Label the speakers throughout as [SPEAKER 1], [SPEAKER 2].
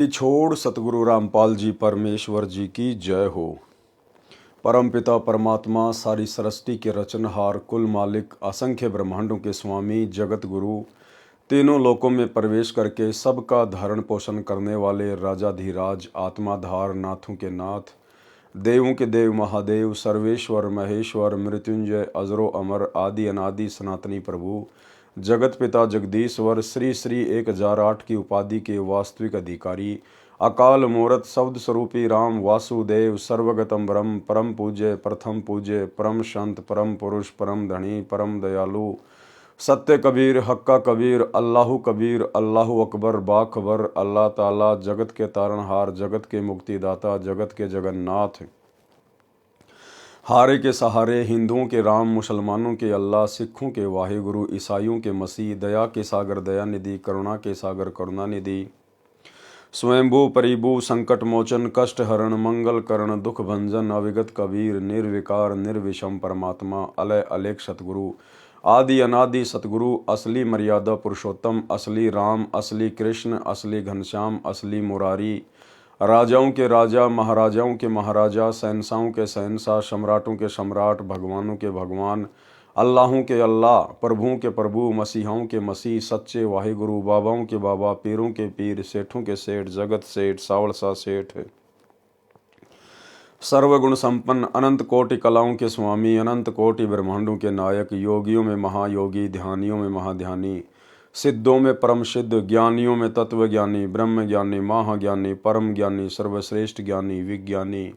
[SPEAKER 1] कि छोड़ सतगुरु रामपाल जी परमेश्वर जी की जय हो। परमपिता परमात्मा सारी सृष्टि के रचनहार, कुल मालिक, असंख्य ब्रह्मांडों के स्वामी, जगत गुरु, तीनों लोकों में प्रवेश करके सबका धारण पोषण करने वाले राजाधिराज, आत्माधार, नाथों के नाथ, देवों के देव महादेव, सर्वेश्वर महेश्वर, मृत्युंजय, अजरो अमर, आदि अनादि सनातनी प्रभु, जगत पिता जगदीश्वर, श्री श्री 1008 की उपाधि के वास्तविक अधिकारी, अकाल मूरत शब्द स्वरूपी राम वासुदेव, सर्वगतम ब्रह्म, परम पूज्य, प्रथम पूज्य, परम संत, परम पुरुष, परम धनी, परम दयालु, सत्य कबीर, हक्का कबीर, अल्लाहु कबीर, अल्लाहु अकबर, बाखबर, अल्लाह ताला, जगत के तारणहार, जगत के मुक्तिदाता, जगत के जगन्नाथ, हारे के सहारे, हिंदुओं के राम, मुसलमानों के अल्लाह, सिखों के वाहिगुरु, ईसाइयों के मसीह, दया के सागर दयानिधि, करुणा के सागर करुणानिधि, स्वयंभू परिभू, संकट मोचन, कष्ट हरण, मंगल करण, दुख भंजन, अविगत कबीर, निर्विकार निर्विषम परमात्मा, अलय अलेख सतगुरु, आदि अनादि सतगुरु, असली मर्यादा पुरुषोत्तम, असली राम, असली कृष्ण, असली घनश्याम, असली मुरारी, राजाओं के राजा, महाराजाओं के महाराजा, शहंशाहों के शहंशाह, सम्राटों के सम्राट, भगवानों के भगवान, अल्लाहों के अल्लाह, प्रभुओं के प्रभु, मसीहाओं के मसीह, सच्चे वाहिगुरु, बाबाओं के बाबा, पीरों के पीर, सेठों के सेठ, जगत सेठ, सावड़सा सेठ, सर्वगुण संपन्न, अनंत कोटि कलाओं के स्वामी, अनंत कोटि ब्रह्मांडों के नायक, योगियों में महायोगी, ध्यानियों में महाध्यानी, सिद्धों में परम सिद्ध, ज्ञानियों में तत्व ज्ञानी, ब्रह्म ज्ञानी, महाज्ञानी, परम ज्ञानी, सर्वश्रेष्ठ ज्ञानी, विज्ञानी,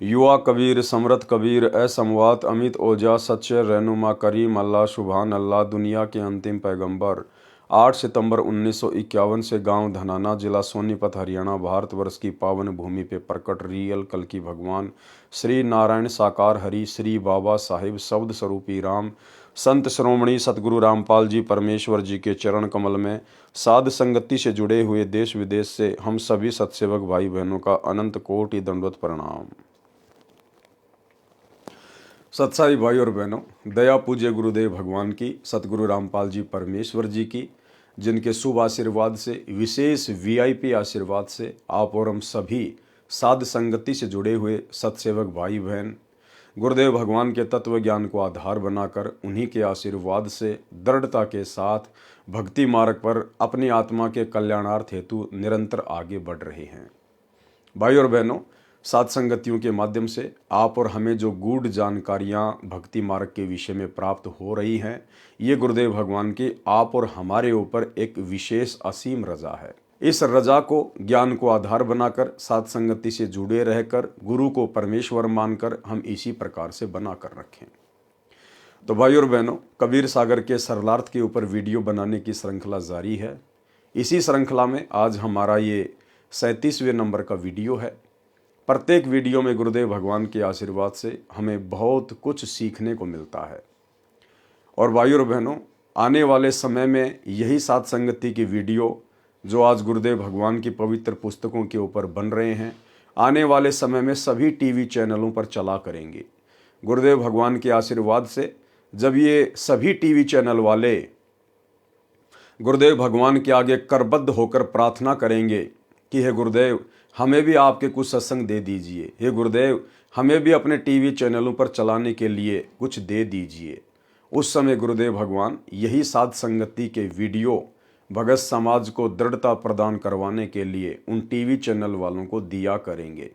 [SPEAKER 1] युवा कबीर, समरथ कबीर, असमवात, अमित ओजा, सच्चे रहनुमा, करीम अल्लाह, सुभान अल्लाह, दुनिया के अंतिम पैगंबर, 8 सितंबर 1951 से गांव धनाना, जिला सोनीपत, हरियाणा, भारतवर्ष की पावन भूमि पे प्रकट रियल कल की भगवान श्री नारायण साकार हरि, श्री बाबा साहिब शब्द स्वरूपी राम, संत श्रोमणी सतगुरु रामपाल जी परमेश्वर जी के चरण कमल में साध संगति से जुड़े हुए देश विदेश से हम सभी सत्सेवक भाई बहनों का अनंत कोटि दंडवत प्रणाम। सत्साई भाई और बहनों, दया पूज्य गुरुदेव भगवान की, सतगुरु रामपाल जी परमेश्वर जी की, जिनके शुभ आशीर्वाद से, विशेष वीआईपी आशीर्वाद से आप और हम सभी साध संगति से जुड़े हुए सत्सेवक भाई बहन गुरुदेव भगवान के तत्व ज्ञान को आधार बनाकर उन्हीं के आशीर्वाद से दृढ़ता के साथ भक्ति मार्ग पर अपनी आत्मा के कल्याणार्थ हेतु निरंतर आगे बढ़ रहे हैं। भाई और बहनों, साध संगतियों के माध्यम से आप और हमें जो गूढ़ जानकारियां भक्ति मार्ग के विषय में प्राप्त हो रही हैं, ये गुरुदेव भगवान की आप और हमारे ऊपर एक विशेष असीम रजा है। इस रजा को, ज्ञान को आधार बनाकर साध संगति से जुड़े रहकर गुरु को परमेश्वर मानकर हम इसी प्रकार से बना कर रखें। तो भाई और बहनों, कबीर सागर के सरलार्थ के ऊपर वीडियो बनाने की श्रृंखला जारी है। इसी श्रृंखला में आज हमारा ये 37वें नंबर का वीडियो है। प्रत्येक वीडियो में गुरुदेव भगवान के आशीर्वाद से हमें बहुत कुछ सीखने को मिलता है। और भाई और बहनों, आने वाले समय में यही साध संगति की वीडियो जो आज गुरुदेव भगवान की पवित्र पुस्तकों के ऊपर बन रहे हैं, आने वाले समय में सभी टीवी चैनलों पर चला करेंगे। गुरुदेव भगवान के आशीर्वाद से जब ये सभी टीवी चैनल वाले गुरुदेव भगवान के आगे करबद्ध होकर प्रार्थना करेंगे कि हे गुरुदेव, हमें भी आपके कुछ सत्संग दे दीजिए, हे गुरुदेव, हमें भी अपने टीवी चैनलों पर चलाने के लिए कुछ दे दीजिए, उस समय गुरुदेव भगवान यही साध संगति के वीडियो भगत समाज को दृढ़ता प्रदान करवाने के लिए उन टीवी चैनल वालों को दिया करेंगे।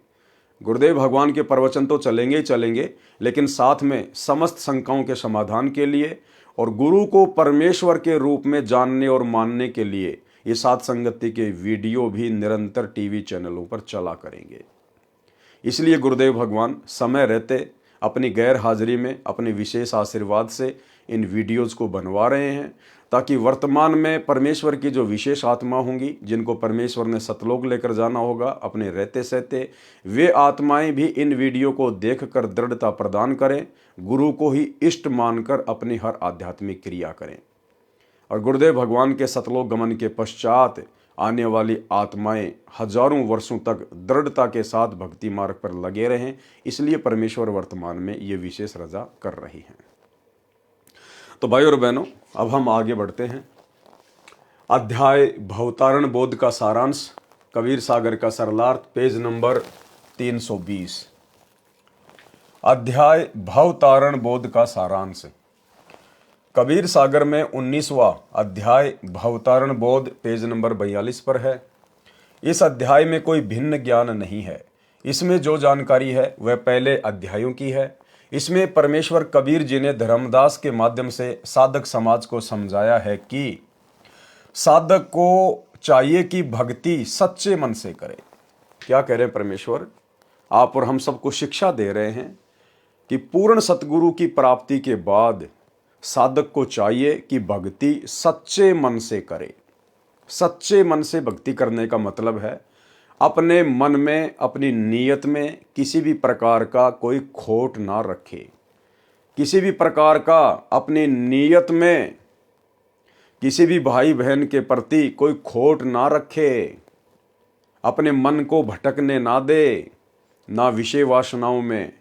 [SPEAKER 1] गुरुदेव भगवान के प्रवचन तो चलेंगे ही चलेंगे, लेकिन साथ में समस्त शंकाओं के समाधान के लिए और गुरु को परमेश्वर के रूप में जानने और मानने के लिए ये साध संगति के वीडियो भी निरंतर टीवी चैनलों पर चला करेंगे। इसलिए गुरुदेव भगवान समय रहते अपनी गैर हाजिरी में अपने विशेष आशीर्वाद से इन वीडियोज़ को बनवा रहे हैं, ताकि वर्तमान में परमेश्वर की जो विशेष आत्मा होंगी, जिनको परमेश्वर ने सतलोक लेकर जाना होगा अपने रहते सहते, वे आत्माएं भी इन वीडियो को देखकर दृढ़ता प्रदान करें, गुरु को ही इष्ट मानकर अपनी हर आध्यात्मिक क्रिया करें और गुरुदेव भगवान के सतलोक गमन के पश्चात आने वाली आत्माएं हजारों वर्षों तक दृढ़ता के साथ भक्ति मार्ग पर लगे रहें। इसलिए परमेश्वर वर्तमान में ये विशेष रजा कर रही हैं। तो भाई और बहनों, अब हम आगे बढ़ते हैं। अध्याय भवतारण बोध का सारांश कबीर सागर का सरलार्थ, पेज नंबर 320। अध्याय भवतारण बोध का सारांश। कबीर सागर में 19वां अध्याय भवतारण बोध पेज नंबर 42 पर है। इस अध्याय में कोई भिन्न ज्ञान नहीं है। इसमें जो जानकारी है वह पहले अध्यायों की है। इसमें परमेश्वर कबीर जी ने धर्मदास के माध्यम से साधक समाज को समझाया है कि साधक को चाहिए कि भक्ति सच्चे मन से करे। क्या कह रहे हैं परमेश्वर? आप और हम सबको शिक्षा दे रहे हैं कि पूर्ण सतगुरु की प्राप्ति के बाद साधक को चाहिए कि भक्ति सच्चे मन से करे। सच्चे मन से भक्ति करने का मतलब है अपने मन में, अपनी नीयत में किसी भी प्रकार का कोई खोट ना रखे। किसी भी प्रकार का अपनी नीयत में किसी भी भाई बहन के प्रति कोई खोट ना रखे। अपने मन को भटकने ना दे, ना विषय वासनाओं में,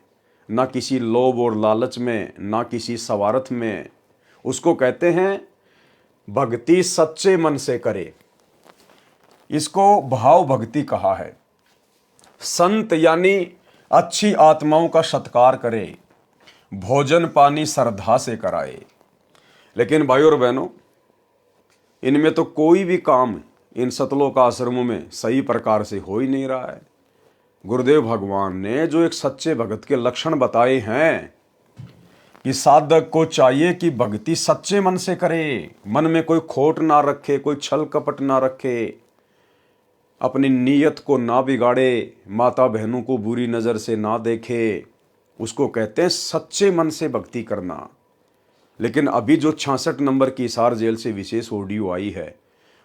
[SPEAKER 1] ना किसी लोभ और लालच में, ना किसी स्वार्थ में। उसको कहते हैं भक्ति सच्चे मन से करे। इसको भाव भक्ति कहा है। संत यानी अच्छी आत्माओं का सत्कार करे, भोजन पानी श्रद्धा से कराए। लेकिन भाइयों और बहनों, इनमें तो कोई भी काम इन सतलोक आश्रमों में सही प्रकार से हो ही नहीं रहा है। गुरुदेव भगवान ने जो एक सच्चे भगत के लक्षण बताए हैं कि साधक को चाहिए कि भक्ति सच्चे मन से करे, मन में कोई खोट ना रखे, कोई छल कपट ना रखे, अपनी नीयत को ना बिगाड़े, माता बहनों को बुरी नज़र से ना देखे, उसको कहते हैं सच्चे मन से भक्ति करना। लेकिन अभी जो 66 नंबर की हिसार जेल से विशेष ऑडियो आई है,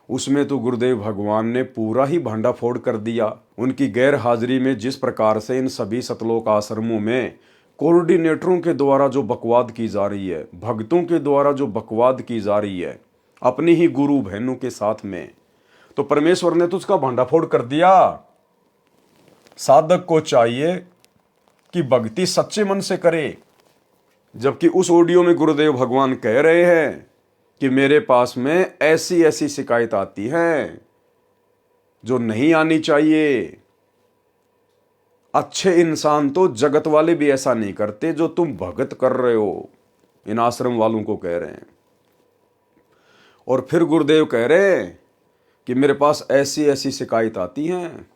[SPEAKER 1] उसमें तो गुरुदेव भगवान ने पूरा ही भांडाफोड़ कर दिया। उनकी गैर हाजिरी में जिस प्रकार से इन सभी सतलोक आश्रमों में कोऑर्डिनेटरों के द्वारा जो बकवाद की जा रही है, भक्तों के द्वारा जो बकवाद की जा रही है अपनी ही गुरु बहनों के साथ में, तो परमेश्वर ने तो उसका भांडाफोड़ कर दिया। साधक को चाहिए कि भक्ति सच्चे मन से करे, जबकि उस ऑडियो में गुरुदेव भगवान कह रहे हैं कि मेरे पास में ऐसी ऐसी शिकायत आती है जो नहीं आनी चाहिए। अच्छे इंसान तो जगत वाले भी ऐसा नहीं करते जो तुम भगत कर रहे हो। इन आश्रम वालों को कह रहे हैं। और फिर गुरुदेव कह रहे हैं कि मेरे पास ऐसी ऐसी शिकायत आती हैं।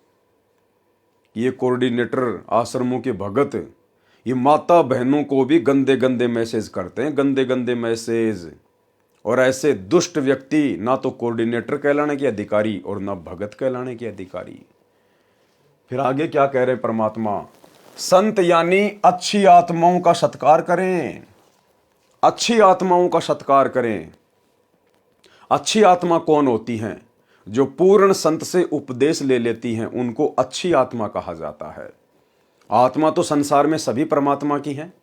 [SPEAKER 1] ये कोऑर्डिनेटर आश्रमों के भगत ये माता बहनों को भी गंदे गंदे मैसेज करते हैं, गंदे गंदे मैसेज। और ऐसे दुष्ट व्यक्ति ना तो कोऑर्डिनेटर कहलाने के अधिकारी और ना भगत कहलाने के अधिकारी। फिर आगे क्या कह रहे परमात्मा? संत यानी अच्छी आत्माओं का सत्कार करें। अच्छी आत्माओं का सत्कार करें। अच्छी आत्मा कौन होती हैं? जो पूर्ण संत से उपदेश ले लेती हैं, उनको अच्छी आत्मा कहा जाता है। आत्मा तो संसार में सभी परमात्मा की है।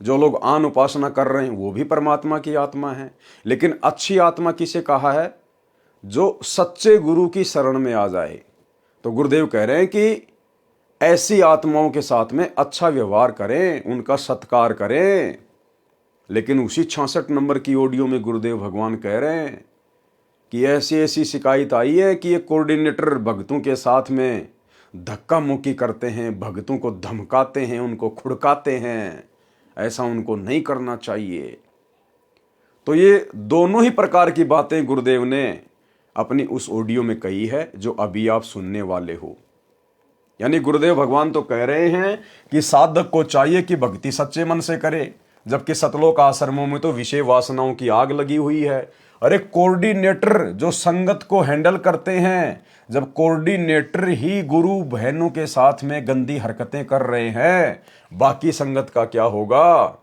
[SPEAKER 1] जो लोग आन उपासना कर रहे हैं वो भी परमात्मा की आत्मा है। लेकिन अच्छी आत्मा किसे कहा है? जो सच्चे गुरु की शरण में आ जाए। तो गुरुदेव कह रहे हैं कि ऐसी आत्माओं के साथ में अच्छा व्यवहार करें, उनका सत्कार करें। लेकिन उसी 66 नंबर की ऑडियो में गुरुदेव भगवान कह रहे हैं कि ऐसी ऐसी शिकायत आई है कि ये कोऑर्डिनेटर भक्तों के साथ में धक्का मुक्की करते हैं, भक्तों को धमकाते हैं, उनको खुड़काते हैं। ऐसा उनको नहीं करना चाहिए। तो ये दोनों ही प्रकार की बातें गुरुदेव ने अपनी उस ऑडियो में कही है जो अभी आप सुनने वाले हो। यानी गुरुदेव भगवान तो कह रहे हैं कि साधक को चाहिए कि भक्ति सच्चे मन से करे, जबकि सतलोक आश्रमों में तो विषय वासनाओं की आग लगी हुई है। अरे कोऑर्डिनेटर जो संगत को हैंडल करते हैं, जब कोऑर्डिनेटर ही गुरु बहनों के साथ में गंदी हरकतें कर रहे हैं, बाकी संगत का क्या होगा?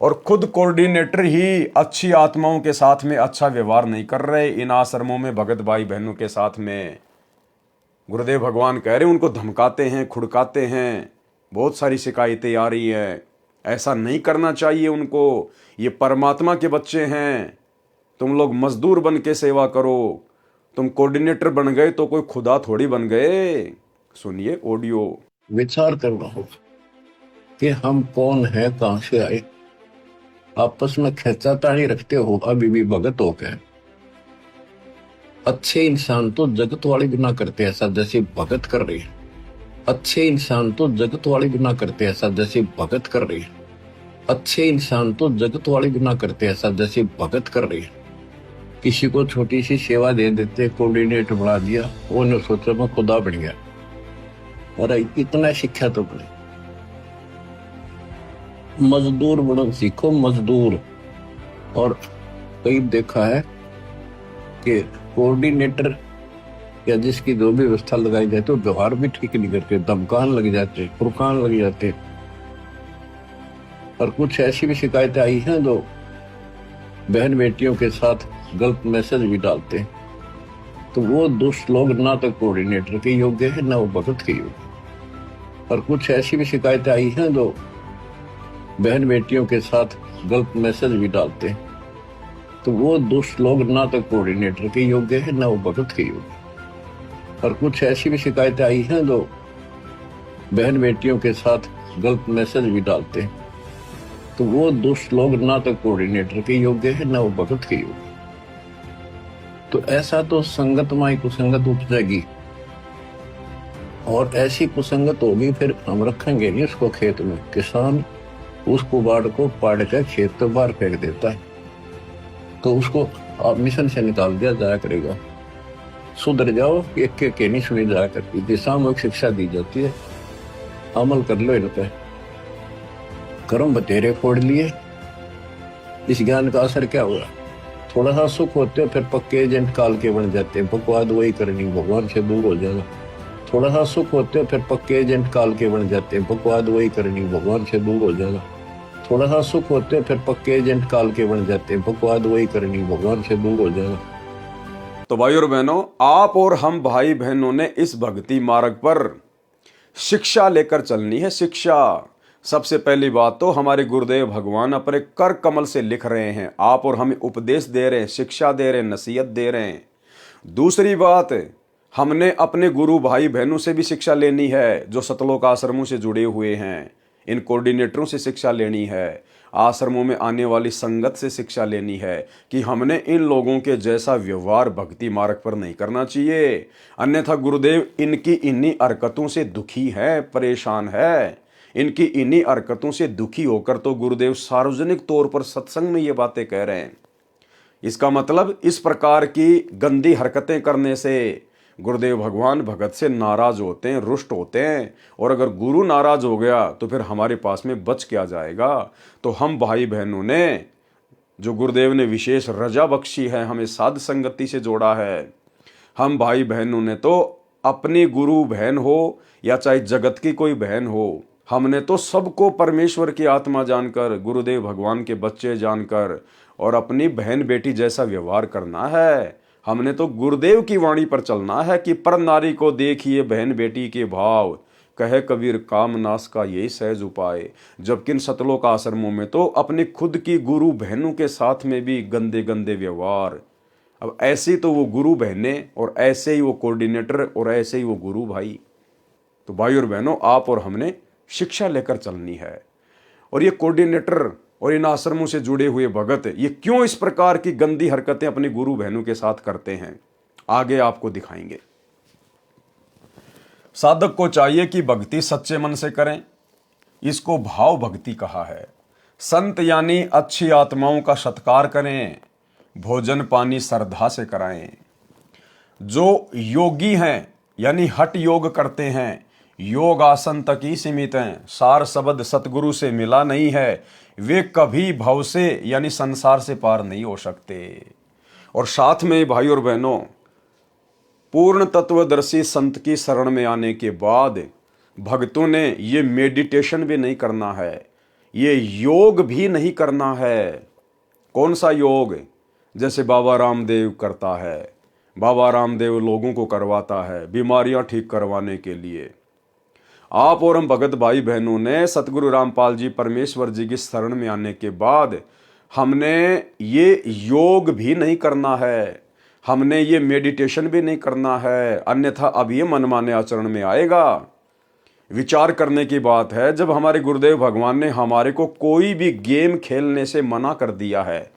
[SPEAKER 1] और खुद कोऑर्डिनेटर ही अच्छी आत्माओं के साथ में अच्छा व्यवहार नहीं कर रहे इन आश्रमों में भगत भाई बहनों के साथ में। गुरुदेव भगवान कह रहे हैं उनको धमकाते हैं, खुड़काते हैं, बहुत सारी शिकायतें आ रही है। ऐसा नहीं करना चाहिए उनको। ये परमात्मा के बच्चे हैं। तुम लोग मजदूर बन के सेवा करो। तुम कोऑर्डिनेटर बन गए तो कोई खुदा थोड़ी बन गए। सुनिए ऑडियो।
[SPEAKER 2] विचार करना होगा कि हम कौन है, कहां से आए। आपस में खेचातानी रखते हो अभी भी भगत हो गए। अच्छे इंसान तो जगत वाले भी ना करते ऐसा जैसे भगत कर रहे हैं। अच्छे इंसान तो जगत वाले भी ना करते ऐसा जैसे भगत कर रहे हैं। अच्छे इंसान तो जगत वाले भी ना करते ऐसा जैसे भगत कर रहे हैं। किसी को छोटी सी सेवा दे देते, कोऑर्डिनेटर बना दिया, उन्होंने सोचा मैं खुदा बन गया। और इतना शिक्षा तो बने, मजदूर बनो सीखो, मजदूर। और कई देखा है कि कोऑर्डिनेटर या जिसकी जो भी व्यवस्था लगाई जाती है वो व्यवहार भी ठीक नहीं करते, धमकान लग जाते, फुरकान लग जाते। और कुछ ऐसी भी शिकायतें आई हैं जो बहन बेटियों के साथ गलत मैसेज भी डालते हैं। तो वो दुष्ट लोग ना तो कोऑर्डिनेटर के योग्य है ना वो भगत के योग्य। और कुछ ऐसी भी शिकायतें आई हैं जो बहन बेटियों के साथ गलत मैसेज भी डालते हैं। तो वो दुष्ट लोग ना तो कोऑर्डिनेटर के योग्य है ना वो भगत के योग्य। और कुछ ऐसी भी शिकायतें आई हैं जो बहन बेटियों के साथ गलत मैसेज भी डालते हैं। तो वो दुष्ट लोग ना तो कोऑर्डिनेटर के योग्य है ना वो भगत के योग्य। तो ऐसा तो संगत माई कुसंगत उपजेगी, और ऐसी कुसंगत होगी फिर हम रखेंगे नहीं उसको खेत में। किसान उस कुबाड़ को पाड़ कर खेत तो बाहर फेंक देता है, तो उसको आप मिशन से निकाल दिया जाया करेगा। सुधर जाओ, एक के नहीं सुनी जाया करती, दिशात्मक शिक्षा दी जाती है, अमल कर लो इन पे। कर्म बतेरे फोड़ लिए, इस ज्ञान का असर क्या हुआ? थोड़ा सा सुख होते हो फिर पक्के एजेंट काल के बन जाते हैं, बकवाद वही करनी, भगवान से दूर हो जाना। थोड़ा सा सुख होते हो फिर पक्के एजेंट काल के बन जाते हैं, बकवाद वही करनी, भगवान से दूर हो जाना। थोड़ा सा सुख होते हो फिर पक्के एजेंट काल के बन जाते हैं, बकवाद वही करनी, भगवान से दूर हो जाना।
[SPEAKER 1] तो भाई और बहनों, आप और हम भाई बहनों ने इस भक्ति मार्ग पर शिक्षा लेकर चलनी है। शिक्षा, सबसे पहली बात तो हमारे गुरुदेव भगवान अपने कर कमल से लिख रहे हैं, आप और हमें उपदेश दे रहे हैं, शिक्षा दे रहे हैं, नसीहत दे रहे हैं। दूसरी बात, हमने अपने गुरु भाई बहनों से भी शिक्षा लेनी है जो सतलोक आश्रमों से जुड़े हुए हैं। इन कोऑर्डिनेटरों से शिक्षा लेनी है, आश्रमों में आने वाली संगत से शिक्षा लेनी है कि हमने इन लोगों के जैसा व्यवहार भक्ति मार्ग पर नहीं करना चाहिए। अन्यथा गुरुदेव इनकी इन्हीं हरकतों से दुखी है, परेशान है। इनकी इन्हीं हरकतों से दुखी होकर तो गुरुदेव सार्वजनिक तौर पर सत्संग में ये बातें कह रहे हैं। इसका मतलब इस प्रकार की गंदी हरकतें करने से गुरुदेव भगवान भगत से नाराज होते हैं, रुष्ट होते हैं। और अगर गुरु नाराज हो गया तो फिर हमारे पास में बच क्या जाएगा। तो हम भाई बहनों ने, जो गुरुदेव ने विशेष रजा बख्शी है, हमें साध संगति से जोड़ा है, हम भाई बहनों ने तो अपनी गुरु बहन हो या चाहे जगत की कोई बहन हो, हमने तो सबको परमेश्वर की आत्मा जानकर, गुरुदेव भगवान के बच्चे जानकर और अपनी बहन बेटी जैसा व्यवहार करना है। हमने तो गुरुदेव की वाणी पर चलना है कि पर नारी को देखिए बहन बेटी के भाव, कहे कबीर काम नाश का यही सहज उपाय। जबकि इन सतलोक आश्रमों में तो अपनी खुद की गुरु बहनों के साथ में भी गंदे गंदे व्यवहार। अब ऐसे तो वो गुरु बहनें और ऐसे ही वो कोऑर्डिनेटर और ऐसे ही वो गुरु भाई। तो भाई और बहनों, आप और हमने शिक्षा लेकर चलनी है। और ये कोऑर्डिनेटर और इन आश्रमों से जुड़े हुए भगत ये क्यों इस प्रकार की गंदी हरकतें अपनी गुरु बहनों के साथ करते हैं, आगे आपको दिखाएंगे। साधक को चाहिए कि भक्ति सच्चे मन से करें, इसको भाव भक्ति कहा है। संत यानी अच्छी आत्माओं का सत्कार करें, भोजन पानी श्रद्धा से कराएं। जो योगी हैं यानी हठ योग करते हैं, योग आसन तक ही सीमित हैं, सार शब्द सतगुरु से मिला नहीं है, वे कभी भव से यानी संसार से पार नहीं हो सकते। और साथ में भाई और बहनों, पूर्ण तत्वदर्शी संत की शरण में आने के बाद भक्तों ने ये मेडिटेशन भी नहीं करना है, ये योग भी नहीं करना है। कौन सा योग? जैसे बाबा रामदेव करता है, बाबा रामदेव लोगों को करवाता है बीमारियां ठीक करवाने के लिए। आप और हम भगत भाई बहनों ने सतगुरु रामपाल जी परमेश्वर जी की शरण में आने के बाद हमने ये योग भी नहीं करना है, हमने ये मेडिटेशन भी नहीं करना है, अन्यथा अब ये मनमाने आचरण में आएगा। विचार करने की बात है, जब हमारे गुरुदेव भगवान ने हमारे को कोई भी गेम खेलने से मना कर दिया है,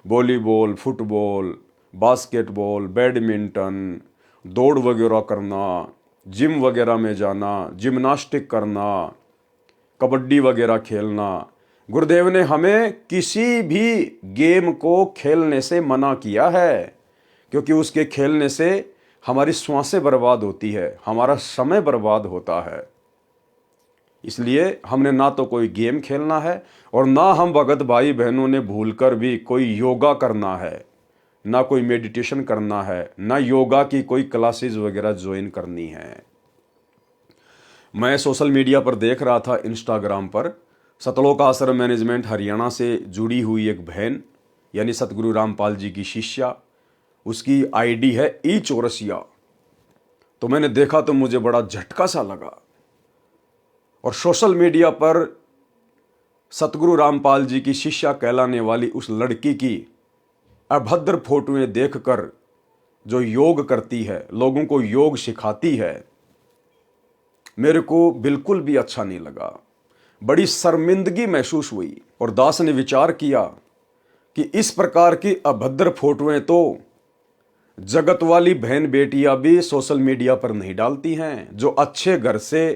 [SPEAKER 1] वॉलीबॉल, फुटबॉल, बास्केटबॉल, बैडमिंटन, दौड़ वगैरह करना, जिम वगैरह में जाना, जिम्नास्टिक करना, कबड्डी वगैरह खेलना। गुरुदेव ने हमें किसी भी गेम को खेलने से मना किया है, क्योंकि उसके खेलने से हमारी सांसें बर्बाद होती है, हमारा समय बर्बाद होता है। इसलिए हमने ना तो कोई गेम खेलना है और ना हम भगत भाई बहनों ने भूलकर भी कोई योगा करना है, ना कोई मेडिटेशन करना है, ना योगा की कोई क्लासेस वगैरह ज्वाइन करनी है। मैं सोशल मीडिया पर देख रहा था, इंस्टाग्राम पर, सतलोक आश्रम मैनेजमेंट हरियाणा से जुड़ी हुई एक बहन, यानी सतगुरु रामपाल जी की शिष्या, उसकी आईडी है ई चौरसिया। तो मैंने देखा तो मुझे बड़ा झटका सा लगा। और सोशल मीडिया पर सतगुरु रामपाल जी की शिष्या कहलाने वाली उस लड़की की अभद्र फोटोएं देखकर जो योग करती है, लोगों को योग सिखाती है, मेरे को बिल्कुल भी अच्छा नहीं लगा। बड़ी शर्मिंदगी महसूस हुई। और दास ने विचार किया कि इस प्रकार की अभद्र फोटोएं तो जगत वाली बहन बेटियां भी सोशल मीडिया पर नहीं डालती हैं, जो अच्छे घर से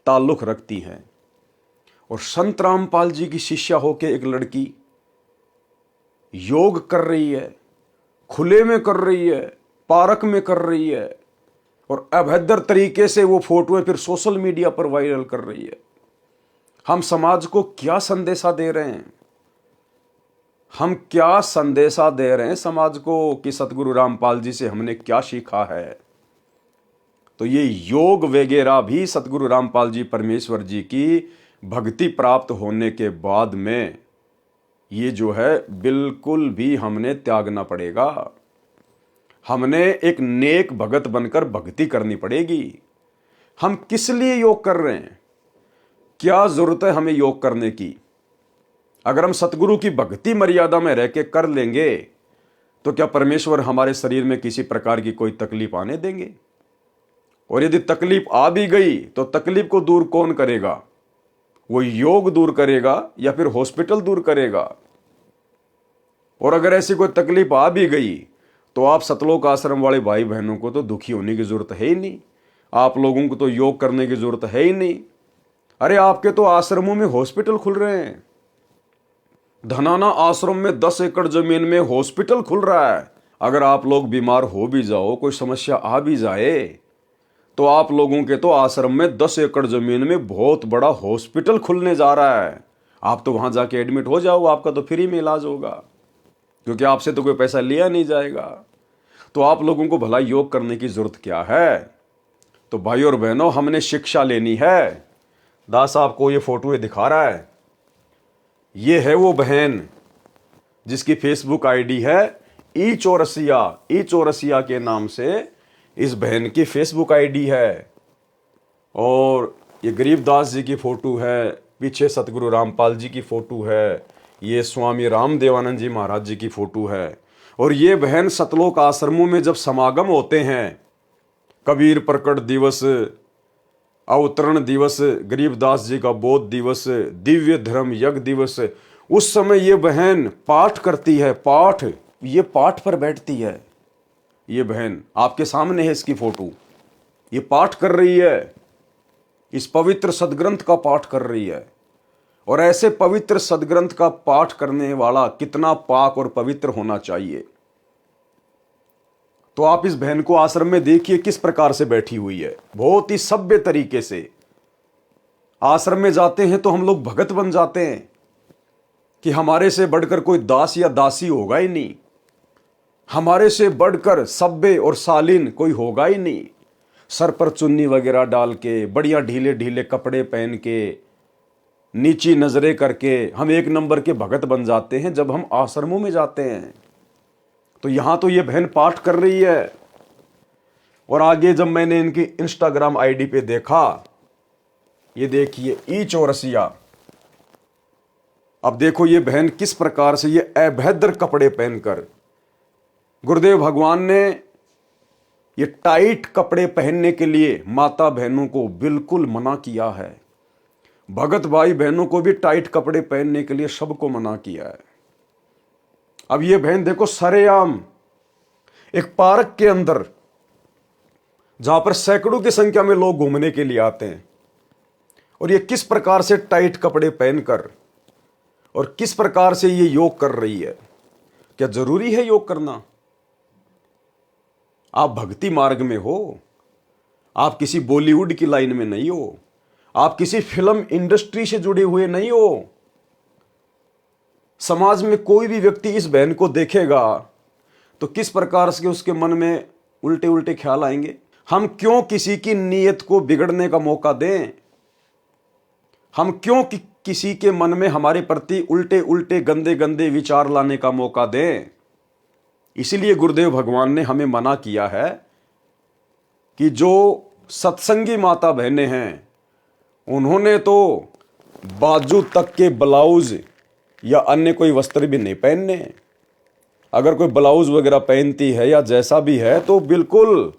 [SPEAKER 1] ताल्लुक रखती हैं। और संत रामपाल जी की शिष्या होके एक लड़की योग कर रही है, खुले में कर रही है, पार्क में कर रही है, और अभद्र तरीके से वो फोटोएं फिर सोशल मीडिया पर वायरल कर रही है। हम समाज को क्या संदेशा दे रहे हैं? हम क्या संदेशा दे रहे हैं समाज को कि सतगुरु रामपाल जी से हमने क्या सीखा है? तो ये योग वगैरह भी सतगुरु रामपाल जी परमेश्वर जी की भक्ति प्राप्त होने के बाद में ये जो है बिल्कुल भी हमने त्यागना पड़ेगा। हमने एक नेक भगत बनकर भक्ति करनी पड़ेगी। हम किस लिए योग कर रहे हैं? क्या जरूरत है हमें योग करने की? अगर हम सतगुरु की भक्ति मर्यादा में रह के कर लेंगे तो क्या परमेश्वर हमारे शरीर में किसी प्रकार की कोई तकलीफ आने देंगे? और यदि तकलीफ आ भी गई तो तकलीफ को दूर कौन करेगा? वो योग दूर करेगा या फिर हॉस्पिटल दूर करेगा? और अगर ऐसी कोई तकलीफ आ भी गई तो आप सतलोक आश्रम वाले भाई बहनों को तो दुखी होने की जरूरत है ही नहीं। आप लोगों को तो योग करने की जरूरत है ही नहीं। अरे आपके तो आश्रमों में हॉस्पिटल खुल रहे हैं। धनाना आश्रम में 10 एकड़ जमीन में हॉस्पिटल खुल रहा है। अगर आप लोग बीमार हो भी जाओ, कोई समस्या आ भी जाए, तो आप लोगों के तो आश्रम में 10 एकड़ जमीन में बहुत बड़ा हॉस्पिटल खुलने जा रहा है। आप तो वहां जाके एडमिट हो जाओ, आपका तो फ्री में इलाज होगा, क्योंकि आपसे तो कोई पैसा लिया नहीं जाएगा। तो आप लोगों को भला योग करने की जरूरत क्या है? तो भाई और बहनों, हमने शिक्षा लेनी है। दास आपको ये फोटो दिखा रहा है, ये है वो बहन जिसकी फेसबुक आईडी है ई चौरसिया। ई चौरसिया के नाम से इस बहन की फेसबुक आईडी है। और ये गरीबदास जी की फोटो है, पीछे सतगुरु रामपाल जी की फोटो है, ये स्वामी रामदेवानंद जी महाराज जी की फोटो है। और ये बहन सतलोक आश्रमों में जब समागम होते हैं, कबीर प्रकट दिवस, अवतरण दिवस, गरीबदास जी का बोध दिवस, दिव्य धर्म यज्ञ दिवस, उस समय ये बहन पाठ करती है। पाठ, ये पाठ पर बैठती है। ये बहन आपके सामने है, इसकी फोटो, ये पाठ कर रही है, इस पवित्र सदग्रंथ का पाठ कर रही है। और ऐसे पवित्र सदग्रंथ का पाठ करने वाला कितना पाक और पवित्र होना चाहिए। तो आप इस बहन को आश्रम में देखिए किस प्रकार से बैठी हुई है, बहुत ही सभ्य तरीके से। आश्रम में जाते हैं तो हम लोग भगत बन जाते हैं कि हमारे से बढ़कर कोई दास या दासी होगा ही नहीं, हमारे से बढ़कर सभ्य और शालीन कोई होगा ही नहीं। सर पर चुन्नी वगैरह डाल के, बढ़िया ढीले ढीले कपड़े पहन के, नीची नजरें करके हम एक नंबर के भगत बन जाते हैं जब हम आश्रमों में जाते हैं। तो यहां तो ये बहन पाठ कर रही है। और आगे जब मैंने इनकी इंस्टाग्राम आईडी पे देखा, ये देखिए ई चौरसिया। अब देखो ये बहन किस प्रकार से ये अभद्र कपड़े पहनकर, गुरुदेव भगवान ने ये टाइट कपड़े पहनने के लिए माता बहनों को बिल्कुल मना किया है। भगत भाई बहनों को भी टाइट कपड़े पहनने के लिए सबको मना किया है। अब ये बहन देखो सरेआम एक पार्क के अंदर जहां पर सैकड़ों की संख्या में लोग घूमने के लिए आते हैं, और ये किस प्रकार से टाइट कपड़े पहनकर और किस प्रकार से ये योग कर रही है। क्या जरूरी है योग करना? आप भक्ति मार्ग में हो, आप किसी बॉलीवुड की लाइन में नहीं हो, आप किसी फिल्म इंडस्ट्री से जुड़े हुए नहीं हो। समाज में कोई भी व्यक्ति इस बहन को देखेगा तो किस प्रकार से उसके मन में उल्टे उल्टे ख्याल आएंगे। हम क्यों किसी की नीयत को बिगड़ने का मौका दें? हम क्यों किसी के मन में हमारे प्रति उल्टे उल्टे गंदे गंदे विचार लाने का मौका दें? इसीलिए गुरुदेव भगवान ने हमें मना किया है कि जो सत्संगी माता बहनें हैं उन्होंने तो बाजू तक के ब्लाउज या अन्य कोई वस्त्र भी नहीं पहनने। अगर कोई ब्लाउज वगैरह पहनती है या जैसा भी है तो बिल्कुल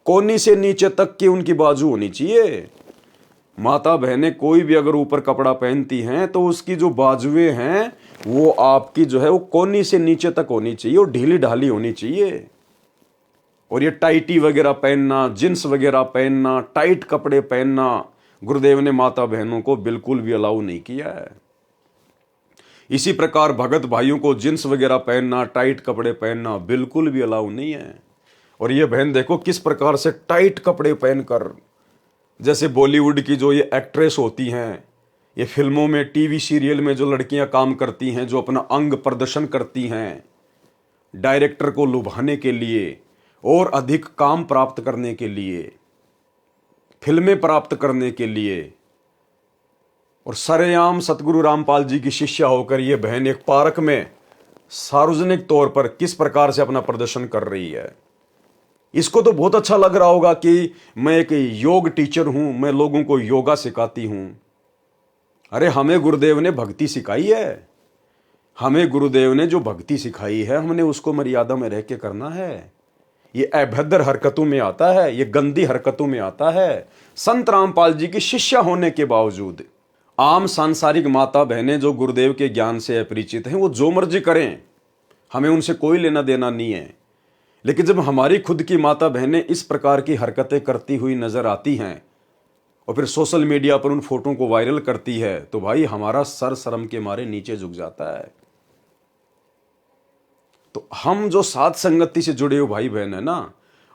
[SPEAKER 1] कोहनी से नीचे तक की उनकी बाजू होनी चाहिए। माता बहनें कोई भी अगर ऊपर कपड़ा पहनती हैं तो उसकी जो बाजुएं हैं वो आपकी जो है वो कोहनी से नीचे तक होनी चाहिए और ढीली ढाली होनी चाहिए। और ये टाइटी वगैरह पहनना, जींस वगैरह पहनना, टाइट कपड़े पहनना गुरुदेव ने माता बहनों को बिल्कुल भी अलाउ नहीं किया है। इसी प्रकार भगत भाइयों को जींस वगैरह पहनना, टाइट कपड़े पहनना बिल्कुल भी अलाउ नहीं है। और ये बहन देखो किस प्रकार से टाइट कपड़े पहनकर, जैसे बॉलीवुड की जो ये एक्ट्रेस होती हैं, ये फिल्मों में टीवी सीरियल में जो लड़कियां काम करती हैं, जो अपना अंग प्रदर्शन करती हैं डायरेक्टर को लुभाने के लिए और अधिक काम प्राप्त करने के लिए, फिल्में प्राप्त करने के लिए, और सरेआम सतगुरु रामपाल जी की शिष्या होकर ये बहन एक पार्क में सार्वजनिक तौर पर किस प्रकार से अपना प्रदर्शन कर रही है। इसको तो बहुत अच्छा लग रहा होगा कि मैं एक योग टीचर हूं, मैं लोगों को योगा सिखाती हूं। अरे हमें गुरुदेव ने भक्ति सिखाई है। हमें गुरुदेव ने जो भक्ति सिखाई है हमने उसको मर्यादा में रह के करना है। ये अभद्र हरकतों में आता है, ये गंदी हरकतों में आता है। संत रामपाल जी की शिष्या होने के बावजूद आम सांसारिक माता बहनें जो गुरुदेव के ज्ञान से अपरिचित हैं वो जो मर्जी करें, हमें उनसे कोई लेना देना नहीं है। लेकिन जब हमारी खुद की माता बहनें इस प्रकार की हरकतें करती हुई नजर आती हैं और फिर सोशल मीडिया पर उन फोटो को वायरल करती है तो भाई हमारा सर शर्म के मारे नीचे झुक जाता है। तो हम जो साथ संगति से जुड़े हुए भाई बहन है ना,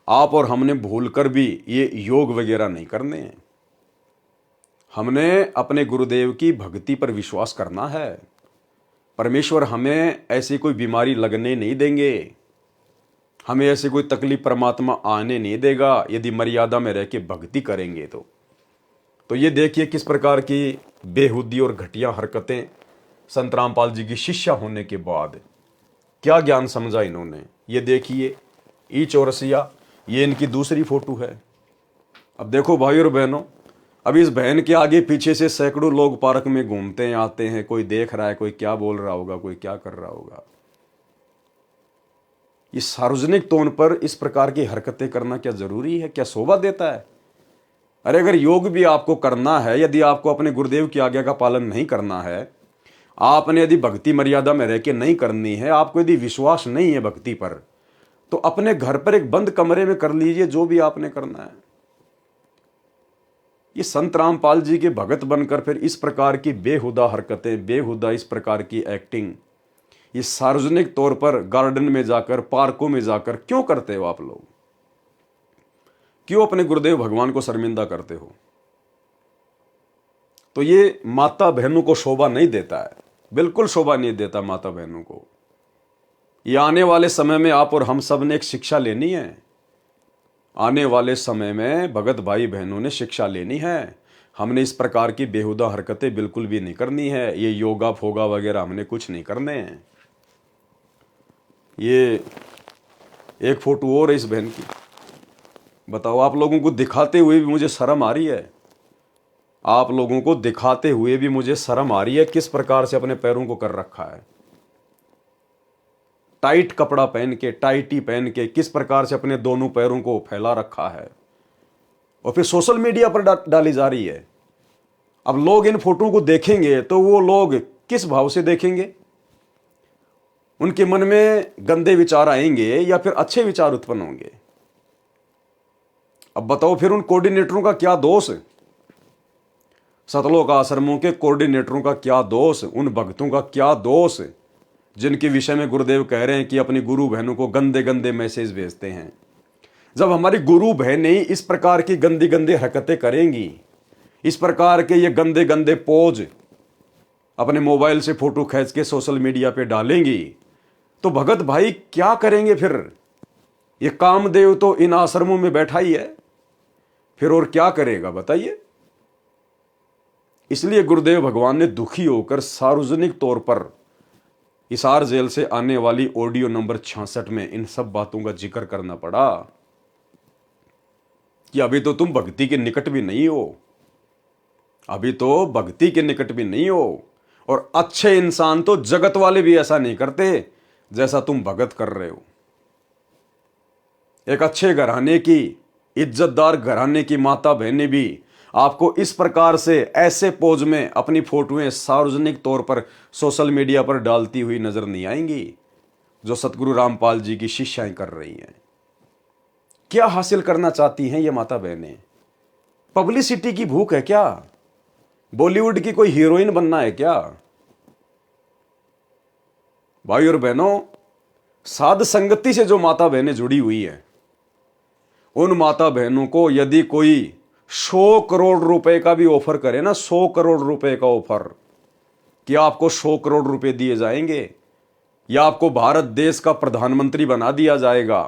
[SPEAKER 1] आप और हमने भूलकर भी ये योग वगैरह नहीं करने हैं। हमने अपने गुरुदेव की भक्ति पर विश्वास करना है। परमेश्वर हमें ऐसी कोई बीमारी लगने नहीं देंगे, हमें ऐसी कोई तकलीफ परमात्मा आने नहीं देगा यदि मर्यादा में रह के भक्ति करेंगे तो ये देखिए किस प्रकार की बेहुदी और घटिया हरकतें संत रामपाल जी की शिष्या होने के बाद क्या ज्ञान समझा इन्होंने। ये देखिए ई चौरसिया, ये इनकी दूसरी फोटो है। अब देखो भाई और बहनों, अब इस बहन के आगे पीछे से सैकड़ों लोग पार्क में घूमते हैं, आते हैं, कोई देख रहा है, कोई क्या बोल रहा होगा, कोई क्या कर रहा होगा। ये सार्वजनिक तौर पर इस प्रकार की हरकतें करना क्या जरूरी है? क्या शोभा देता है? अरे अगर योग भी आपको करना है, यदि आपको अपने गुरुदेव की आज्ञा का पालन नहीं करना है, आपने यदि भक्ति मर्यादा में रह के नहीं करनी है, आपको यदि विश्वास नहीं है भक्ति पर, तो अपने घर पर एक बंद कमरे में कर लीजिए जो भी आपने करना है। ये संत रामपाल जी के भगत बनकर फिर इस प्रकार की बेहुदा हरकतें, बेहुदा इस प्रकार की एक्टिंग, ये सार्वजनिक तौर पर गार्डन में जाकर, पार्कों में जाकर क्यों करते हो आप लोग? क्यों अपने गुरुदेव भगवान को शर्मिंदा करते हो? तो ये माता बहनों को शोभा नहीं देता है, बिल्कुल शोभा नहीं देता माता बहनों को। ये आने वाले समय में आप और हम सब ने एक शिक्षा लेनी है। आने वाले समय में भगत भाई बहनों ने शिक्षा लेनी है। हमने इस प्रकार की बेहुदा हरकतें बिल्कुल भी नहीं करनी है। ये योगा फोगा वगैरह हमने कुछ नहीं करने हैं। ये एक फोटो और है इस बहन की। बताओ, आप लोगों को दिखाते हुए भी मुझे शर्म आ रही है। आप लोगों को दिखाते हुए भी मुझे शर्म आ रही है किस प्रकार से अपने पैरों को कर रखा है। टाइट कपड़ा पहन के, टाइटी पहन के किस प्रकार से अपने दोनों पैरों को फैला रखा है और फिर सोशल मीडिया पर डाली जा रही है। अब लोग इन फोटो को देखेंगे तो वो लोग किस भाव से देखेंगे? उनके मन में गंदे विचार आएंगे या फिर अच्छे विचार उत्पन्न होंगे? अब बताओ फिर उन कोऑर्डिनेटरों का क्या दोष? सतलोक आश्रमों के कोऑर्डिनेटरों का क्या दोष? उन भक्तों का क्या दोष जिनके विषय में गुरुदेव कह रहे हैं कि अपनी गुरु बहनों को गंदे गंदे मैसेज भेजते हैं? जब हमारी गुरु बहनें इस प्रकार की गंदी गंदी हरकतें करेंगी, इस प्रकार के ये गंदे गंदे पोज अपने मोबाइल से फोटो खींच के सोशल मीडिया पे डालेंगी, तो भगत भाई क्या करेंगे फिर? ये कामदेव तो इन आश्रमों में बैठा ही है, फिर और क्या करेगा बताइए? इसलिए गुरुदेव भगवान ने दुखी होकर सार्वजनिक तौर पर हिसार जेल से आने वाली ऑडियो नंबर 66 में इन सब बातों का जिक्र करना पड़ा कि अभी तो तुम भक्ति के निकट भी नहीं हो, अभी तो भक्ति के निकट भी नहीं हो, और अच्छे इंसान तो जगत वाले भी ऐसा नहीं करते जैसा तुम भगत कर रहे हो। एक अच्छे घराने की, इज्जतदार घराने की माता बहनें भी आपको इस प्रकार से ऐसे पोज में अपनी फोटोएं सार्वजनिक तौर पर सोशल मीडिया पर डालती हुई नजर नहीं आएंगी जो सतगुरु रामपाल जी की शिष्याएं कर रही हैं। क्या हासिल करना चाहती हैं ये माता बहनें? पब्लिसिटी की भूख है क्या? बॉलीवुड की कोई हीरोइन बनना है क्या? भाई और बहनों, साध संगति से जो माता बहनें जुड़ी हुई हैं, उन माता बहनों को यदि कोई 100 करोड़ रुपए का भी ऑफर करे ना, 100 करोड़ रुपए का ऑफर, कि आपको 100 करोड़ रुपए दिए जाएंगे, या आपको भारत देश का प्रधानमंत्री बना दिया जाएगा,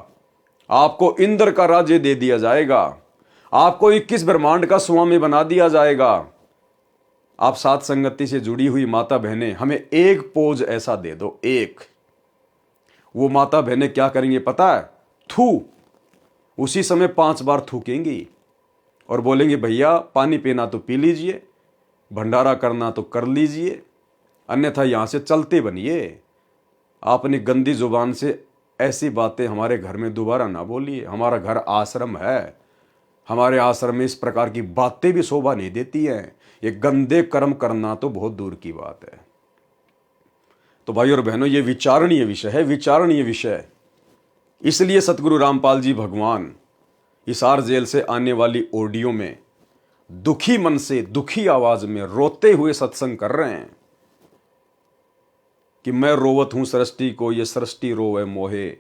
[SPEAKER 1] आपको इंद्र का राज्य दे दिया जाएगा, आपको 21 ब्रह्मांड का स्वामी बना दिया जाएगा, आप साथ संगति से जुड़ी हुई माता बहनें हमें एक पोज ऐसा दे दो, एक। वो माता बहनें क्या करेंगे पता है? थू, उसी समय 5 बार थूकेंगी और बोलेंगे भैया पानी पीना तो पी लीजिए, भंडारा करना तो कर लीजिए, अन्यथा यहां से चलते बनिए। आपने गंदी जुबान से ऐसी बातें हमारे घर में दोबारा ना बोलिए। हमारा घर आश्रम है, हमारे आश्रम में इस प्रकार की बातें भी शोभा नहीं देती हैं। ये गंदे कर्म करना तो बहुत दूर की बात है। तो भाई और बहनों, ये विचारणीय विषय है, विचारणीय विषय। इसलिए सतगुरु रामपाल जी भगवान हिसार जेल से आने वाली ऑडियो में दुखी मन से, दुखी आवाज में, रोते हुए सत्संग कर रहे हैं कि मैं रोवत हूं सृष्टि को, ये सृष्टि रोवे मोहे,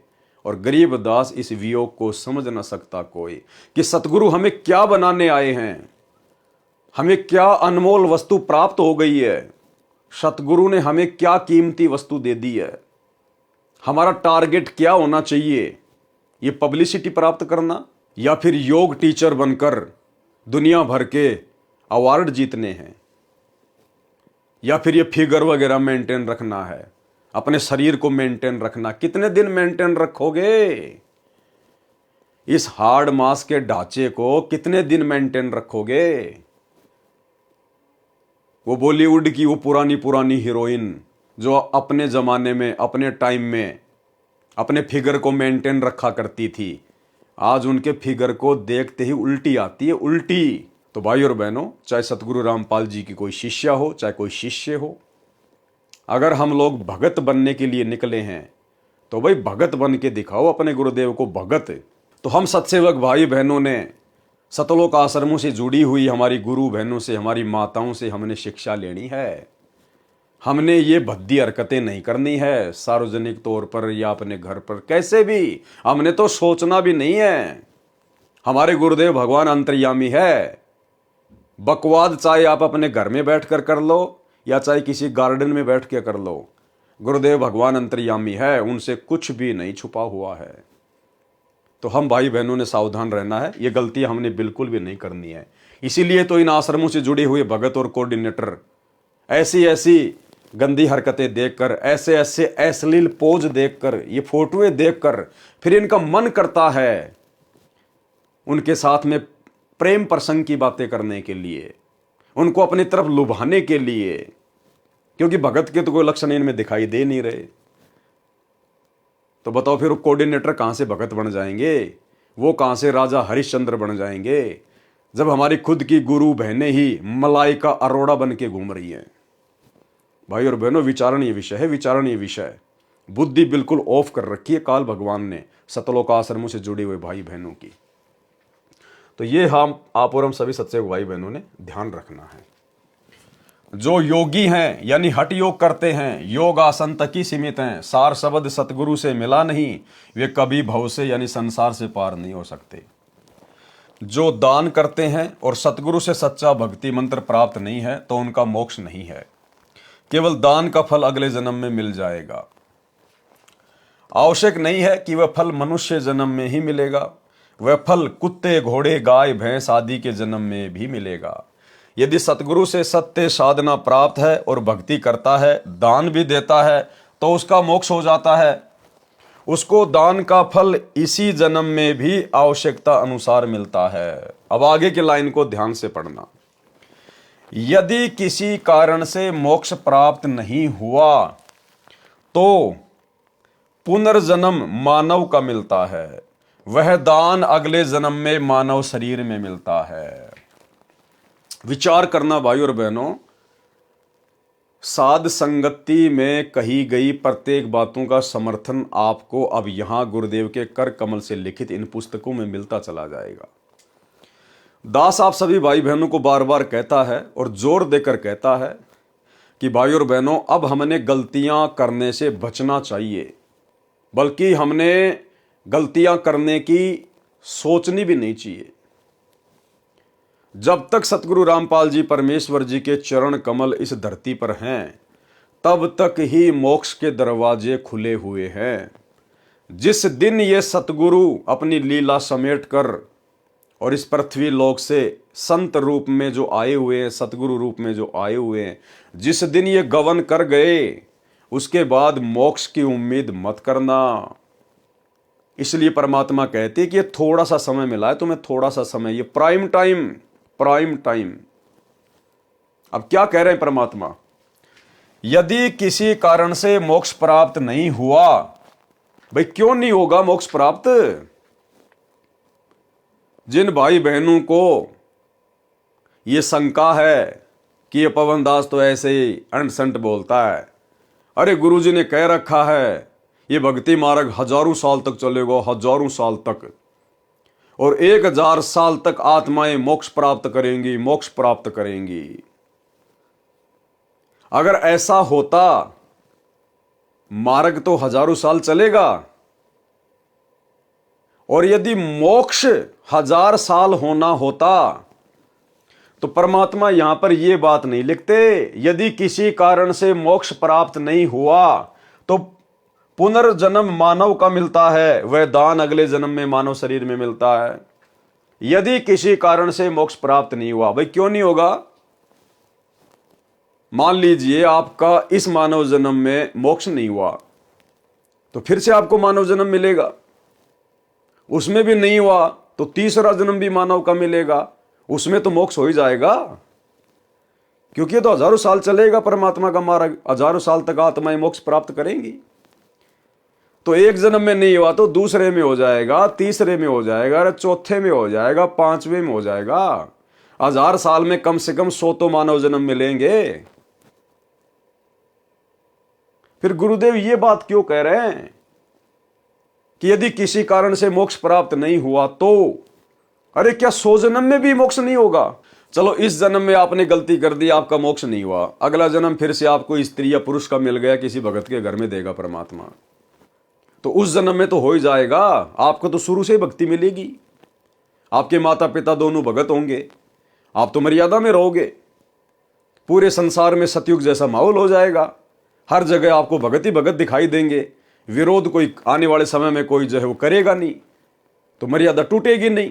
[SPEAKER 1] और गरीब दास इस वियोग को समझ न सकता कोई। कि सतगुरु हमें क्या बनाने आए हैं, हमें क्या अनमोल वस्तु प्राप्त हो गई है, सतगुरु ने हमें क्या कीमती वस्तु दे दी है, हमारा टारगेट क्या होना चाहिए? ये पब्लिसिटी प्राप्त करना, या फिर योग टीचर बनकर दुनिया भर के अवार्ड जीतने हैं, या फिर ये फिगर वगैरह मेंटेन रखना है, अपने शरीर को मेंटेन रखना? कितने दिन मेंटेन रखोगे? इस हार्ड मास के ढांचे को कितने दिन मेंटेन रखोगे? वो बॉलीवुड की वो पुरानी पुरानी हीरोइन जो अपने जमाने में, अपने टाइम में अपने फिगर को मेंटेन रखा करती थी, आज उनके फिगर को देखते ही उल्टी आती है, उल्टी। तो भाई और बहनों, चाहे सतगुरु रामपाल जी की कोई शिष्या हो, चाहे कोई शिष्य हो, अगर हम लोग भगत बनने के लिए निकले हैं तो भाई भगत बन के दिखाओ अपने गुरुदेव को भगत। तो हम सत्सेवक भाई बहनों ने सतलोक आश्रमों से जुड़ी हुई हमारी गुरु बहनों से, हमारी माताओं से हमने शिक्षा लेनी है। हमने ये भद्दी हरकतें नहीं करनी है सार्वजनिक तौर पर या अपने घर पर, कैसे भी। हमने तो सोचना भी नहीं है। हमारे गुरुदेव भगवान अंतर्यामी है। बकवाद चाहे आप अपने घर में बैठकर कर लो या चाहे किसी गार्डन में बैठ के कर लो, गुरुदेव भगवान अंतर्यामी है, उनसे कुछ भी नहीं छुपा हुआ है। तो हम भाई बहनों ने सावधान रहना है, ये गलतियां हमने बिल्कुल भी नहीं करनी है। इसीलिए तो इन आश्रमों से जुड़े हुए भगत और कोऑर्डिनेटर ऐसी ऐसी गंदी हरकतें देखकर, ऐसे ऐसे अश्लील पोज देखकर, ये फोटोएं देखकर फिर इनका मन करता है उनके साथ में प्रेम प्रसंग की बातें करने के लिए, उनको अपनी तरफ लुभाने के लिए, क्योंकि भगत के तो कोई लक्षण इनमें दिखाई दे नहीं रहे। तो बताओ फिर कोऑर्डिनेटर कहां से भगत बन जाएंगे? वो कहां से राजा हरिश्चंद्र बन जाएंगे, जब हमारी खुद की गुरु बहनें ही मलाइका अरोड़ा बन के घूम रही हैं। भाई और बहनों, विचारणीय विषय है, विचारणीय विषय। बुद्धि बिल्कुल ऑफ कर रखी है काल भगवान ने सतलोक आश्रमों से जुड़े हुए भाई बहनों की। तो ये हम आप और हम सभी सच्चे भाई बहनों ने ध्यान रखना है। जो योगी हैं यानी हठ योग करते हैं, योग आसन तक ही सीमित हैं, सार शब्द सतगुरु से मिला नहीं, वे कभी भव से यानी संसार से पार नहीं हो सकते। जो दान करते हैं और सतगुरु से सच्चा भक्ति मंत्र प्राप्त नहीं है तो उनका मोक्ष नहीं है, केवल दान का फल अगले जन्म में मिल जाएगा। आवश्यक नहीं है कि वह फल मनुष्य जन्म में ही मिलेगा, वह फल कुत्ते घोड़े गाय भैंस आदि के जन्म में भी मिलेगा। यदि सतगुरु से सत्य साधना प्राप्त है और भक्ति करता है, दान भी देता है, तो उसका मोक्ष हो जाता है। उसको दान का फल इसी जन्म में भी आवश्यकता अनुसार मिलता है। अब आगे की लाइन को ध्यान से पढ़ना। यदि किसी कारण से मोक्ष प्राप्त नहीं हुआ तो पुनर्जन्म मानव का मिलता है, वह दान अगले जन्म में मानव शरीर में मिलता है। विचार करना भाई और बहनों, साध संगति में कही गई प्रत्येक बातों का समर्थन आपको अब यहां गुरुदेव के कर कमल से लिखित इन पुस्तकों में मिलता चला जाएगा। दास आप सभी भाई बहनों को बार बार कहता है और जोर देकर कहता है कि भाई और बहनों, अब हमने गलतियां करने से बचना चाहिए, बल्कि हमने गलतियां करने की सोचनी भी नहीं चाहिए। जब तक सतगुरु रामपाल जी परमेश्वर जी के चरण कमल इस धरती पर हैं, तब तक ही मोक्ष के दरवाजे खुले हुए हैं। जिस दिन ये सतगुरु अपनी लीला समेट कर और इस पृथ्वी लोक से संत रूप में जो आए हुए हैं, सतगुरु रूप में जो आए हुए हैं, जिस दिन ये गवन कर गए, उसके बाद मोक्ष की उम्मीद मत करना। इसलिए परमात्मा कहते कि ये थोड़ा सा समय मिला है तुम्हें, थोड़ा सा समय, ये प्राइम टाइम। अब क्या कह रहे हैं परमात्मा? यदि किसी कारण से मोक्ष प्राप्त नहीं हुआ, भाई क्यों नहीं होगा मोक्ष प्राप्त? जिन भाई बहनों को यह शंका है कि ये पवन दास तो ऐसे ही अंट संट बोलता है, अरे गुरुजी ने कह रखा है ये भक्ति मार्ग हजारों साल तक चलेगा, हजारों साल तक, और 1000 साल तक आत्माएं मोक्ष प्राप्त करेंगी। अगर ऐसा होता, मार्ग तो हजारों साल चलेगा, और यदि मोक्ष 1000 साल होना होता तो परमात्मा यहां पर यह बात नहीं लिखते, यदि किसी कारण से मोक्ष प्राप्त नहीं हुआ तो पुनर्जन्म मानव का मिलता है, वह दान अगले जन्म में मानव शरीर में मिलता है। यदि किसी कारण से मोक्ष प्राप्त नहीं हुआ, भाई क्यों नहीं होगा? मान लीजिए आपका इस मानव जन्म में मोक्ष नहीं हुआ, तो फिर से आपको मानव जन्म मिलेगा। उसमें भी नहीं हुआ तो तीसरा जन्म भी मानव का मिलेगा, उसमें तो मोक्ष हो ही जाएगा, क्योंकि ये तो हजारों साल चलेगा परमात्मा का मार्ग, हजारों साल तक आत्माएं मोक्ष प्राप्त करेंगी। तो एक जन्म में नहीं हुआ तो दूसरे में हो जाएगा, तीसरे में हो जाएगा, चौथे में हो जाएगा, 5वें में हो जाएगा। 1000 साल में कम से कम 100 तो मानव जन्म मिलेंगे। फिर गुरुदेव ये बात क्यों कह रहे हैं कि यदि किसी कारण से मोक्ष प्राप्त नहीं हुआ तो, अरे क्या 100 जन्म में भी मोक्ष नहीं होगा? चलो इस जन्म में आपने गलती कर दी, आपका मोक्ष नहीं हुआ, अगला जन्म फिर से आपको स्त्री या पुरुष का मिल गया, किसी भगत के घर में देगा परमात्मा, तो उस जन्म में तो हो ही जाएगा। आपको तो शुरू से ही भक्ति मिलेगी, आपके माता पिता दोनों भगत होंगे, आप तो मर्यादा में रहोगे, पूरे संसार में सतयुग जैसा माहौल हो जाएगा, हर जगह आपको भगत ही भगत दिखाई देंगे, विरोध कोई आने वाले समय में कोई जो है वो करेगा नहीं, तो मर्यादा टूटेगी नहीं,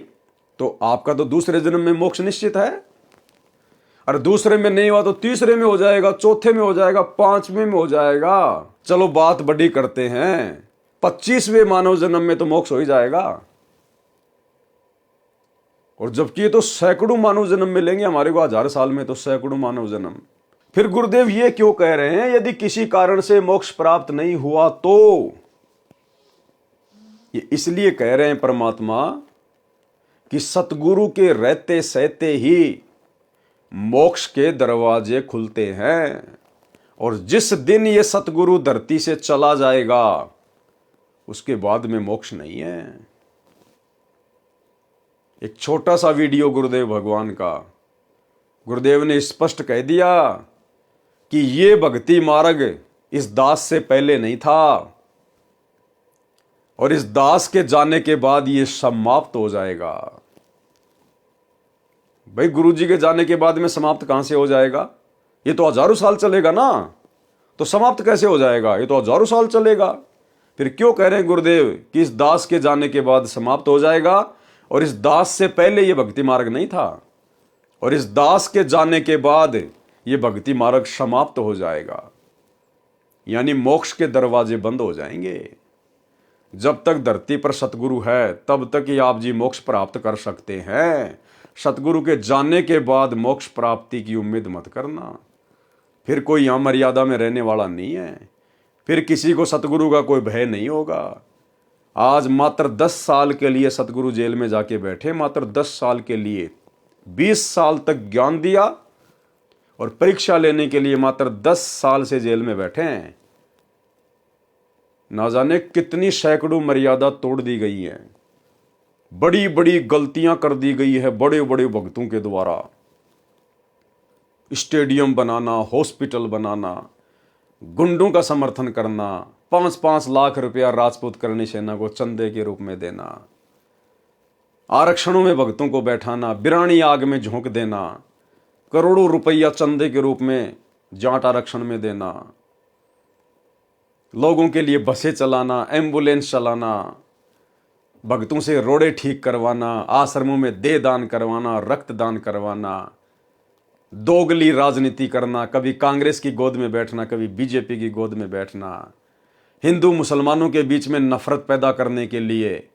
[SPEAKER 1] तो आपका तो दूसरे जन्म में मोक्ष निश्चित है। और दूसरे में नहीं हुआ तो तीसरे में हो जाएगा, चौथे में हो जाएगा, 5वें में हो जाएगा। चलो बात बड़ी करते हैं, 25वें मानव जन्म में तो मोक्ष हो ही जाएगा। और जबकि ये तो सैकड़ों मानव जन्म मिलेंगे हमारे को, 1000 साल में तो सैकड़ों मानव जन्म। फिर गुरुदेव ये क्यों कह रहे हैं यदि किसी कारण से मोक्ष प्राप्त नहीं हुआ तो? ये इसलिए कह रहे हैं परमात्मा कि सतगुरु के रहते सहते ही मोक्ष के दरवाजे खुलते हैं, और जिस दिन ये सतगुरु धरती से चला जाएगा उसके बाद में मोक्ष नहीं है। एक छोटा सा वीडियो गुरुदेव भगवान का, गुरुदेव ने स्पष्ट कह दिया कि ये भक्ति मार्ग इस दास से पहले नहीं था और इस दास के जाने के बाद ये समाप्त हो जाएगा। भाई गुरुजी के जाने के बाद में समाप्त कहां से हो जाएगा? ये तो हजारों साल चलेगा ना, तो समाप्त कैसे हो जाएगा? ये तो हजारों साल चलेगा। फिर क्यों कह रहे हैं गुरुदेव कि इस दास के जाने के बाद समाप्त हो जाएगा और इस दास से पहले ये भक्ति मार्ग नहीं था और इस दास के जाने के बाद ये भक्ति मार्ग समाप्त हो जाएगा, यानी मोक्ष के दरवाजे बंद हो जाएंगे। जब तक धरती पर सतगुरु है तब तक ही आप जी मोक्ष प्राप्त कर सकते हैं। सतगुरु के जाने के बाद मोक्ष प्राप्ति की उम्मीद मत करना। फिर कोई यहां मर्यादा में रहने वाला नहीं है, फिर किसी को सतगुरु का कोई भय नहीं होगा। आज मात्र 10 साल के लिए सतगुरु जेल में जाके बैठे, मात्र 10 साल के लिए 20 साल तक ज्ञान दिया और परीक्षा लेने के लिए मात्र 10 साल से जेल में बैठे हैं। ना जाने कितनी सैकड़ों मर्यादा तोड़ दी गई है, बड़ी बड़ी गलतियां कर दी गई है बड़े बड़े भक्तों के द्वारा। स्टेडियम बनाना, हॉस्पिटल बनाना, गुंडों का समर्थन करना, 5-5 लाख रुपया राजपूत करनी सेना को चंदे के रूप में देना, आरक्षणों में भक्तों को बैठाना, बिरानी आग में झोंक देना, करोड़ों रुपया चंदे के रूप में जाट आरक्षण में देना, लोगों के लिए बसें चलाना, एम्बुलेंस चलाना, भक्तों से रोड़े ठीक करवाना, आश्रमों में देह दान करवाना, रक्तदान करवाना, दोगली राजनीति करना, कभी कांग्रेस की गोद में बैठना, कभी बीजेपी की गोद में बैठना, हिंदू मुसलमानों के बीच में नफरत पैदा करने के लिए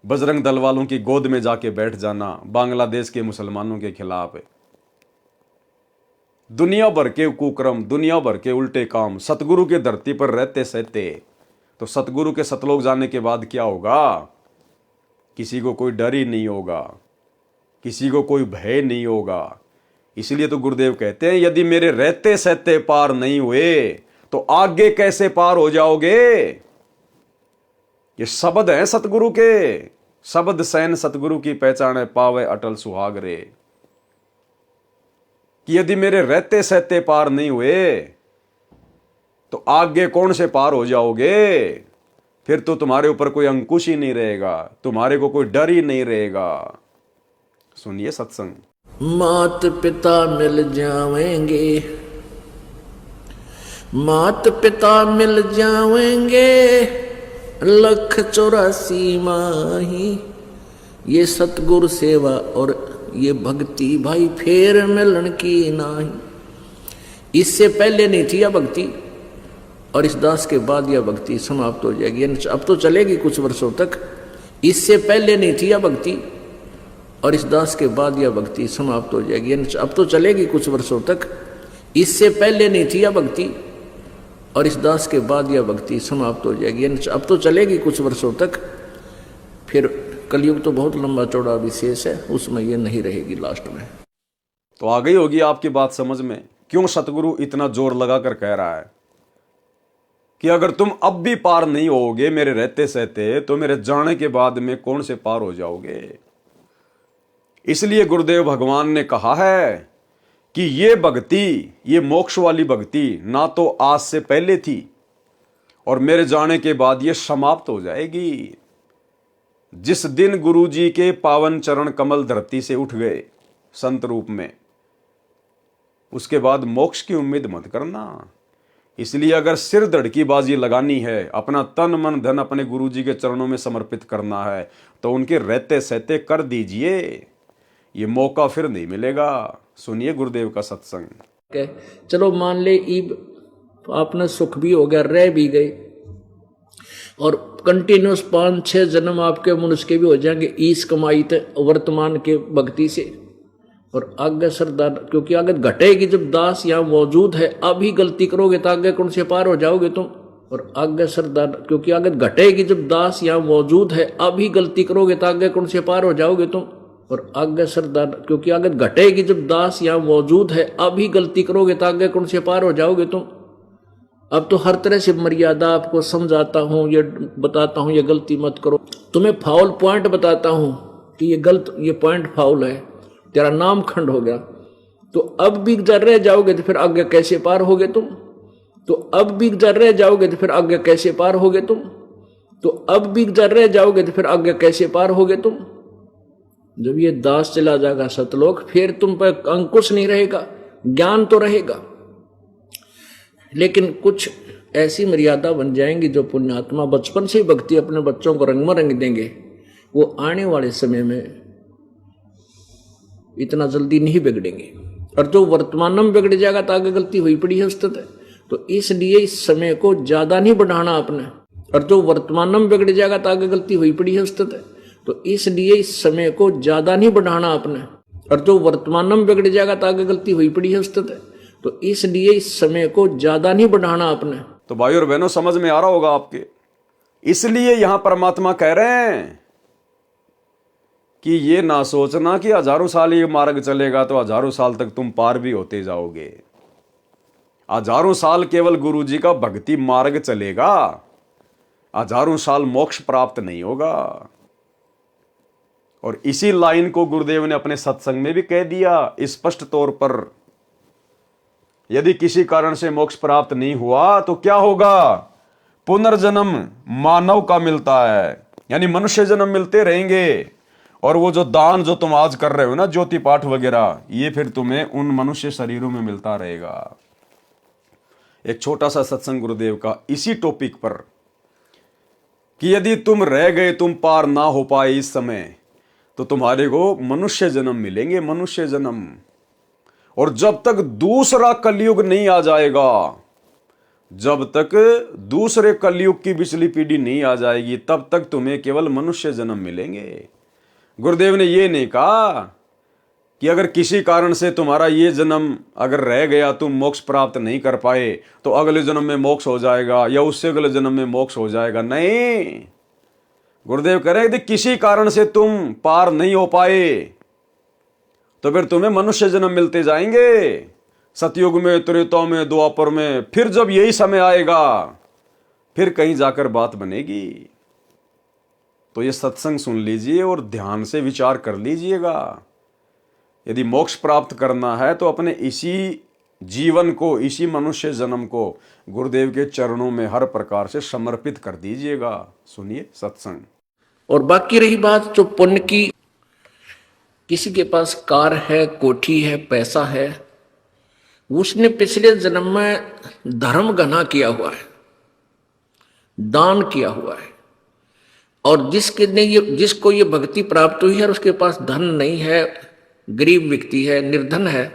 [SPEAKER 1] बजरंग दल वालों की गोद में जाके बैठ जाना, बांग्लादेश के मुसलमानों के खिलाफ। दुनिया भर के कुकर्म, दुनिया भर के उल्टे काम सतगुरु के धरती पर रहते सहते, तो सतगुरु के सतलोक जाने के बाद क्या होगा? किसी को कोई डर ही नहीं होगा, किसी को कोई भय नहीं होगा। इसलिए तो गुरुदेव कहते हैं यदि मेरे रहते सहते पार नहीं हुए तो आगे कैसे पार हो जाओगे? ये शब्द है सतगुरु के, शब्द सैन सतगुरु की पहचान है, पावे अटल सुहाग रे। कि यदि मेरे रहते सहते पार नहीं हुए तो आगे कौन से पार हो जाओगे? फिर तो तुम्हारे ऊपर कोई अंकुश ही नहीं रहेगा, तुम्हारे को कोई डर ही नहीं रहेगा। सुनिए सत्संग।
[SPEAKER 3] मात पिता मिल जावेंगे, मात पिता मिल जावेंगे, 1,84 माही, ये सतगुरु सेवा और ये भक्ति भाई फेर मिलन की नाही। इससे पहले नहीं थी यह भक्ति और इस दास के बाद यह भक्ति समाप्त हो जाएगी। अब तो चलेगी कुछ वर्षों तक। इससे पहले नहीं थी यह भक्ति और इस दास के बाद यह भक्ति समाप्त हो जाएगी। अब तो चलेगी कुछ वर्षों तक। इससे पहले नहीं थी यह भक्ति और इस दास के बाद यह भक्ति समाप्त हो जाएगी। अब तो चलेगी कुछ वर्षों तक। फिर कलयुग तो बहुत लंबा चौड़ा विशेष है, उसमें यह नहीं रहेगी लास्ट में।
[SPEAKER 1] तो आ गई होगी आपकी बात समझ में क्यों सतगुरु इतना जोर लगाकर कह रहा है कि अगर तुम अब भी पार नहीं होगे मेरे रहते सहते तो मेरे जाने के बाद में कौन से पार हो जाओगे। इसलिए गुरुदेव भगवान ने कहा है कि ये भक्ति, ये मोक्ष वाली भक्ति ना तो आज से पहले थी और मेरे जाने के बाद ये समाप्त हो जाएगी। जिस दिन गुरुजी के पावन चरण कमल धरती से उठ गए संत रूप में, उसके बाद मोक्ष की उम्मीद मत करना। इसलिए अगर सिर धड़की बाजी लगानी है, अपना तन मन धन अपने गुरुजी के चरणों में समर्पित करना है तो उनके रहते सहते कर दीजिए, ये मौका फिर नहीं मिलेगा। सुनिए गुरुदेव का सत्संग।
[SPEAKER 3] चलो मान ले ईब आपने सुख भी हो गया, रह भी गए और कंटिन्यूस 5-6 जन्म आपके मनुष्य के भी हो जाएंगे इस कमाई थे वर्तमान के भक्ति से। और आगे सरदार, क्योंकि आगे घटेगी जब दास यहाँ मौजूद है, अभी गलती करोगे तो आगे कौन से पार हो जाओगे तुम। और आगे सरदार, क्योंकि आगे घटेगी जब दास यहाँ मौजूद है, अभी गलती करोगे तो आगे कौन से पार हो जाओगे तुम। और आगे सरदार, क्योंकि आगे घटेगी जब दास यहाँ मौजूद है। अभी गलती करोगे तो आगे कौन से पार हो जाओगे तुम। अब तो हर तरह से मर्यादा आपको समझाता हूं, ये बताता हूं ये गलती मत करो, तुम्हें फाउल पॉइंट बताता हूं कि ये गलत, ये पॉइंट फाउल है, तेरा नाम खंड हो गया। तो अब भी गुजर रह जाओगे तो फिर आगे कैसे पार होगे तुम। तो अब भी गुजर रह जाओगे तो फिर आगे कैसे पार होगे तुम। तो अब भी गुजर रह जाओगे तो फिर आगे कैसे पार होगे तुम। जब ये दास चला जाएगा सतलोक, फिर तुम पर अंकुश नहीं रहेगा, ज्ञान तो रहेगा, लेकिन कुछ ऐसी मर्यादा बन जाएंगी जो पुण्यात्मा बचपन से ही भक्ति अपने बच्चों को रंग में रंग देंगे, वो आने वाले समय में इतना जल्दी नहीं बिगड़ेंगे। और जो वर्तमान में बिगड़ जाएगा तो आगे गलती हुई पड़ी है उस्ताद। तो इसलिए इस समय को ज्यादा नहीं बढ़ाना आपने। और जो वर्तमान में बिगड़ जाएगा तो आगे गलती हुई पड़ी है उस्ताद। तो इसलिए इस समय को ज्यादा नहीं बढ़ाना आपने। और जो वर्तमान में बिगड़ जाएगा तो आगे गलती हुई पड़ी है उस्ताद। तो इसलिए इस समय को ज्यादा नहीं बढ़ाना आपने।
[SPEAKER 1] तो भाई और बहनों, समझ में आ रहा होगा आपके। इसलिए यहां परमात्मा कह रहे हैं कि ये ना सोचना कि हजारों साल ये मार्ग चलेगा तो हजारों साल तक तुम पार भी होते जाओगे। हजारों साल केवल गुरु जी का भक्ति मार्ग चलेगा, हजारों साल मोक्ष प्राप्त नहीं होगा। और इसी लाइन को गुरुदेव ने अपने सत्संग में भी कह दिया स्पष्ट तौर पर। यदि किसी कारण से मोक्ष प्राप्त नहीं हुआ तो क्या होगा? पुनर्जन्म मानव का मिलता है, यानी मनुष्य जन्म मिलते रहेंगे। और वो जो दान जो तुम आज कर रहे हो ना, ज्योति पाठ वगैरह, ये फिर तुम्हें उन मनुष्य शरीरों में मिलता रहेगा। एक छोटा सा सत्संग गुरुदेव का इसी टॉपिक पर कि यदि तुम रह गए, तुम पार ना हो पाए इस समय, तो तुम्हारे को मनुष्य जन्म मिलेंगे, मनुष्य जन्म। और जब तक दूसरा कलयुग नहीं आ जाएगा, जब तक दूसरे कलयुग की पिछली पीढ़ी नहीं आ जाएगी, तब तक तुम्हें केवल मनुष्य जन्म मिलेंगे। गुरुदेव ने ये नहीं कहा कि अगर किसी कारण से तुम्हारा ये जन्म अगर रह गया, तुम मोक्ष प्राप्त नहीं कर पाए, तो अगले जन्म में मोक्ष हो जाएगा या उससे अगले जन्म में मोक्ष हो जाएगा। नहीं, गुरुदेव कह रहे हैं यदि किसी कारण से तुम पार नहीं हो पाए तो फिर तुम्हें मनुष्य जन्म मिलते जाएंगे, सतयुग में, त्रेता में, द्वापर में। फिर जब यही समय आएगा, फिर कहीं जाकर बात बनेगी। तो ये सत्संग सुन लीजिए और ध्यान से विचार कर लीजिएगा। यदि मोक्ष प्राप्त करना है तो अपने इसी जीवन को, इसी मनुष्य जन्म को गुरुदेव के चरणों में हर प्रकार से समर्पित कर दीजिएगा। सुनिए सत्संग।
[SPEAKER 3] और बाकी रही बात जो पुण्य की, किसी के पास कार है, कोठी है, पैसा है, उसने पिछले जन्म में धर्म घना किया हुआ है, दान किया हुआ है। और जिसको ये भक्ति प्राप्त हुई है और उसके पास धन नहीं है, गरीब व्यक्ति है, निर्धन है,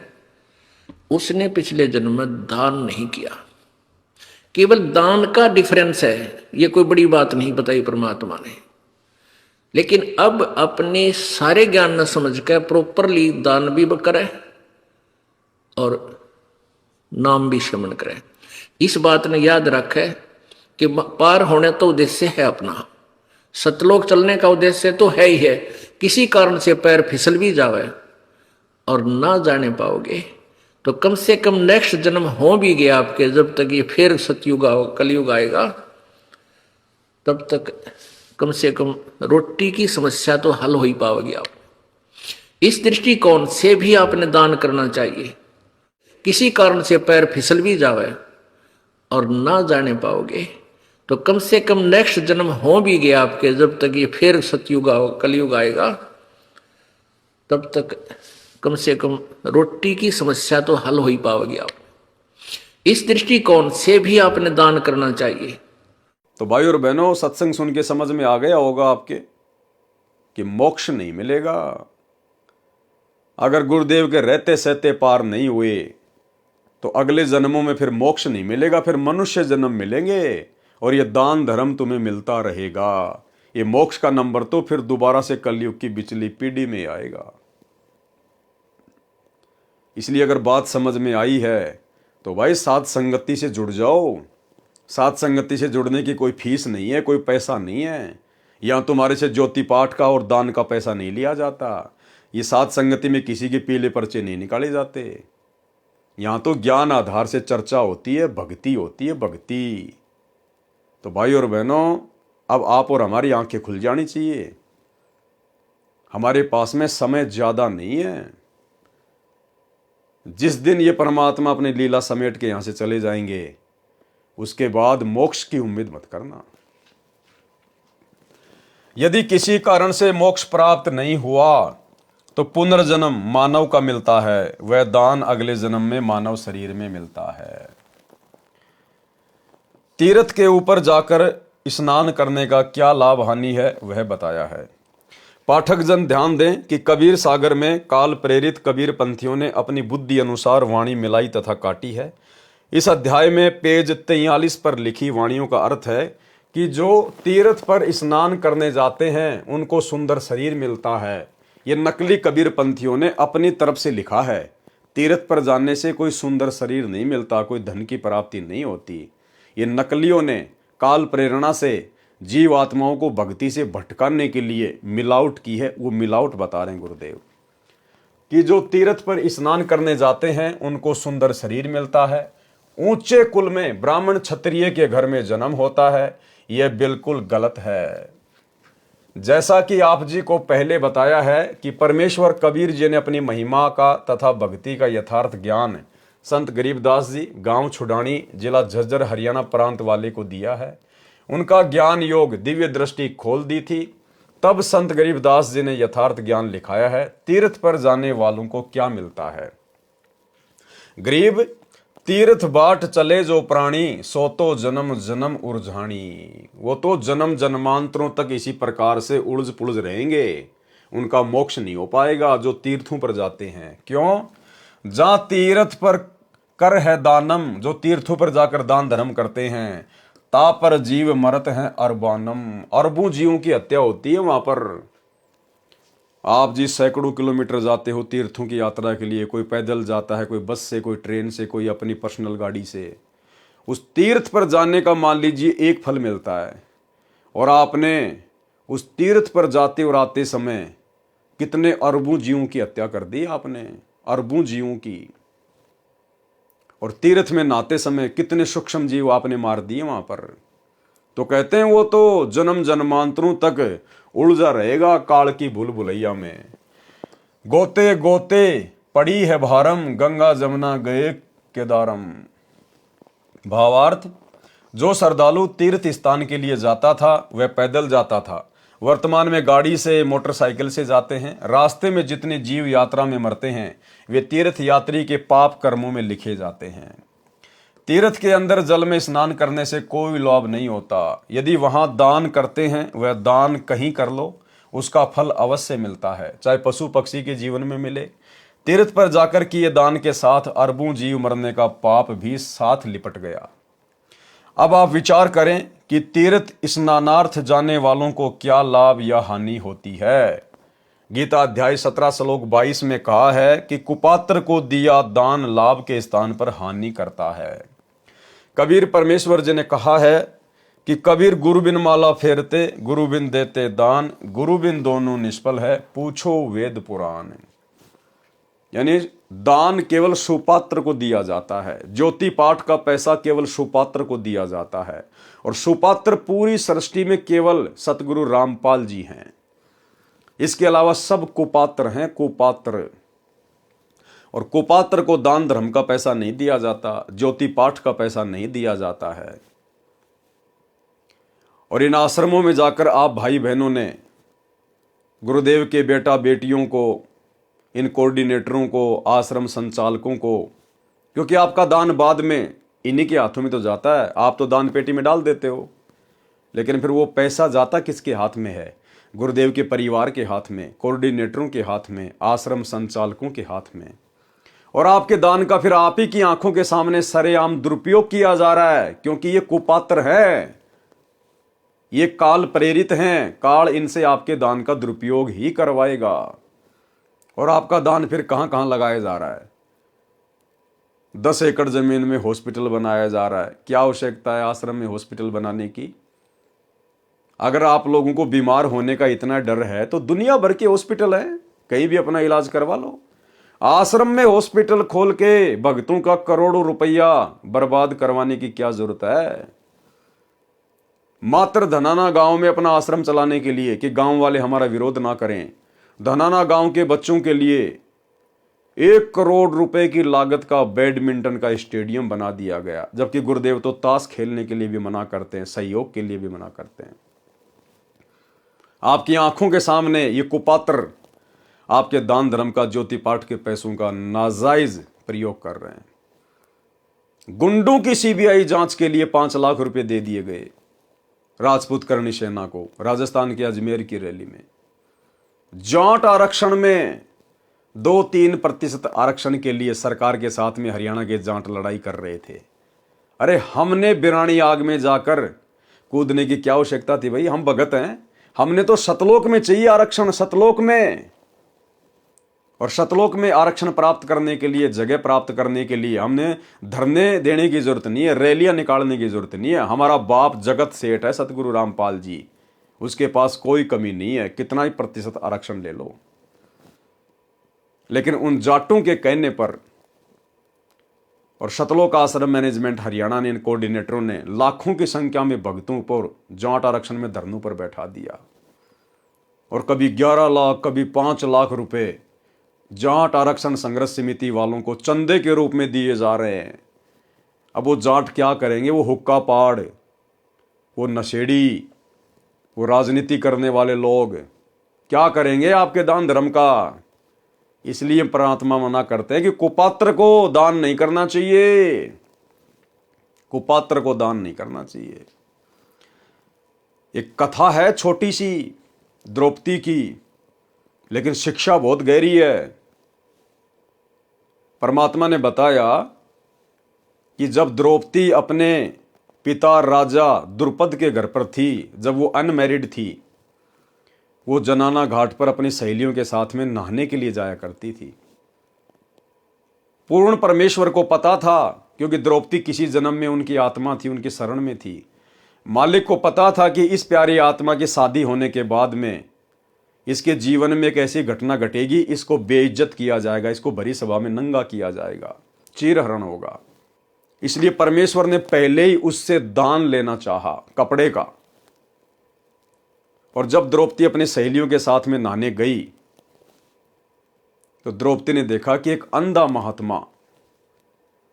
[SPEAKER 3] उसने पिछले जन्म में दान नहीं किया। केवल दान का डिफरेंस है, ये कोई बड़ी बात नहीं बताई परमात्मा ने। लेकिन अब अपने सारे ज्ञान न समझ कर प्रॉपरली दान भी करे और नाम भी श्रवण करे। इस बात ने याद रखे कि पार होने तो उद्देश्य है अपना, सतलोक चलने का उद्देश्य तो है ही है। किसी कारण से पैर फिसल भी जावे और ना जाने पाओगे तो कम से कम नेक्स्ट जन्म हो भी गया आपके, जब तक ये फिर सतयुग कलयुग आएगा, तब तक कम से कम रोटी की समस्या तो हल हो ही पाओगे आप। इस दृष्टिकोण से भी आपने दान करना चाहिए। किसी कारण से पैर फिसल भी जावे और ना जाने पाओगे तो कम से कम नेक्स्ट जन्म हो भी गया आपके, जब तक ये फिर सतयुग कलयुग आएगा, तब तक कम से कम रोटी की समस्या तो हल हो ही पाओगे आप। इस दृष्टिकोण से भी आपने दान करना चाहिए।
[SPEAKER 1] तो भाई और बहनों, सत्संग सुन के समझ में आ गया होगा आपके कि मोक्ष नहीं मिलेगा। अगर गुरुदेव के रहते सहते पार नहीं हुए तो अगले जन्मों में फिर मोक्ष नहीं मिलेगा, फिर मनुष्य जन्म मिलेंगे और ये दान धर्म तुम्हें मिलता रहेगा। ये मोक्ष का नंबर तो फिर दोबारा से कलयुग की पिछली पीढ़ी में आएगा। इसलिए अगर बात समझ में आई है तो भाई साथ संगति से जुड़ जाओ। साथ संगति से जुड़ने की कोई फीस नहीं है, कोई पैसा नहीं है। यहाँ तुम्हारे से ज्योति पाठ का और दान का पैसा नहीं लिया जाता। ये साथ संगति में किसी के पीले पर्चे नहीं निकाले जाते। यहाँ तो ज्ञान आधार से चर्चा होती है, भक्ति होती है, भक्ति। तो भाई और बहनों, अब आप और हमारी आंखें खुल जानी चाहिए। हमारे पास में समय ज्यादा नहीं है। जिस दिन ये परमात्मा अपनी लीला समेट के यहां से चले जाएंगे, उसके बाद मोक्ष की उम्मीद मत करना। यदि किसी कारण से मोक्ष प्राप्त नहीं हुआ तो पुनर्जन्म मानव का मिलता है, वह दान अगले जन्म में मानव शरीर में मिलता है। तीर्थ के ऊपर जाकर स्नान करने का क्या लाभ हानि है वह बताया है। पाठक जन ध्यान दें कि कबीर सागर में काल प्रेरित कबीर पंथियों ने अपनी बुद्धि अनुसार वाणी मिलाई तथा काटी है। इस अध्याय में पेज 43 पर लिखी वाणियों का अर्थ है कि जो तीर्थ पर स्नान करने जाते हैं उनको सुंदर शरीर मिलता है। ये नकली कबीर पंथियों ने अपनी तरफ से लिखा है। तीर्थ पर जाने से कोई सुंदर शरीर नहीं मिलता, कोई धन की प्राप्ति नहीं होती। ये नकलियों ने काल प्रेरणा से जीव आत्माओं को भक्ति से भटकाने के लिए मिलावट की है। वो मिलावट बता रहे हैं गुरुदेव कि जो तीर्थ पर स्नान करने जाते हैं उनको सुंदर शरीर मिलता है, ऊंचे कुल में ब्राह्मण क्षत्रिय के घर में जन्म होता है। यह बिल्कुल गलत है। जैसा कि आप जी को पहले बताया है कि परमेश्वर कबीर जी ने अपनी महिमा का तथा भक्ति का यथार्थ ज्ञान संत गरीबदास जी गांव छुडानी जिला झज्जर हरियाणा प्रांत वाले को दिया है। उनका ज्ञान योग दिव्य दृष्टि खोल दी थी। तब संत गरीबदास जी ने यथार्थ ज्ञान लिखाया है। तीर्थ पर जाने वालों को क्या मिलता है। गरीब तीर्थ बाट चले जो प्राणी, सो तो जन्म जन्म उर्झाणी। वो तो जन्म जन्मांतरों तक इसी प्रकार से उलझ पुलझ रहेंगे, उनका मोक्ष नहीं हो पाएगा जो तीर्थों पर जाते हैं। क्यों? जहां तीर्थ पर कर है दानम, जो तीर्थों पर जाकर दान धर्म करते हैं, ता पर जीव मरत हैं अरबानम। अरबों जीवों की हत्या होती है वहां पर। आप जी सैकड़ों किलोमीटर जाते हो तीर्थों की यात्रा के लिए, कोई पैदल जाता है, कोई बस से, कोई ट्रेन से, कोई अपनी पर्सनल गाड़ी से। उस तीर्थ पर जाने का मान लीजिए एक फल मिलता है, और आपने उस तीर्थ पर जाते और आते समय कितने अरबों जीवों की हत्या कर दी आपने, अरबों जीवों की। और तीर्थ में नहाते समय कितने सूक्ष्म जीव आपने मार दिए वहां पर। तो कहते हैं वो तो जन्म जन्मांतरों तक उलझा रहेगा काल की भूल भुलैया में। गोते गोते पड़ी है भारम, गंगा जमुना गए केदारम। भावार्थ, जो श्रद्धालु तीर्थ स्थान के लिए जाता था वह पैदल जाता था। वर्तमान में गाड़ी से, मोटरसाइकिल से जाते हैं। रास्ते में जितने जीव यात्रा में मरते हैं वे तीर्थ यात्री के पाप कर्मों में लिखे जाते हैं। तीर्थ के अंदर जल में स्नान करने से कोई लाभ नहीं होता। यदि वहां दान करते हैं, वह दान कहीं कर लो, उसका फल अवश्य मिलता है, चाहे पशु पक्षी के जीवन में मिले। तीर्थ पर जाकर किए दान के साथ अरबों जीव मरने का पाप भी साथ लिपट गया। अब आप विचार करें कि तीर्थ स्नानार्थ जाने वालों को क्या लाभ या हानि होती है। गीता अध्याय 17 श्लोक 22 में कहा है कि कुपात्र को दिया दान लाभ के स्थान पर हानि करता है। कबीर परमेश्वर जी ने कहा है कि कबीर गुरु बिन माला फेरते, गुरु बिन देते दान, गुरु बिन दोनों निष्फल है, पूछो वेद पुराण। यानी दान केवल सुपात्र को दिया जाता है। ज्योति पाठ का पैसा केवल सुपात्र को दिया जाता है, और सुपात्र पूरी सृष्टि में केवल सतगुरु रामपाल जी हैं। इसके अलावा सब कुपात्र हैं, कुपात्र। और कुपात्र को दान धर्म का पैसा नहीं दिया जाता, ज्योति पाठ का पैसा नहीं दिया जाता है। और इन आश्रमों में जाकर आप भाई बहनों ने गुरुदेव के बेटा बेटियों को, इन कोऑर्डिनेटरों को, आश्रम संचालकों को, क्योंकि आपका दान बाद में इन्हीं के हाथों में तो जाता है, आप तो दान पेटी में डाल देते हो, लेकिन फिर वो पैसा जाता किसके हाथ में है? गुरुदेव के परिवार के हाथ में, कोऑर्डिनेटरों के हाथ में, आश्रम संचालकों के हाथ में। और आपके दान का फिर आप ही की आंखों के सामने सरेआम दुरुपयोग किया जा रहा है, क्योंकि ये कुपात्र है, ये काल प्रेरित हैं। काल इनसे आपके दान का दुरुपयोग ही करवाएगा। और आपका दान फिर कहां कहां लगाया जा रहा है? 10 एकड़ जमीन में हॉस्पिटल बनाया जा रहा है। क्या आवश्यकता है आश्रम में हॉस्पिटल बनाने की? अगर आप लोगों को बीमार होने का इतना डर है तो दुनिया भर के हॉस्पिटल है, कहीं भी अपना इलाज करवा लो। आश्रम में हॉस्पिटल खोल के भक्तों का करोड़ों रुपया बर्बाद करवाने की क्या जरूरत है? मात्र धनाना गांव में अपना आश्रम चलाने के लिए कि गांव वाले हमारा विरोध ना करें, धनाना गांव के बच्चों के लिए 1 करोड़ रुपए की लागत का बैडमिंटन का स्टेडियम बना दिया गया, जबकि गुरुदेव तो ताश खेलने के लिए भी मना करते हैं, सहयोग के लिए भी मना करते हैं। आपकी आंखों के सामने ये कुपात्र आपके दान धर्म का, ज्योति पाठ के पैसों का नाजायज प्रयोग कर रहे हैं। गुंडों की सीबीआई जांच के लिए 5 लाख रुपए दे दिए गए राजपूत करणी सेना को राजस्थान के अजमेर की रैली में। जाट आरक्षण में 2-3% आरक्षण के लिए सरकार के साथ में हरियाणा के जाट लड़ाई कर रहे थे। अरे हमने बिरानी आग में जाकर कूदने की क्या आवश्यकता थी भाई? हम भगत हैं, हमने तो सतलोक में चाहिए आरक्षण, सतलोक में। और सतलोक में आरक्षण प्राप्त करने के लिए, जगह प्राप्त करने के लिए हमने धरने देने की जरूरत नहीं है, रैलियां निकालने की जरूरत नहीं है। हमारा बाप जगत सेठ है सतगुरु रामपाल जी, उसके पास कोई कमी नहीं है, कितना ही प्रतिशत आरक्षण ले लो। लेकिन उन जाटों के कहने पर और सतलोक आश्रम मैनेजमेंट हरियाणा ने, इन कोऑर्डिनेटरों ने लाखों की संख्या में भक्तों पर जाट आरक्षण में धरनों पर बैठा दिया। और कभी 11 लाख, कभी 5 लाख रुपए जाट आरक्षण संघर्ष समिति वालों को चंदे के रूप में दिए जा रहे हैं। अब वो जाट क्या करेंगे? वो हुक्का पाड़, वो नशेड़ी, वो राजनीति करने वाले लोग क्या करेंगे आपके दान धर्म का? इसलिए परमात्मा मना करते हैं कि कुपात्र को दान नहीं करना चाहिए, कुपात्र को दान नहीं करना चाहिए। एक कथा है छोटी सी द्रौपदी की, लेकिन शिक्षा बहुत गहरी है। परमात्मा ने बताया कि जब द्रौपदी अपने पिता राजा द्रुपद के घर पर थी, जब वो अनमैरिड थी, वो जनाना घाट पर अपनी सहेलियों के साथ में नहाने के लिए जाया करती थी। पूर्ण परमेश्वर को पता था, क्योंकि द्रौपदी किसी जन्म में उनकी आत्मा थी, उनकी शरण में थी। मालिक को पता था कि इस प्यारी आत्मा की शादी होने के बाद में इसके जीवन में एक ऐसी घटना घटेगी, इसको बेइज्जत किया जाएगा, इसको भरी सभा में नंगा किया जाएगा, चीरहरण होगा। इसलिए परमेश्वर ने पहले ही उससे दान लेना चाहा कपड़े का। और जब द्रौपदी अपने सहेलियों के साथ में नहाने गई तो द्रौपदी ने देखा कि एक अंधा महात्मा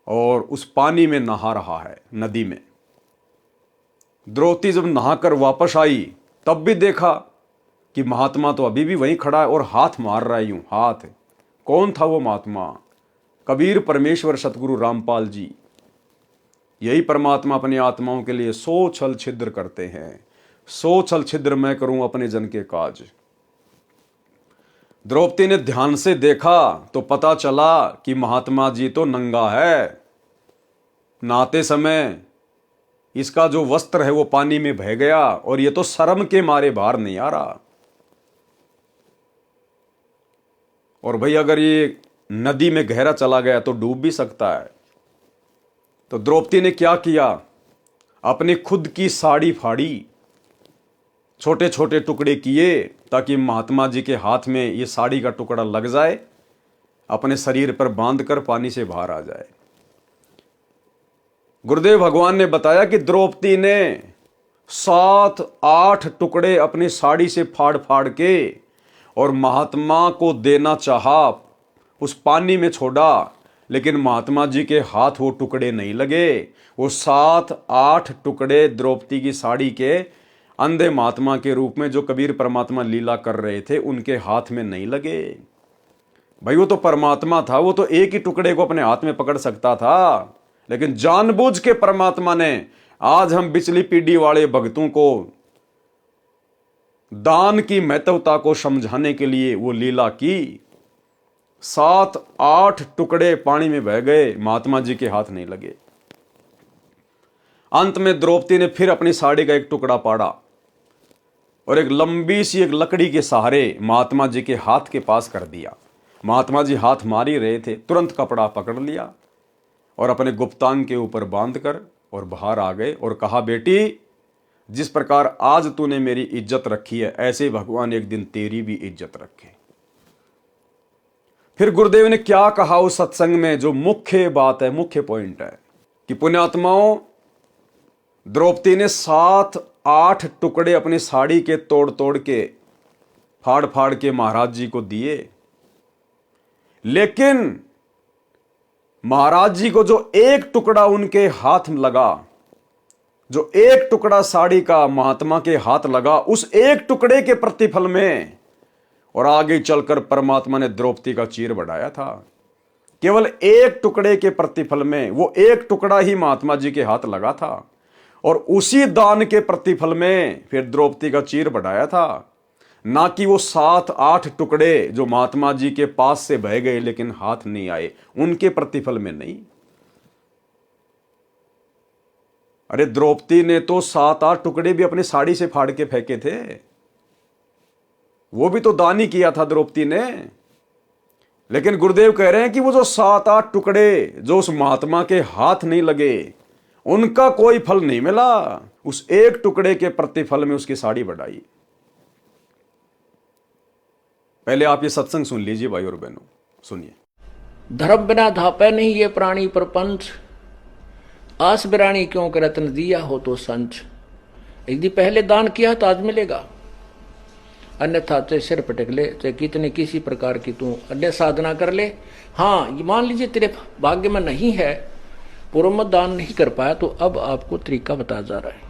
[SPEAKER 1] और उस पानी में नहा रहा है, नदी में। द्रौपदी जब नहाकर वापस आई तब भी देखा कि महात्मा तो अभी भी वहीं खड़ा है और हाथ मार रहा है यूं हाथ। कौन था वो महात्मा? कबीर परमेश्वर सतगुरु रामपाल जी। यही परमात्मा अपनी आत्माओं के लिए 100 छल छिद्र करते हैं। 100 छल छिद्र मैं करूं अपने जन के काज। द्रौपदी ने ध्यान से देखा तो पता चला कि महात्मा जी तो नंगा है। नहाते समय इसका जो वस्त्र है वो पानी में बह गया और ये तो शर्म के मारे बाहर नहीं आ रहा। और भाई अगर ये नदी में गहरा चला गया तो डूब भी सकता है। तो द्रौपदी ने क्या किया? अपनी खुद की साड़ी फाड़ी, छोटे छोटे टुकड़े किए ताकि महात्मा जी के हाथ में ये साड़ी का टुकड़ा लग जाए, अपने शरीर पर बांधकर पानी से बाहर आ जाए। गुरुदेव भगवान ने बताया कि द्रौपदी ने 7-8 टुकड़े अपनी साड़ी से फाड़ फाड़ के और महात्मा को देना चाहा, उस पानी में छोड़ा, लेकिन महात्मा जी के हाथ वो टुकड़े नहीं लगे। वो 7-8 टुकड़े द्रौपदी की साड़ी के अंधे महात्मा के रूप में जो कबीर परमात्मा लीला कर रहे थे उनके हाथ में नहीं लगे। भाई वो तो परमात्मा था, वो तो एक ही टुकड़े को अपने हाथ में पकड़ सकता था, लेकिन जानबूझ के परमात्मा ने आज हम पिछली पीढ़ी वाले भक्तों को दान की महत्वता को समझाने के लिए वो लीला की। 7-8 टुकड़े पानी में बह गए, महात्मा जी के हाथ नहीं लगे। अंत में द्रौपदी ने फिर अपनी साड़ी का एक टुकड़ा पाड़ा और एक लंबी सी एक लकड़ी के सहारे महात्मा जी के हाथ के पास कर दिया। महात्मा जी हाथ मार ही रहे थे, तुरंत कपड़ा पकड़ लिया और अपने गुप्तांग के ऊपर बांधकर और बाहर आ गए और कहा, बेटी जिस प्रकार आज तूने मेरी इज्जत रखी है, ऐसे भगवान एक दिन तेरी भी इज्जत रखे। फिर गुरुदेव ने क्या कहा उस सत्संग में, जो मुख्य बात है, मुख्य पॉइंट है कि पुण्यात्माओं, द्रौपदी ने 7-8 टुकड़े अपनी साड़ी के तोड़ तोड़ के, फाड़ फाड़ के महाराज जी को दिए, लेकिन महाराज जी को जो एक टुकड़ा उनके हाथ में लगा, जो एक टुकड़ा साड़ी का महात्मा के हाथ लगा, उस एक टुकड़े के प्रतिफल में और आगे चलकर परमात्मा ने द्रौपदी का चीर बढ़ाया था। केवल एक टुकड़े के प्रतिफल में, वो एक टुकड़ा ही महात्मा जी के हाथ लगा था और उसी दान के प्रतिफल में फिर द्रौपदी का चीर बढ़ाया था, ना कि वो 7-8 टुकड़े जो महात्मा जी के पास से बह गए लेकिन हाथ नहीं आए, उनके प्रतिफल में नहीं। अरे द्रौपदी ने तो 7-8 टुकड़े भी अपनी साड़ी से फाड़ के फेंके थे, वो भी तो दान ही किया था द्रौपदी ने। लेकिन गुरुदेव कह रहे हैं कि वो जो 7-8 टुकड़े जो उस महात्मा के हाथ नहीं लगे, उनका कोई फल नहीं मिला, उस एक टुकड़े के प्रतिफल में उसकी साड़ी बढ़ाई। पहले आप ये सत्संग सुन लीजिए भाई और बहनों, सुनिए।
[SPEAKER 3] धर्म बिना धापे नहीं ये प्राणी प्रपंच, आस बिरानी क्यों करत न दिया हो तो संच। यदि पहले दान किया तो आज मिलेगा, अन्यथा चाहे सिर पटक ले, चाहे कितने किसी प्रकार की तू अन्य साधना कर ले। हाँ, ये मान लीजिए तेरे भाग्य में नहीं है, पूर्व में दान नहीं कर पाया, तो अब आपको तरीका बताया जा रहा है,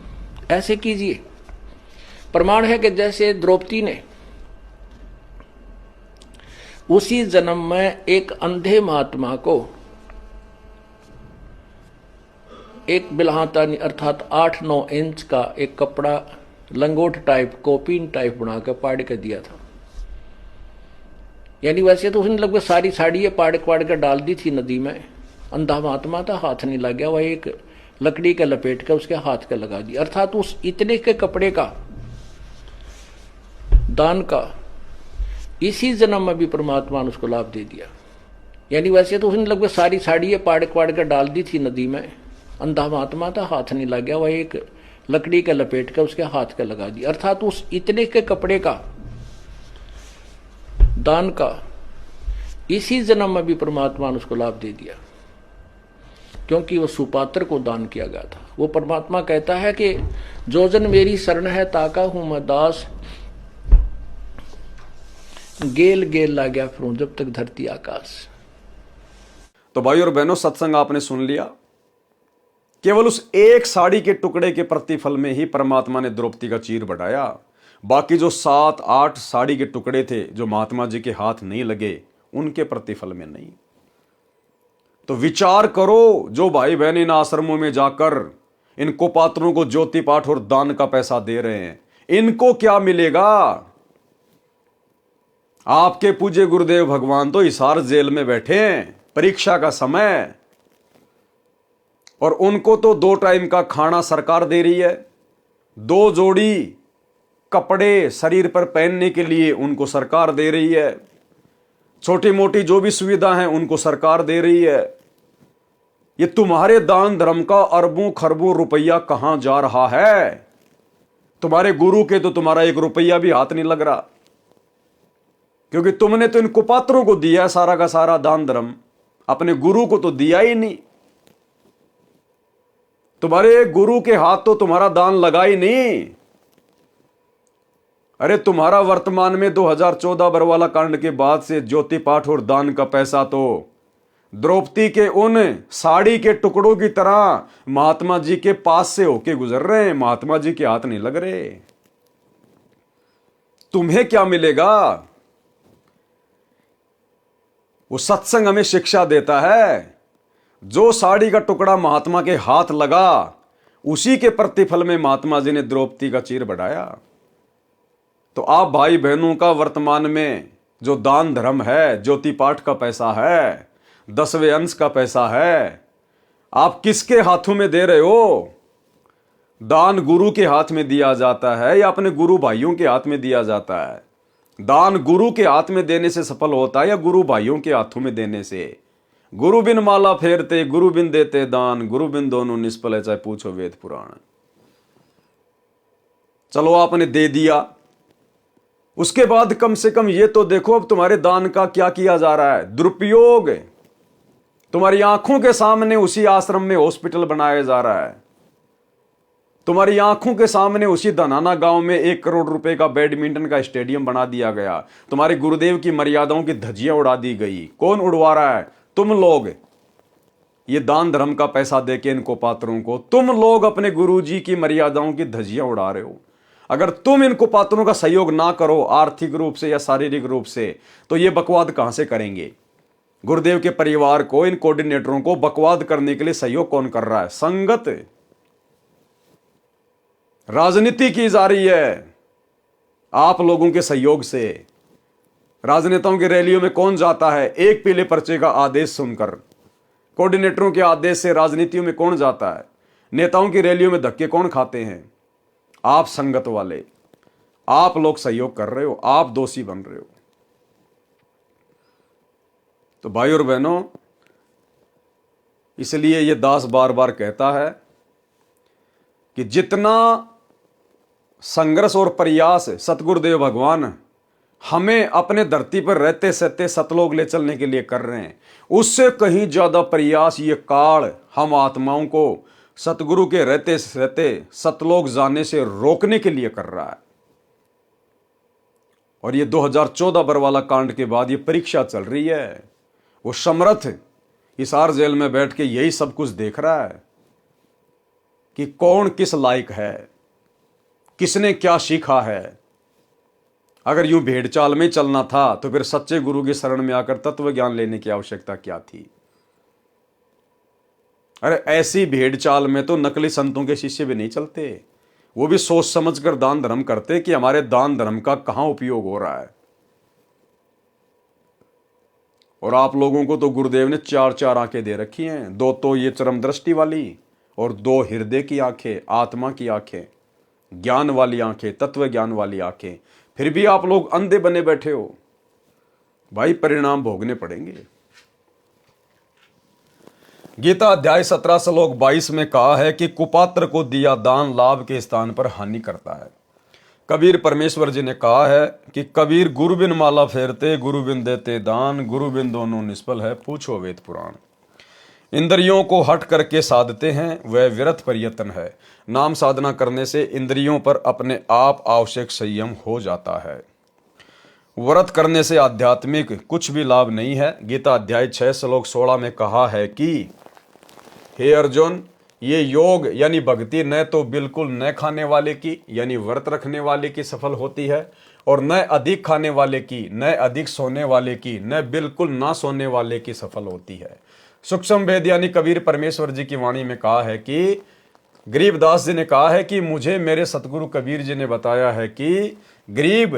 [SPEAKER 3] ऐसे कीजिए। प्रमाण है कि जैसे द्रौपदी ने उसी जन्म में एक अंधे महात्मा को एक बिल्हाता अर्थात 8-9 इंच का एक कपड़ा लंगोट टाइप, कोपीन टाइप बनाकर पाड़ कर दिया था। यानी वैसे तो उसने लगभग सारी साड़ी पाड़ कर डाल दी थी नदी में। अंधा महात्मा था, हाथ नहीं लग गया, वह एक लकड़ी का लपेट कर उसके हाथ का लगा दिया। अर्थात उस इतने के कपड़े का दान का इसी जन्म में भी परमात्मा ने उसको लाभ दे दिया। यानी वैसे तो उसने लगभग सारी साड़ी पाड़ कर डाल दी थी नदी में। अंधा महात्मा था, हाथ नहीं लग गया, वह एक लकड़ी का लपेट कर उसके हाथ का लगा दिया। अर्थात उस इतने के कपड़े का दान का इसी जन्म में भी परमात्मा ने उसको लाभ दे दिया, क्योंकि वो सुपात्र को दान किया गया था। वो परमात्मा कहता है कि जो जन मेरी शरण है ताका हूं मैं दास, गेल गेल ला गया फिरूं जब तक धरती आकाश।
[SPEAKER 1] तो भाई और बहनों, सत्संग आपने सुन लिया। केवल उस एक साड़ी के टुकड़े के प्रतिफल में ही परमात्मा ने द्रौपदी का चीर बढ़ाया। बाकी जो 7-8 साड़ी के टुकड़े थे जो महात्मा जी के हाथ नहीं लगे, उनके प्रतिफल में नहीं। तो विचार करो, जो भाई बहन इन आश्रमों में जाकर इन कुपात्रों को ज्योति पाठ और दान का पैसा दे रहे हैं, इनको क्या मिलेगा? आपके पूज्य गुरुदेव भगवान तो हिसार जेल में बैठे हैं, परीक्षा का समय, और उनको तो 2 टाइम का खाना सरकार दे रही है, 2 जोड़ी कपड़े शरीर पर पहनने के लिए उनको सरकार दे रही है, छोटी मोटी जो भी सुविधा है उनको सरकार दे रही है। ये तुम्हारे दान धर्म का अरबों खरबों रुपया कहां जा रहा है? तुम्हारे गुरु के तो तुम्हारा 1 रुपया भी हाथ नहीं लग रहा, क्योंकि तुमने तो इन कुपात्रों को दिया है सारा का सारा दान धर्म, अपने गुरु को तो दिया ही नहीं। तुम्हारे गुरु के हाथ तो तुम्हारा दान लगा ही नहीं। अरे तुम्हारा वर्तमान में 2014 बरवाला कांड के बाद से ज्योति पाठ और दान का पैसा तो द्रौपदी के उन साड़ी के टुकड़ों की तरह महात्मा जी के पास से होके गुजर रहे हैं, महात्मा जी के हाथ नहीं लग रहे। तुम्हें क्या मिलेगा? वो सत्संग हमें शिक्षा देता है, जो साड़ी का टुकड़ा महात्मा के हाथ लगा, उसी के प्रतिफल में महात्मा जी ने द्रौपदी का चीर बढ़ाया। तो आप भाई बहनों का वर्तमान में जो दान धर्म है, ज्योति पाठ का पैसा है, 10वें अंश का पैसा है, आप किसके हाथों में दे रहे हो? दान गुरु के हाथ में दिया जाता है या अपने गुरु भाइयों के हाथ में दिया जाता है? दान गुरु के हाथ में देने से सफल होता है या गुरु भाइयों के हाथों में देने से? गुरु बिन माला फेरते, गुरु बिन देते दान, गुरु बिन दोनों निष्फल है, चाहे पूछो वेद पुराण। चलो आपने दे दिया, उसके बाद कम से कम ये तो देखो अब तुम्हारे दान का क्या किया जा रहा है, दुरुपयोग। तुम्हारी आंखों के सामने उसी आश्रम में हॉस्पिटल बनाया जा रहा है, तुम्हारी आंखों के सामने उसी धनाना गांव में 1 करोड़ रुपए का बैडमिंटन का स्टेडियम बना दिया गया, तुम्हारे गुरुदेव की मर्यादाओं की धज्जियां उड़ा दी गई। कौन उड़वा रहा है? तुम लोग। ये दान धर्म का पैसा देके इनको पात्रों को तुम लोग अपने गुरुजी की मर्यादाओं की धज्जियां उड़ा रहे हो। अगर तुम इनको पात्रों का सहयोग ना करो आर्थिक रूप से या शारीरिक रूप से, तो ये बकवाद कहां से करेंगे? गुरुदेव के परिवार को, इन कोऑर्डिनेटरों को बकवाद करने के लिए सहयोग कौन कर रहा है? संगत। राजनीति की जा रही है आप लोगों के सहयोग से। राजनेताओं की रैलियों में कौन जाता है एक पीले पर्चे का आदेश सुनकर? कोऑर्डिनेटरों के आदेश से राजनीतियों में कौन जाता है? नेताओं की रैलियों में धक्के कौन खाते हैं? आप संगत वाले, आप लोग सहयोग कर रहे हो, आप दोषी बन रहे हो। तो भाई और बहनों, इसलिए ये दास बार बार कहता है कि जितना संघर्ष और प्रयास सतगुरुदेव भगवान हमें अपने धरती पर रहते सहते सतलोक ले चलने के लिए कर रहे हैं, उससे कहीं ज्यादा प्रयास ये काल हम आत्माओं को सतगुरु के रहते सहते सतलोक जाने से रोकने के लिए कर रहा है। और ये 2014 बरवाला कांड के बाद ये परीक्षा चल रही है। वो समर्थ हिसार जेल में बैठ के यही सब कुछ देख रहा है कि कौन किस लायक है, किसने क्या सीखा है। अगर यूं भेड़ चाल में चलना था तो फिर सच्चे गुरु की शरण में आकर तत्व ज्ञान लेने की आवश्यकता क्या थी? अरे ऐसी भेड़ चाल में तो नकली संतों के शिष्य भी नहीं चलते। वो भी सोच समझ कर दान धर्म करते कि हमारे दान धर्म का कहां उपयोग हो रहा है। और आप लोगों को तो गुरुदेव ने 4 आंखें दे रखी हैं, 2 तो ये चरम दृष्टि वाली और 2 हृदय की आंखें, आत्मा की आंखें, ज्ञान वाली आंखें, तत्व ज्ञान वाली आंखें। फिर भी आप लोग अंधे बने बैठे हो। भाई परिणाम भोगने पड़ेंगे। गीता अध्याय 17 श्लोक 22 में कहा है कि कुपात्र को दिया दान लाभ के स्थान पर हानि करता है। कबीर परमेश्वर जी ने कहा है कि कबीर गुरु बिन माला फेरते, गुरु बिन देते दान, गुरु बिन दोनों निष्फल है, पूछो वेद पुराण। इंद्रियों को हट करके साधते हैं वह व्यर्थ प्रयत्न है। नाम साधना करने से इंद्रियों पर अपने आप आवश्यक संयम हो जाता है। व्रत करने से आध्यात्मिक कुछ भी लाभ नहीं है। गीता अध्याय 6 श्लोक 16 में कहा है कि हे अर्जुन, ये योग यानी भक्ति न तो बिल्कुल न खाने वाले की यानी व्रत रखने वाले की सफल होती है, और न अधिक खाने वाले की, न अधिक सोने वाले की, न बिल्कुल ना सोने वाले की सफल होती है। सूक्ष्म भेद यानी कबीर परमेश्वर जी की वाणी में कहा है कि गरीबदास जी ने कहा है कि मुझे मेरे सतगुरु कबीर जी ने बताया है कि गरीब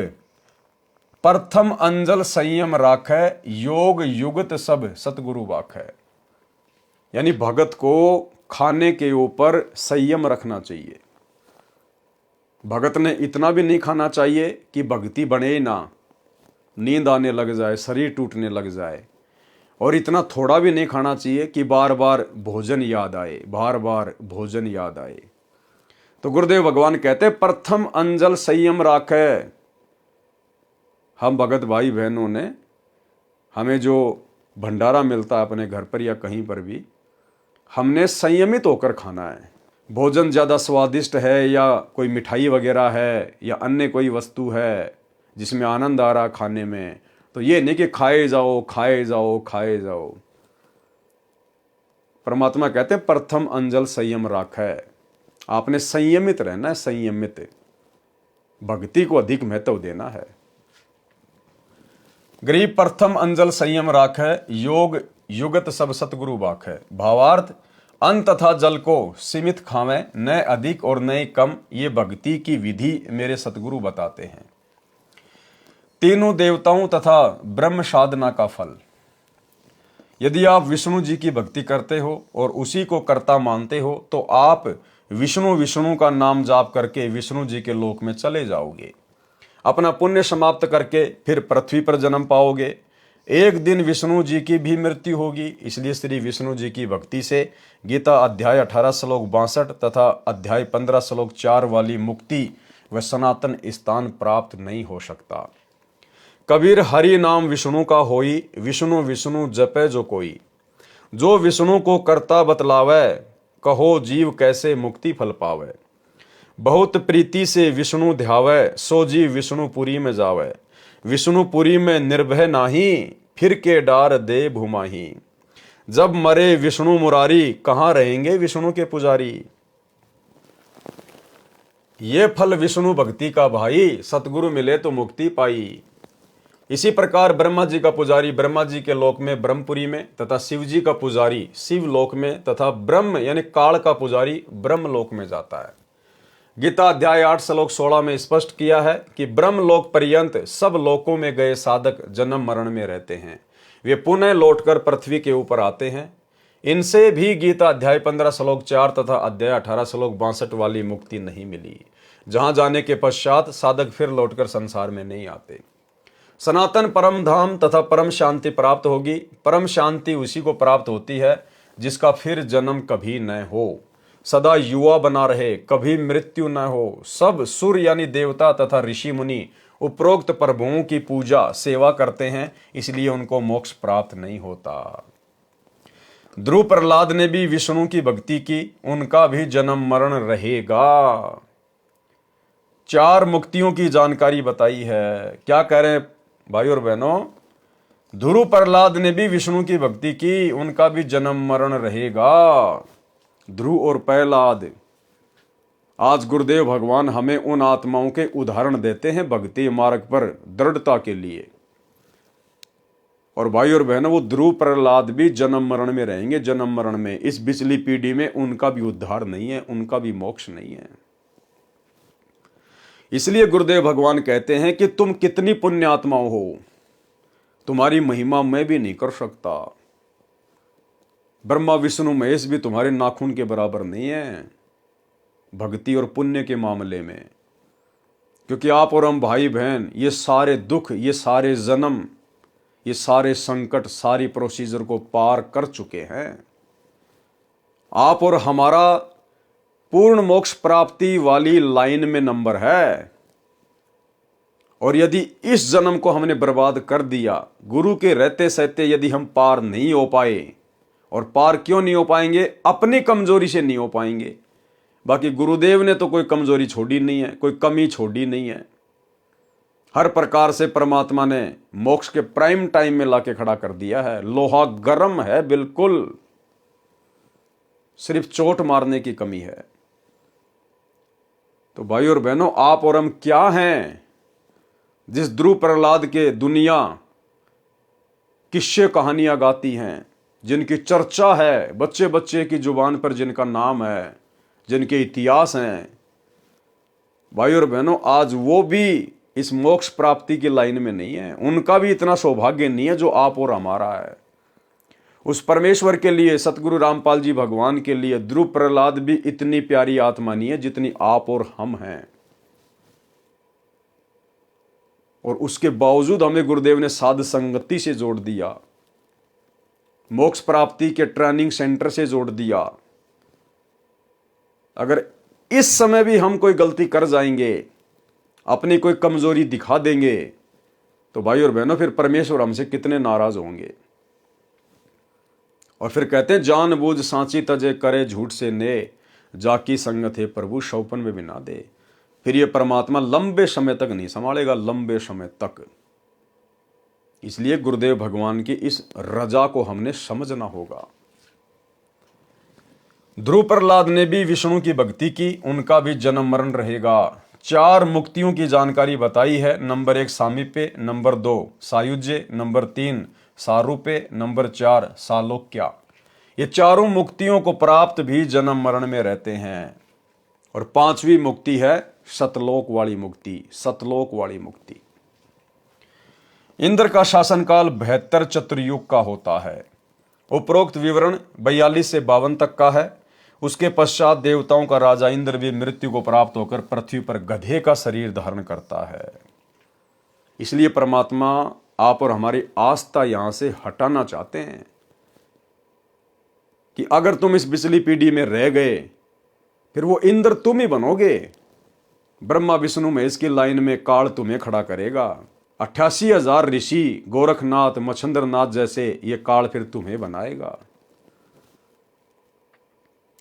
[SPEAKER 1] प्रथम अंजल संयम राखै, योग युगत सब सतगुरु वाखै। यानी भगत को खाने के ऊपर संयम रखना चाहिए। भगत ने इतना भी नहीं खाना चाहिए कि भक्ति बने ना, नींद आने लग जाए, शरीर टूटने लग जाए, और इतना थोड़ा भी नहीं खाना चाहिए कि बार बार भोजन याद आए, बार बार भोजन याद आए। तो गुरुदेव भगवान कहते प्रथम अंजल संयम राखे। हम भगत भाई बहनों ने, हमें जो भंडारा मिलता है अपने घर पर या कहीं पर भी, हमने संयमित होकर खाना है। भोजन ज़्यादा स्वादिष्ट है या कोई मिठाई वगैरह है या अन्य कोई वस्तु है जिसमें आनंद आ रहा खाने में, तो ये नहीं कि खाए जाओ खाए जाओ खाए जाओ। परमात्मा कहते हैं प्रथम अंजल संयम राखै। आपने संयमित रहना है, संयमित। भक्ति को अधिक महत्व देना है। गरीब प्रथम अंजल संयम राखै, योग युगत सब सतगुरु बाखै। भावार्थ, अन्न तथा जल को सीमित खावें, न अधिक और न कम। ये भक्ति की विधि मेरे सतगुरु बताते हैं। तीनों देवताओं तथा ब्रह्म साधना का फल। यदि आप विष्णु जी की भक्ति करते हो और उसी को कर्ता मानते हो तो आप विष्णु विष्णु का नाम जाप करके विष्णु जी के लोक में चले जाओगे। अपना पुण्य समाप्त करके फिर पृथ्वी पर जन्म पाओगे। एक दिन विष्णु जी की भी मृत्यु होगी। इसलिए श्री विष्णु जी की भक्ति से गीता अध्याय 18 श्लोक 62 तथा अध्याय 15 श्लोक 4 वाली मुक्ति वह सनातन स्थान प्राप्त नहीं हो सकता। कबीर हरि नाम विष्णु का होई, विष्णु विष्णु जपे जो कोई। जो विष्णु को करता बतलावे, कहो जीव कैसे मुक्ति फल पावे। बहुत प्रीति से विष्णु ध्यावे, सो जीव विष्णुपुरी में जावे। विष्णुपुरी में निर्भय नाही, फिर के डार दे भूमाही। जब मरे विष्णु मुरारी, कहाँ रहेंगे विष्णु के पुजारी। ये फल विष्णु भक्ति का भाई, सतगुरु मिले तो मुक्ति पाई। इसी प्रकार ब्रह्मा जी का पुजारी ब्रह्मा जी के लोक में ब्रह्मपुरी में, तथा शिव जी का पुजारी शिव लोक में, तथा ब्रह्म यानी काल का पुजारी ब्रह्म लोक में जाता है। गीता अध्याय 8 श्लोक 16 में स्पष्ट किया है कि ब्रह्म लोक पर्यंत सब लोकों में गए साधक जन्म मरण में रहते हैं, वे पुनः लौटकर पृथ्वी के ऊपर आते हैं। इनसे भी गीता अध्याय 15 श्लोक 4 तथा अध्याय 18 श्लोक 62 वाली मुक्ति नहीं मिली, जहां जाने के पश्चात साधक फिर लौटकर संसार में नहीं आते। सनातन परम धाम तथा परम शांति प्राप्त होगी। परम शांति उसी को प्राप्त होती है जिसका फिर जन्म कभी न हो, सदा युवा बना रहे, कभी मृत्यु न हो। सब सुर यानी देवता तथा ऋषि मुनि उपरोक्त प्रभुओं की पूजा सेवा करते हैं, इसलिए उनको मोक्ष प्राप्त नहीं होता। ध्रुव प्रहलाद ने भी विष्णु की भक्ति की, उनका भी जन्म मरण रहेगा। 4 मुक्तियों की जानकारी बताई है। क्या कह रहे हैं भाई और बहनों, ध्रुव प्रहलाद ने भी विष्णु की भक्ति की, उनका भी जन्म मरण रहेगा। ध्रुव और प्रहलाद, आज गुरुदेव भगवान हमें उन आत्माओं के उदाहरण देते हैं भक्ति मार्ग पर दृढ़ता के लिए। और भाई और बहनों, वो ध्रुव प्रहलाद भी जन्म मरण में रहेंगे, जन्म मरण में। इस पिछली पीढ़ी में उनका भी उद्धार नहीं है, उनका भी मोक्ष नहीं है। इसलिए गुरुदेव भगवान कहते हैं कि तुम कितनी पुण्य आत्माओं हो, तुम्हारी महिमा मैं भी नहीं कर सकता। ब्रह्मा विष्णु महेश भी तुम्हारे नाखून के बराबर नहीं है भक्ति और पुण्य के मामले में, क्योंकि आप और हम भाई बहन ये सारे दुख, ये सारे जन्म, ये सारे संकट, सारी प्रोसीजर को पार कर चुके हैं। आप और हमारा पूर्ण मोक्ष प्राप्ति वाली लाइन में नंबर है। और यदि इस जन्म को हमने बर्बाद कर दिया, गुरु के रहते सहते यदि हम पार नहीं हो पाए, और पार क्यों नहीं हो पाएंगे, अपनी कमजोरी से नहीं हो पाएंगे। बाकी गुरुदेव ने तो कोई कमजोरी छोड़ी नहीं है, कोई कमी छोड़ी नहीं है। हर प्रकार से परमात्मा ने मोक्ष के प्राइम टाइम में लाके खड़ा कर दिया है। लोहा गर्म है बिल्कुल, सिर्फ चोट मारने की कमी है। तो भाई और बहनों, आप और हम क्या हैं जिस ध्रुव प्रहलाद के दुनिया किस्से कहानियां गाती हैं, जिनकी चर्चा है बच्चे बच्चे की जुबान पर, जिनका नाम है, जिनके इतिहास हैं। भाई और बहनों, आज वो भी इस मोक्ष प्राप्ति की लाइन में नहीं है, उनका भी इतना सौभाग्य नहीं है जो आप और हमारा है। उस परमेश्वर के लिए, सतगुरु रामपाल जी भगवान के लिए ध्रुव प्रहलाद भी इतनी प्यारी आत्मा नहीं है जितनी आप और हम हैं। और उसके बावजूद हमें गुरुदेव ने साध संगति से जोड़ दिया, मोक्ष प्राप्ति के ट्रेनिंग सेंटर से जोड़ दिया। अगर इस समय भी हम कोई गलती कर जाएंगे, अपनी कोई कमजोरी दिखा देंगे, तो भाई और बहनों फिर परमेश्वर हमसे कितने नाराज होंगे। और फिर कहते हैं, जानबूझ सांची तजे करे झूठ से ने, जाकी संगत है प्रभु शौपन में भी ना दे। फिर ये परमात्मा लंबे समय तक नहीं संभालेगा, लंबे समय तक। इसलिए गुरुदेव भगवान की इस रजा को हमने समझना होगा। ध्रुव प्रहलाद ने भी विष्णु की भक्ति की, उनका भी जन्म मरण रहेगा। 4 मुक्तियों की जानकारी बताई है। नंबर 1 सामीप्य, नंबर 2 सायुज्य, नंबर 3 सारूप्य, नंबर 4 सालोक्या। ये चारों मुक्तियों को प्राप्त भी जन्म मरण में रहते हैं। और 5वीं मुक्ति है सतलोक वाली मुक्ति, सतलोक वाली मुक्ति। इंद्र का शासनकाल 72 चतुर्युग का होता है। उपरोक्त विवरण 42 से 52 तक का है। उसके पश्चात देवताओं का राजा इंद्र भी मृत्यु को प्राप्त होकर पृथ्वी पर गधे का शरीर धारण करता है। इसलिए परमात्मा आप और हमारी आस्था यहां से हटाना चाहते हैं कि अगर तुम इस पिछली पीढ़ी में रह गए, फिर वो इंद्र तुम ही बनोगे। ब्रह्मा विष्णु महेश की लाइन में काल तुम्हें खड़ा करेगा। 88,000 ऋषि, गोरखनाथ, मच्छंद्रनाथ जैसे ये काल फिर तुम्हें बनाएगा।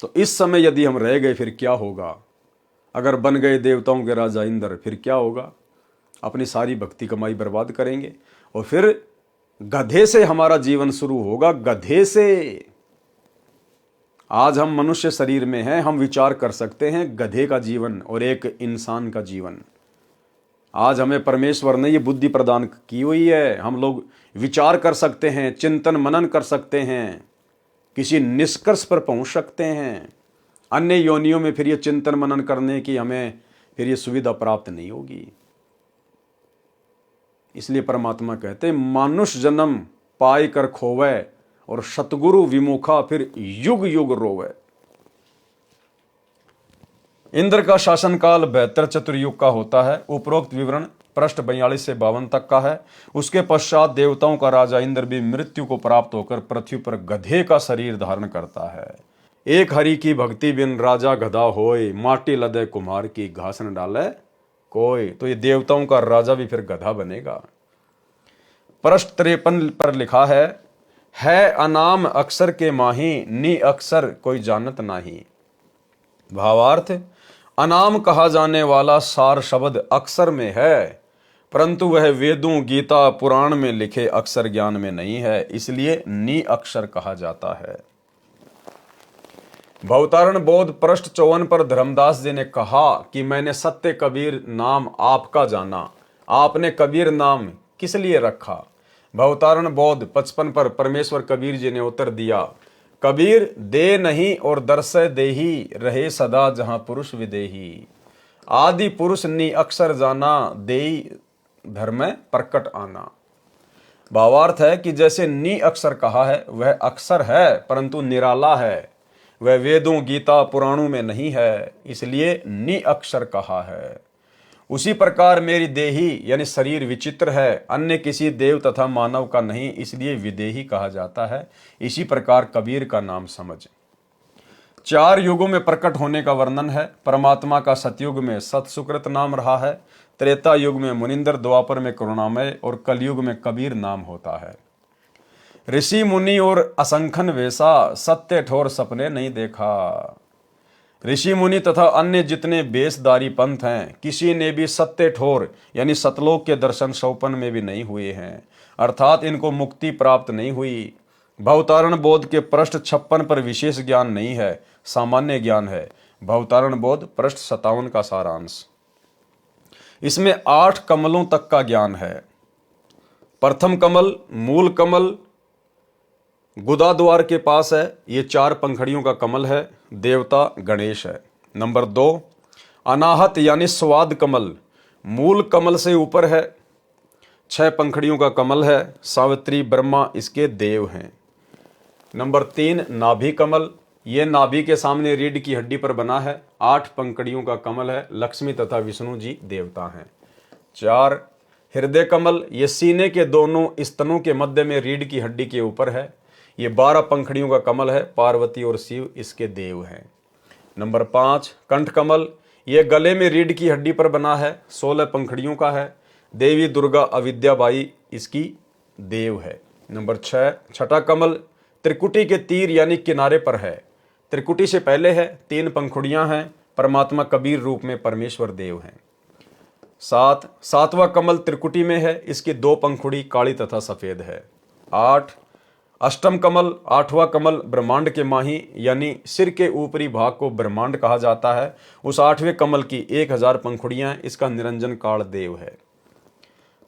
[SPEAKER 1] तो इस समय यदि हम रह गए फिर क्या होगा? अगर बन गए देवताओं के राजा इंद्र फिर क्या होगा? अपनी सारी भक्ति कमाई बर्बाद करेंगे और फिर गधे से हमारा जीवन शुरू होगा, गधे से। आज हम मनुष्य शरीर में हैं, हम विचार कर सकते हैं गधे का जीवन और एक इंसान का जीवन। आज हमें परमेश्वर ने ये बुद्धि प्रदान की हुई है, हम लोग विचार कर सकते हैं, चिंतन मनन कर सकते हैं, किसी निष्कर्ष पर पहुंच सकते हैं। अन्य योनियों में फिर ये चिंतन मनन करने की हमें फिर ये सुविधा प्राप्त नहीं होगी। इसलिए परमात्मा कहते हैं मानुष जन्म पाई कर खोवे और सतगुरु विमुखा फिर युग युग रोवे। इंद्र का शासनकाल 72 चतुर्युग का होता है। उपरोक्त विवरण पृष्ठ 42 से 52 तक का है। उसके पश्चात देवताओं का राजा इंद्र भी मृत्यु को प्राप्त होकर पृथ्वी पर गधे का शरीर धारण करता है। एक हरि की भक्ति बिन राजा गधा होए, माटी लदे कुम्हार की घास न डाले कोई। तो ये देवताओं का राजा भी फिर गधा बनेगा। पृष्ठ 53 पर लिखा है अनाम अक्षर के माही, नी अक्षर कोई जानत नाही। भावार्थ, अनाम कहा जाने वाला सार शब्द अक्षर में है, परंतु वह वेदों, गीता, पुराण में लिखे अक्षर ज्ञान में नहीं है, इसलिए नी अक्षर कहा जाता है। भवतारण बोध पृष्ठ 54 पर धर्मदास जी ने कहा कि मैंने सत्य कबीर नाम आपका जाना। आपने कबीर नाम किस लिए रखा? भवतारण बोध 55 पर परमेश्वर कबीर जी ने उत्तर दिया, कबीर दे नहीं और दर्शय देही, रहे सदा जहां पुरुष विदेही। आदि पुरुष नी अक्षर जाना, देई धर्म प्रकट आना। भावार्थ है कि जैसे नी अक्षर कहा है वह अक्षर है परंतु निराला है, वह वेदों, गीता, पुराणों में नहीं है, इसलिए नी अक्षर कहा है। उसी प्रकार मेरी देही यानी शरीर विचित्र है, अन्य किसी देव तथा मानव का नहीं, इसलिए विदेही कहा जाता है। इसी प्रकार कबीर का नाम समझ। 4 युगों में प्रकट होने का वर्णन है। परमात्मा का सतयुग में सत सुकृत नाम रहा है, त्रेता युग में मुनिंदर, द्वापर में करुणामय और कलयुग में कबीर नाम होता है। ऋषि मुनि और असंख्यन वेशा, सत्य ठोर सपने नहीं देखा। ऋषि मुनि तथा अन्य जितने बेसदारी पंथ हैं, किसी ने भी सत्य ठोर यानी सतलोक के दर्शन सौपन में भी नहीं हुए हैं, अर्थात इनको मुक्ति प्राप्त नहीं हुई। भवतारण बोध के पृष्ठ 56 पर विशेष ज्ञान नहीं है, सामान्य ज्ञान है। भवतारण बोध पृष्ठ 57 का सारांश। इसमें 8 कमलों तक का ज्ञान है। प्रथम कमल मूल कमल गुदा द्वार के पास है, ये 4 पंखड़ियों का कमल है, देवता गणेश है। नंबर 2 अनाहत यानी स्वाद कमल, मूल कमल से ऊपर है, 6 पंखड़ियों का कमल है, सावित्री ब्रह्मा इसके देव हैं। नंबर 3 नाभि कमल, ये नाभि के सामने रीढ़ की हड्डी पर बना है, 8 पंखड़ियों का कमल है, लक्ष्मी तथा विष्णु जी देवता हैं। 4 हृदय कमल, ये सीने के दोनों स्तनों के मध्य में रीढ़ की हड्डी के ऊपर है, ये 12 पंखड़ियों का कमल है, पार्वती और शिव इसके देव हैं। नंबर 5 कंठ कमल, ये गले में रीढ़ की हड्डी पर बना है, 16 पंखड़ियों का है, देवी दुर्गा अविद्याबाई इसकी देव है। नंबर 6 छठा कमल त्रिकुटी के तीर यानी किनारे पर है, त्रिकुटी से पहले है, 3 पंखुड़ियां हैं, परमात्मा कबीर रूप में परमेश्वर देव हैं। 7 सातवां कमल त्रिकुटी में है, इसकी 2 पंखुड़ी काली तथा सफेद है। 8 अष्टम कमल 8वां कमल ब्रह्मांड के माही यानी सिर के ऊपरी भाग को ब्रह्मांड कहा जाता है, उस 8वें कमल की 1000 पंखुड़ियां, इसका निरंजन काल देव है।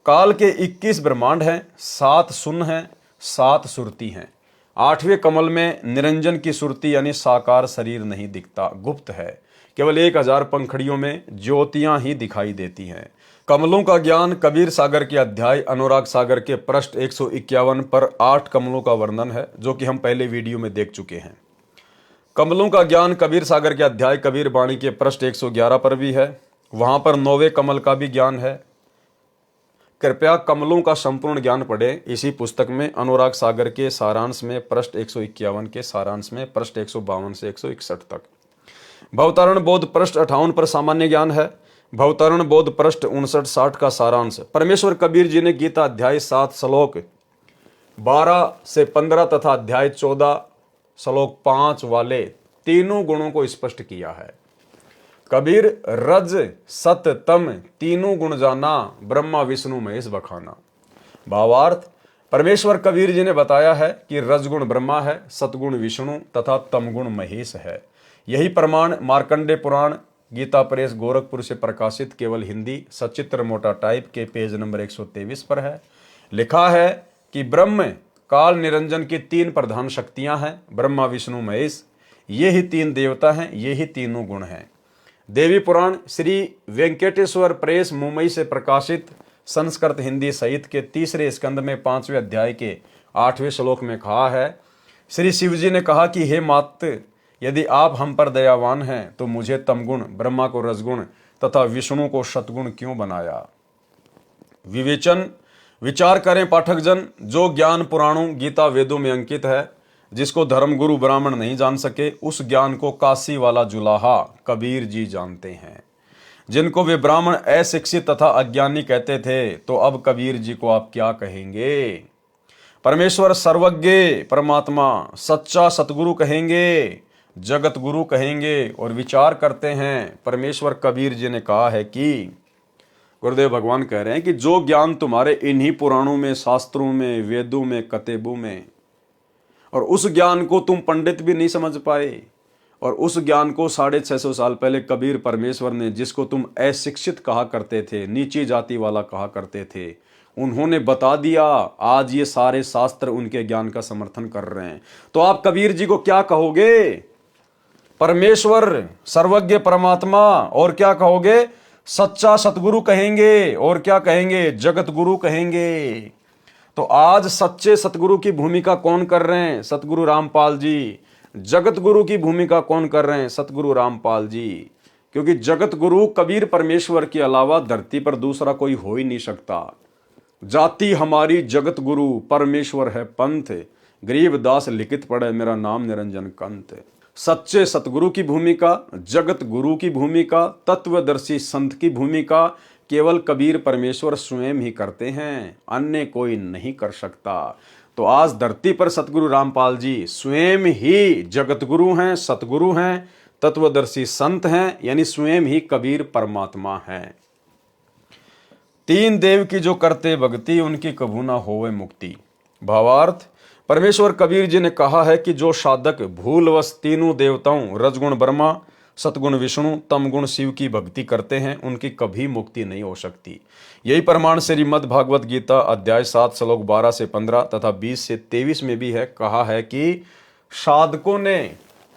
[SPEAKER 1] काल के 21 ब्रह्मांड हैं, 7 सुन हैं, 7 सुरती हैं। 8वें कमल में निरंजन की सुरती यानी साकार शरीर नहीं दिखता, गुप्त है, केवल 1000 पंखड़ियों में ज्योतियां ही दिखाई देती हैं। कमलों का ज्ञान कबीर सागर के अध्याय अनुराग सागर के पृष्ठ 151 पर 8 कमलों का वर्णन है, जो कि हम पहले वीडियो में देख चुके हैं। कमलों का ज्ञान कबीर सागर के अध्याय कबीर वाणी के पृष्ठ 111 पर भी है, वहां पर 9वें कमल का भी ज्ञान है। कृपया कमलों का संपूर्ण ज्ञान पढ़ें इसी पुस्तक में, अनुराग सागर के सारांश में पृष्ठ 151 के सारांश में पृष्ठ 152 से 161 तक। भवतारण बोध पृष्ठ 58 पर सामान्य ज्ञान है। भवतरण बोध पृष्ठ 59-60 का सारांश। परमेश्वर कबीर जी ने गीता अध्याय 7 श्लोक 12 से 15 तथा अध्याय 14 श्लोक 5 वाले तीनों गुणों को स्पष्ट किया है। कबीर रज सत तम तीनों गुण जाना, ब्रह्मा विष्णु महेश बखाना। भावार्थ, परमेश्वर कबीर जी ने बताया है कि रजगुण ब्रह्मा है, सतगुण विष्णु तथा तमगुण महेश है। यही प्रमाण मार्कंडे पुराण गीता प्रेस गोरखपुर से प्रकाशित केवल हिंदी सचित्र मोटा टाइप के पेज नंबर 123 पर है। लिखा है कि ब्रह्म काल निरंजन की 3 प्रधान शक्तियां हैं, ब्रह्मा विष्णु महेश। ये ही 3 देवता हैं, ये ही तीनों गुण हैं। देवी पुराण श्री वेंकटेश्वर प्रेस मुंबई से प्रकाशित संस्कृत हिंदी सहित के 3रे स्कंद में 5वें अध्याय के 8वें श्लोक में कहा है, श्री शिव जी ने कहा कि हे मात, यदि आप हम पर दयावान हैं तो मुझे तमगुण, ब्रह्मा को रजगुण तथा विष्णु को सतगुण क्यों बनाया। विवेचन विचार करें पाठक जन, जो ज्ञान पुराणों गीता वेदों में अंकित है, जिसको धर्मगुरु ब्राह्मण नहीं जान सके, उस ज्ञान को काशी वाला जुलाहा कबीर जी जानते हैं। जिनको वे ब्राह्मण अशिक्षित तथा अज्ञानी कहते थे, तो अब कबीर जी को आप क्या कहेंगे। परमेश्वर सर्वज्ञ परमात्मा सच्चा सतगुरु कहेंगे, जगत गुरु कहेंगे। और विचार करते हैं, परमेश्वर कबीर जी ने कहा है कि गुरुदेव भगवान कह रहे हैं कि जो ज्ञान तुम्हारे इन्हीं पुराणों में, शास्त्रों में, वेदों में, कतेबों में, और उस ज्ञान को तुम पंडित भी नहीं समझ पाए, और उस ज्ञान को 650 साल पहले कबीर परमेश्वर ने, जिसको तुम अशिक्षित कहा करते थे, नीची जाति वाला कहा करते थे, उन्होंने बता दिया। आज ये सारे शास्त्र उनके ज्ञान का समर्थन कर रहे हैं। तो आप कबीर जी को क्या कहोगे। परमेश्वर सर्वज्ञ परमात्मा, और क्या कहोगे, सच्चा सतगुरु कहेंगे, और क्या कहेंगे, जगत गुरु कहेंगे। तो आज सच्चे सतगुरु की भूमिका कौन कर रहे हैं, सतगुरु रामपाल जी। जगत गुरु की भूमिका कौन कर रहे हैं, सतगुरु रामपाल जी। क्योंकि जगत गुरु कबीर परमेश्वर के अलावा धरती पर दूसरा कोई हो ही नहीं सकता। जाति हमारी जगत गुरु, परमेश्वर है पंथ, गरीब दास लिखित पढ़े मेरा नाम निरंजन कंत। सच्चे सतगुरु की भूमिका, जगत गुरु की भूमिका, तत्वदर्शी संत की भूमिका केवल कबीर परमेश्वर स्वयं ही करते हैं, अन्य कोई नहीं कर सकता। तो आज धरती पर सतगुरु रामपाल जी स्वयं ही जगत गुरु हैं, सतगुरु हैं, तत्वदर्शी संत हैं, यानी स्वयं ही कबीर परमात्मा हैं। 3 देव की जो करते भक्ति, उनकी कभू ना होवे मुक्ति। भावार्थ, परमेश्वर कबीर जी ने कहा है कि जो साधक भूलवश तीनों देवताओं रजगुण ब्रह्मा, सतगुण विष्णु, तमगुण शिव की भक्ति करते हैं, उनकी कभी मुक्ति नहीं हो सकती। यही प्रमाण श्रीमद् भागवत गीता अध्याय 7 श्लोक 12 से 15 तथा 20 से 23 में भी है। कहा है कि साधकों ने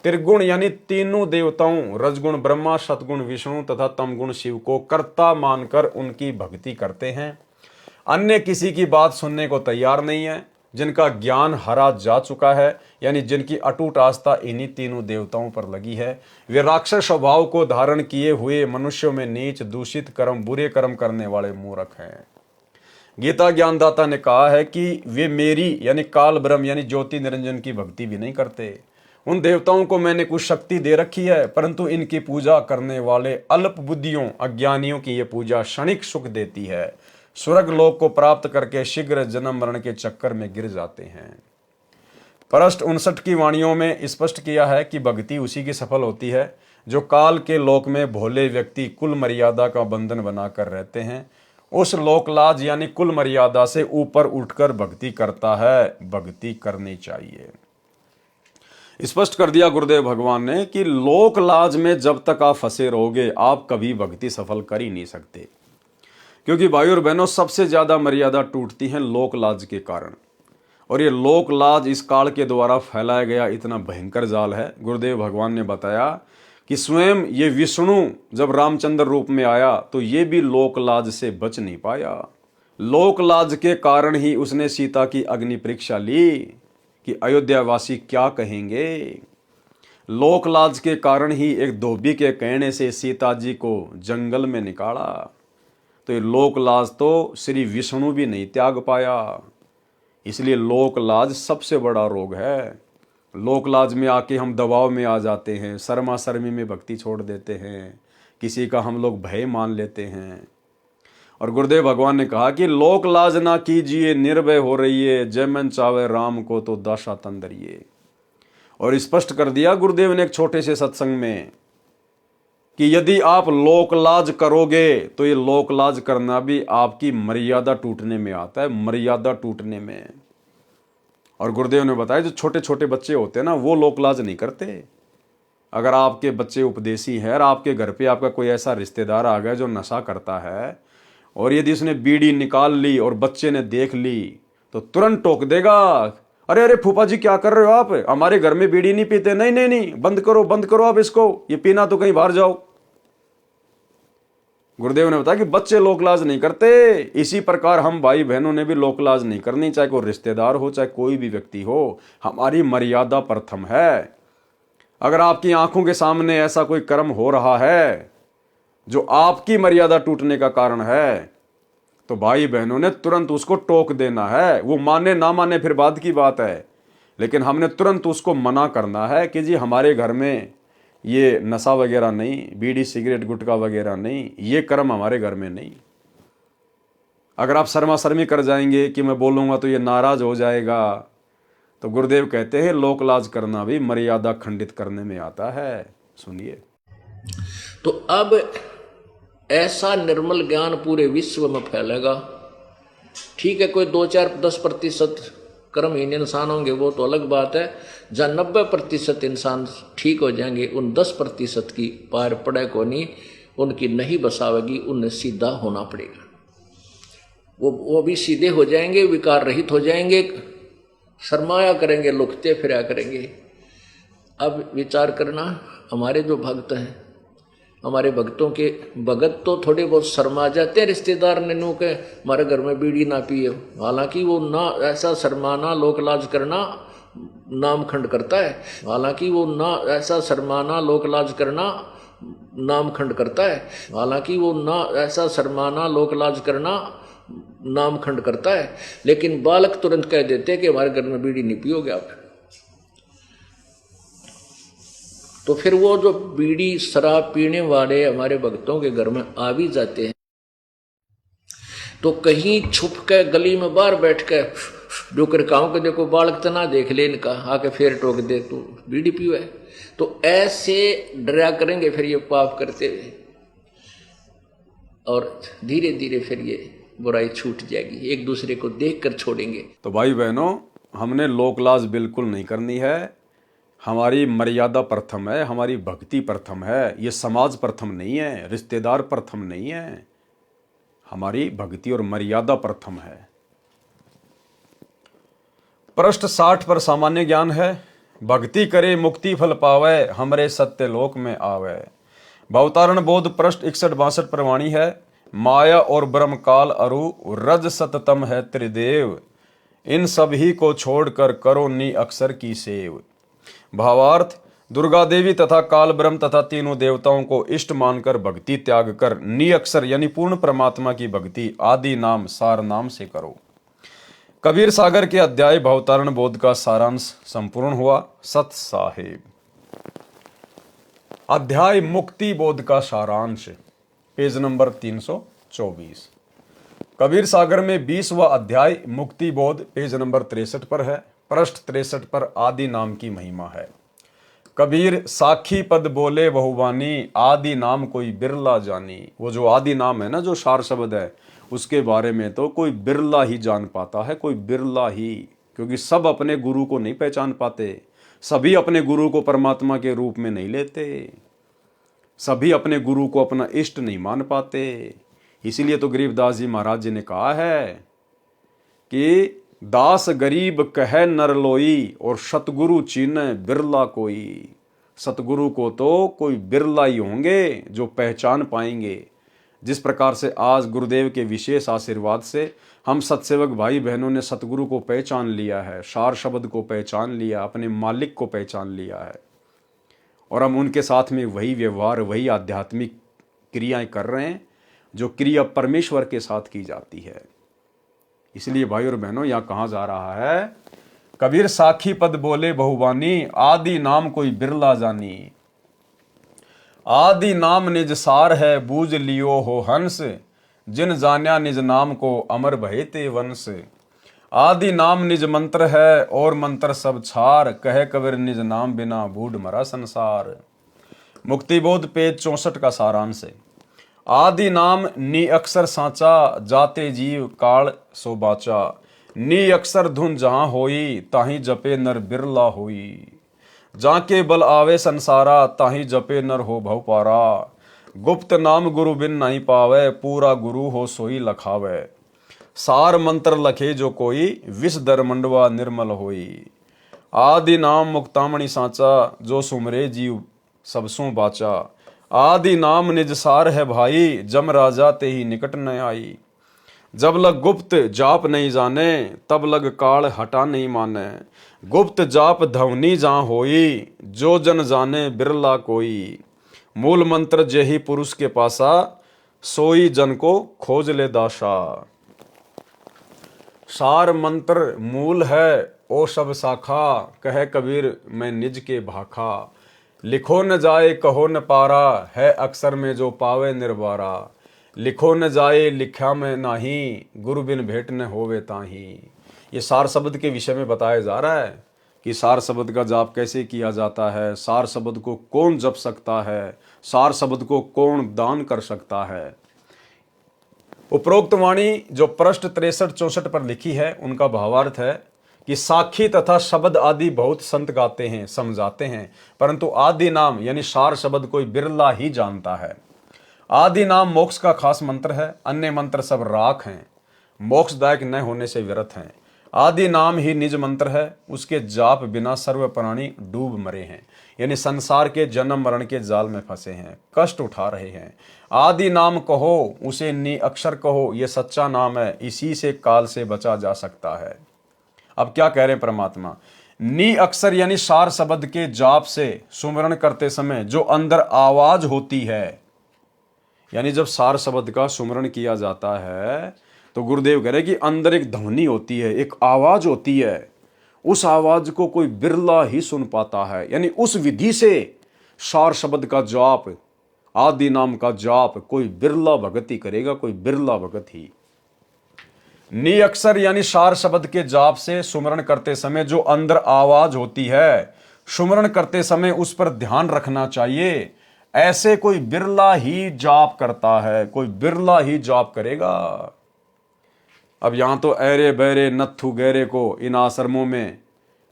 [SPEAKER 1] त्रिगुण यानी तीनों देवताओं रजगुण ब्रह्मा, सतगुण विष्णु तथा तमगुण शिव को कर्ता मानकर उनकी भक्ति करते हैं। अन्य किसी की बात सुनने को तैयार नहीं है। जिनका ज्ञान हरा जा चुका है, यानी जिनकी अटूट आस्था इन्हीं तीनों देवताओं पर लगी है, वे राक्षस स्वभाव को धारण किए हुए मनुष्यों में नीच, दूषित कर्म, बुरे कर्म करने वाले मूर्ख हैं। गीता ज्ञानदाता ने कहा है कि वे मेरी यानी काल ब्रह्म यानी ज्योति निरंजन की भक्ति भी नहीं करते। उन देवताओं को मैंने कुछ शक्ति दे रखी है, परंतु इनकी पूजा करने वाले अल्प बुद्धियों, अज्ञानियों की ये पूजा क्षणिक सुख देती है। स्वर्ग लोक को प्राप्त करके शीघ्र जन्म मरण के चक्कर में गिर जाते हैं। पृष्ठ 59 की वाणियों में स्पष्ट किया है कि भक्ति उसी की सफल होती है जो काल के लोक में भोले व्यक्ति कुल मर्यादा का बंधन बनाकर रहते हैं। उस लोकलाज यानी कुल मर्यादा से ऊपर उठकर भक्ति करता है। भक्ति करनी चाहिए। स्पष्ट कर दिया गुरुदेव भगवान ने कि लोकलाज में जब तक आप फंसे रहोगे, आप कभी भक्ति सफल कर ही नहीं सकते। क्योंकि भाई और बहनों, सबसे ज्यादा मर्यादा टूटती है लोकलाज के कारण, और ये लोकलाज इस काल के द्वारा फैलाया गया इतना भयंकर जाल है। गुरुदेव भगवान ने बताया कि स्वयं ये विष्णु जब रामचंद्र रूप में आया तो ये भी लोकलाज से बच नहीं पाया। लोकलाज के कारण ही उसने सीता की अग्नि परीक्षा ली कि अयोध्यावासी क्या कहेंगे। लोकलाज के कारण ही एक धोबी के कहने से सीता जी को जंगल में निकाला। तो ये लोकलाज तो श्री विष्णु भी नहीं त्याग पाया। इसलिए लोकलाज सबसे बड़ा रोग है। लोकलाज में आके हम दबाव में आ जाते हैं, शर्मा शर्मी में भक्ति छोड़ देते हैं, किसी का हम लोग भय मान लेते हैं। और गुरुदेव भगवान ने कहा कि लोक लाज ना कीजिए, निर्भय हो रहिए, जय मन चावे राम को तो दशा तंदरिए। और स्पष्ट कर दिया गुरुदेव ने एक छोटे से सत्संग में कि यदि आप लोकलाज करोगे तो ये लोकलाज करना भी आपकी मर्यादा टूटने में आता है, मर्यादा टूटने में। और गुरुदेव ने बताया जो छोटे छोटे बच्चे होते हैं ना, वो लोकलाज नहीं करते। अगर आपके बच्चे उपदेशी हैं और आपके घर पे आपका कोई ऐसा रिश्तेदार आ गया जो नशा करता है, और यदि उसने बीड़ी निकाल ली और बच्चे ने देख ली तो तुरंत टोक देगा, अरे अरे फूफा जी क्या कर रहे हो आप, हमारे घर में बीड़ी नहीं पीते। नहीं नहीं नहीं, बंद करो आप इसको, ये पीना तो कहीं बाहर जाओ। गुरुदेव ने बताया कि बच्चे लोकलाज नहीं करते। इसी प्रकार हम भाई बहनों ने भी लोकलाज नहीं करनी, चाहे कोई रिश्तेदार हो, चाहे कोई भी व्यक्ति हो। हमारी मर्यादा प्रथम है। अगर आपकी आंखों के सामने ऐसा कोई कर्म हो रहा है जो आपकी मर्यादा टूटने का कारण है, तो भाई बहनों ने तुरंत उसको टोक देना है। वो माने ना माने फिर बाद की बात है, लेकिन हमने तुरंत उसको मना करना है कि जी हमारे घर में ये नशा वगैरह नहीं, बीड़ी सिगरेट गुटखा वगैरह नहीं, ये कर्म हमारे घर में नहीं। अगर आप शर्मा शर्मी कर जाएंगे कि मैं बोलूँगा तो ये नाराज हो जाएगा, तो गुरुदेव कहते हैं लोकलाज करना भी मर्यादा खंडित करने में आता है। सुनिए,
[SPEAKER 3] तो अब ऐसा निर्मल ज्ञान पूरे विश्व में फैलेगा। ठीक है, कोई 2-4-10% कर्महीन इंसान होंगे, वो तो अलग बात है। जहाँ 90% इंसान ठीक हो जाएंगे, उन 10% की पार पड़े को नहीं, उनकी नहीं बसावेगी, उन्हें सीधा होना पड़ेगा। वो भी सीधे हो जाएंगे, विकार रहित हो जाएंगे, शर्माया करेंगे, लुकते फिरा करेंगे। अब विचार करना, हमारे जो भक्त हैं, हमारे भक्तों के भगत तो थोड़े बहुत शर्मा जाते हैं रिश्तेदार ने नू के हमारे घर में बीड़ी ना पिए। हालांकि वो ना ऐसा शर्माना लोकलाज करना नाम खंड करता है। हालांकि वो ना ऐसा शर्माना लोकलाज करना नाम खंड करता है। हालांकि वो ना ऐसा शर्माना लोकलाज करना नाम खंड करता है। लेकिन बालक तुरंत कह देते हैं कि हमारे घर में बीड़ी नहीं पियोगे आप। तो फिर वो जो बीड़ी शराब पीने वाले हमारे भक्तों के घर में आ भी जाते हैं, तो कहीं छुप के गली में बाहर बैठ के जो कर कहूं कि देखो बालक तना देख ले इनका, आके फिर टोक दे तू बीड़ी पियो है। तो ऐसे डरा करेंगे फिर ये पाप करते हुए, और धीरे धीरे फिर ये बुराई छूट जाएगी, एक दूसरे को देख कर छोड़ेंगे।
[SPEAKER 1] तो भाई बहनों, हमने लोकलाज बिल्कुल नहीं करनी है। हमारी मर्यादा प्रथम है, हमारी भक्ति प्रथम है। ये समाज प्रथम नहीं है, रिश्तेदार प्रथम नहीं है, हमारी भक्ति और मर्यादा प्रथम है। पृष्ठ 60 पर सामान्य ज्ञान है। भक्ति करे मुक्ति फल पावे, हमरे सत्य लोक में आवे। भवतारण बोध पृष्ठ 61-62 पर वाणी है। माया और ब्रह्म काल अरु रज सततम है त्रिदेव, इन सभी को छोड़कर करो नी अक्षर की सेव। भावार्थ, दुर्गा देवी तथा काल ब्रह्म तथा तीनों देवताओं को इष्ट मानकर भक्ति त्याग कर नी अक्षर यानी पूर्ण परमात्मा की भक्ति आदि नाम सार नाम से करो। कबीर सागर के अध्याय भवतारण बोध का सारांश संपूर्ण हुआ। सत साहिब। अध्याय मुक्ति बोध का सारांश, पेज नंबर 324। कबीर सागर में 20वां अध्याय मुक्ति बोध पेज नंबर 63 पर है। पृष्ठ 63 पर आदि नाम की महिमा है। कबीर साखी पद बोले बहुवानी, आदि नाम कोई बिरला जानी। वो जो आदि नाम है ना, जो सार शब्द है, उसके बारे में तो कोई बिरला ही जान पाता है, कोई बिरला ही। क्योंकि सब अपने गुरु को नहीं पहचान पाते, सभी अपने गुरु को परमात्मा के रूप में नहीं लेते, सभी अपने गुरु को अपना इष्ट नहीं मान पाते। इसीलिए तो गरीबदास जी महाराज जी ने कहा है कि दास गरीब कहे नर लोई, और सतगुरु चीने बिरला कोई। सतगुरु को तो कोई बिरला ही होंगे जो पहचान पाएंगे। जिस प्रकार से आज गुरुदेव के विशेष आशीर्वाद से हम सत्सेवक भाई बहनों ने सतगुरु को पहचान लिया है, सार शब्द को पहचान लिया, अपने मालिक को पहचान लिया है, और हम उनके साथ में वही व्यवहार, वही आध्यात्मिक क्रियाएं कर रहे हैं जो क्रिया परमेश्वर के साथ की जाती है। इसलिए भाई और बहनों, यहाँ कहा जा रहा है, कबीर साखी पद बोले बहुवानी, आदि नाम कोई बिरला जानी। आदि नाम निज सार है बूझ लियो हो हंस, जिन जान्या निज नाम को अमर भये ते वंश। आदि नाम निज मंत्र है और मंत्र सब छार, कहे कबीर निज नाम बिना बूढ़ मरा संसार। मुक्तिबोध पेज 64 का सारांश है। आदि नाम नी अक्षर सांचा, जाते जीव काल सो बाचा। नी अक्षर धुन जहां होई, ताही जपे नर बिरला होई। जाके बल आवे संसारा, ताही जपे नर हो भव पारा। गुप्त नाम गुरु बिन नहीं पावे, पूरा गुरु हो सोई लखावे। सार मंत्र लखे जो कोई, विष दर मंडवा निर्मल होई। आदि नाम मुक्तामणि सांचा, जो सुमरे जीव सबसों बाचा। आदि नाम निज सार है भाई, जम राजा ते ही निकट न आई। जब लग गुप्त जाप नहीं जाने, तब लग काल हटा नहीं माने। गुप्त जाप धवनी जहाँ होई, जो जन जाने बिरला कोई। मूल मंत्र जेहि पुरुष के पासा, सोई जन को खोज ले दाशा। सार मंत्र मूल है ओ सब शाखा, कहे कबीर मैं निज के भाखा। लिखो न जाए कहो न पारा, है अक्षर में जो पावे निर्वारा। लिखो न जाए लिखा में नाही, गुरु बिन भेंट न होवे ताही। ये सार शब्द के विषय में बताया जा रहा है कि सार शब्द का जाप कैसे किया जाता है, सार शब्द को कौन जप सकता है, सार शब्द को कौन दान कर सकता है। उपरोक्त वाणी जो पृष्ठ 63-64 पर लिखी है, उनका भावार्थ है कि साखी तथा शब्द आदि बहुत संत गाते हैं, समझाते हैं, परंतु आदि नाम यानी सार शब्द कोई बिरला ही जानता है। आदि नाम मोक्ष का खास मंत्र है, अन्य मंत्र सब राख हैं, मोक्षदायक न होने से व्यर्थ हैं। आदि नाम ही निज मंत्र है, उसके जाप बिना सर्व प्राणी डूब मरे हैं, यानी संसार के जन्म मरण के जाल में फंसे हैं, कष्ट उठा रहे हैं। आदि नाम कहो, उसे नि अक्षर कहो, यह सच्चा नाम है, इसी से काल से बचा जा सकता है। अब क्या कह रहे हैं परमात्मा, नी अक्षर यानी सार शब्द के जाप से सुमरण करते समय जो अंदर आवाज होती है, यानी जब सार शब्द का सुमरण किया जाता है तो गुरुदेव कह रहे कि अंदर एक ध्वनि होती है, एक आवाज होती है। उस आवाज को कोई बिरला ही सुन पाता है, यानी उस विधि से सार शब्द का जाप, आदि नाम का जाप कोई बिरला भगत ही करेगा, कोई बिरला भगत ही। नी अक्षर यानी सार शब्द के जाप से सुमरण करते समय जो अंदर आवाज होती है, सुमरण करते समय उस पर ध्यान रखना चाहिए। ऐसे कोई बिरला ही जाप करता है, कोई बिरला ही जाप करेगा। अब यहां तो ऐरे बैरे नत्थु गहरे को इन आश्रमों में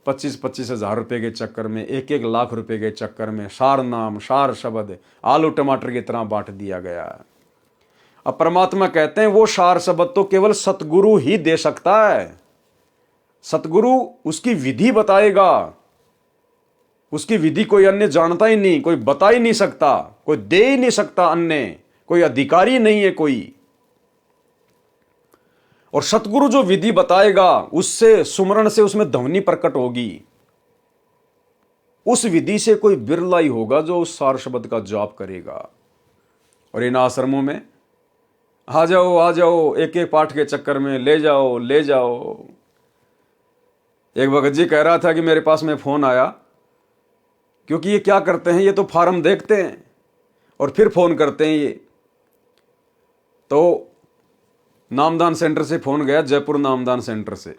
[SPEAKER 1] 25-25 हजार रुपए के चक्कर में, 1-1 लाख रुपए के चक्कर में सार नाम, सार शब्द आलू टमाटर की तरह बांट दिया गया। अब परमात्मा कहते हैं वो सार शब्द तो केवल सतगुरु ही दे सकता है। सतगुरु उसकी विधि बताएगा, उसकी विधि कोई अन्य जानता ही नहीं, कोई बता ही नहीं सकता, कोई दे ही नहीं सकता, अन्य कोई अधिकारी नहीं है कोई। और सतगुरु जो विधि बताएगा उससे सुमरण से उसमें ध्वनि प्रकट होगी। उस विधि से कोई बिरला ही होगा जो उस सार शब्द का जाप करेगा। और इन आश्रमों में आ जाओ, एक एक पाठ के चक्कर में ले जाओ। एक भगत जी कह रहा था कि मेरे पास में फोन आया, क्योंकि ये क्या करते हैं, ये तो फार्म देखते हैं और फिर फोन करते हैं। ये तो नामदान सेंटर से फोन गया, जयपुर नामदान सेंटर से,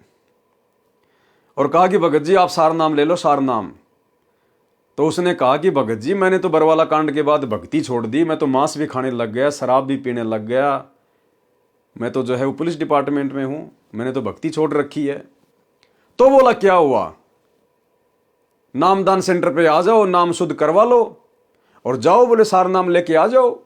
[SPEAKER 1] और कहा कि भगत जी आप सार नाम ले लो, सार नाम। तो उसने कहा कि भगत जी मैंने तो बरवाला कांड के बाद भक्ति छोड़ दी, मैं तो मांस भी खाने लग गया, शराब भी पीने लग गया, मैं तो जो है वो पुलिस डिपार्टमेंट में हूं, मैंने तो भक्ति छोड़ रखी है। तो बोला क्या हुआ, नामदान सेंटर पे आ जाओ, नाम शुद्ध करवा लो और जाओ, बोले सार नाम लेके आ जाओ।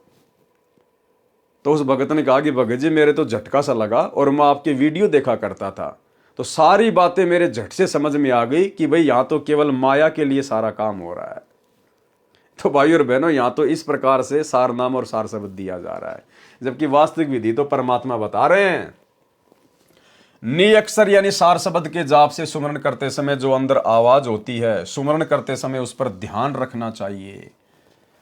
[SPEAKER 1] तो उस भगत ने कहा कि भगत जी मेरे तो झटका सा लगा और मैं आपके वीडियो देखा करता था, तो सारी बातें मेरे झट से समझ में आ गई कि भाई यहां तो केवल माया के लिए सारा काम हो रहा है। तो भाई और बहनों, यहां तो इस प्रकार से सार नाम और सार शब्द दिया जा रहा है, जबकि वास्तविक विधि तो परमात्मा बता रहे हैं। नी अक्षर यानी सार शब्द के जाप से सुमरण करते समय जो अंदर आवाज होती है, सुमरण करते समय उस पर ध्यान रखना चाहिए।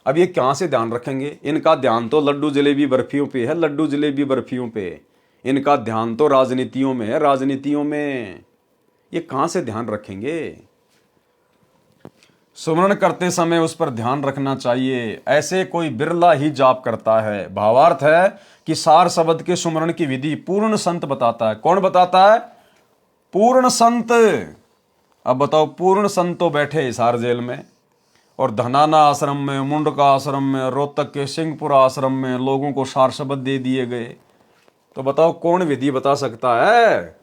[SPEAKER 1] अब ये कहां से ध्यान रखेंगे, इनका ध्यान तो लड्डू जलेबी बर्फियों पे है, लड्डू जलेबी बर्फियों पे। इनका ध्यान तो राजनीतियों में है, राजनीतियों में। ये कहां से ध्यान रखेंगे। सुमरण करते समय उस पर ध्यान रखना चाहिए, ऐसे कोई बिरला ही जाप करता है। भावार्थ है कि सार शब्द के सुमरण की विधि पूर्ण संत बताता है। कौन बताता है? पूर्ण संत। अब बताओ, पूर्ण संत तो बैठे हिसार जेल में, और धनाना आश्रम में, मुंडका आश्रम में, रोहतक के सिंहपुरा आश्रम में लोगों को सार शब्द दे दिए गए। तो बताओ कौन विधि बता सकता है?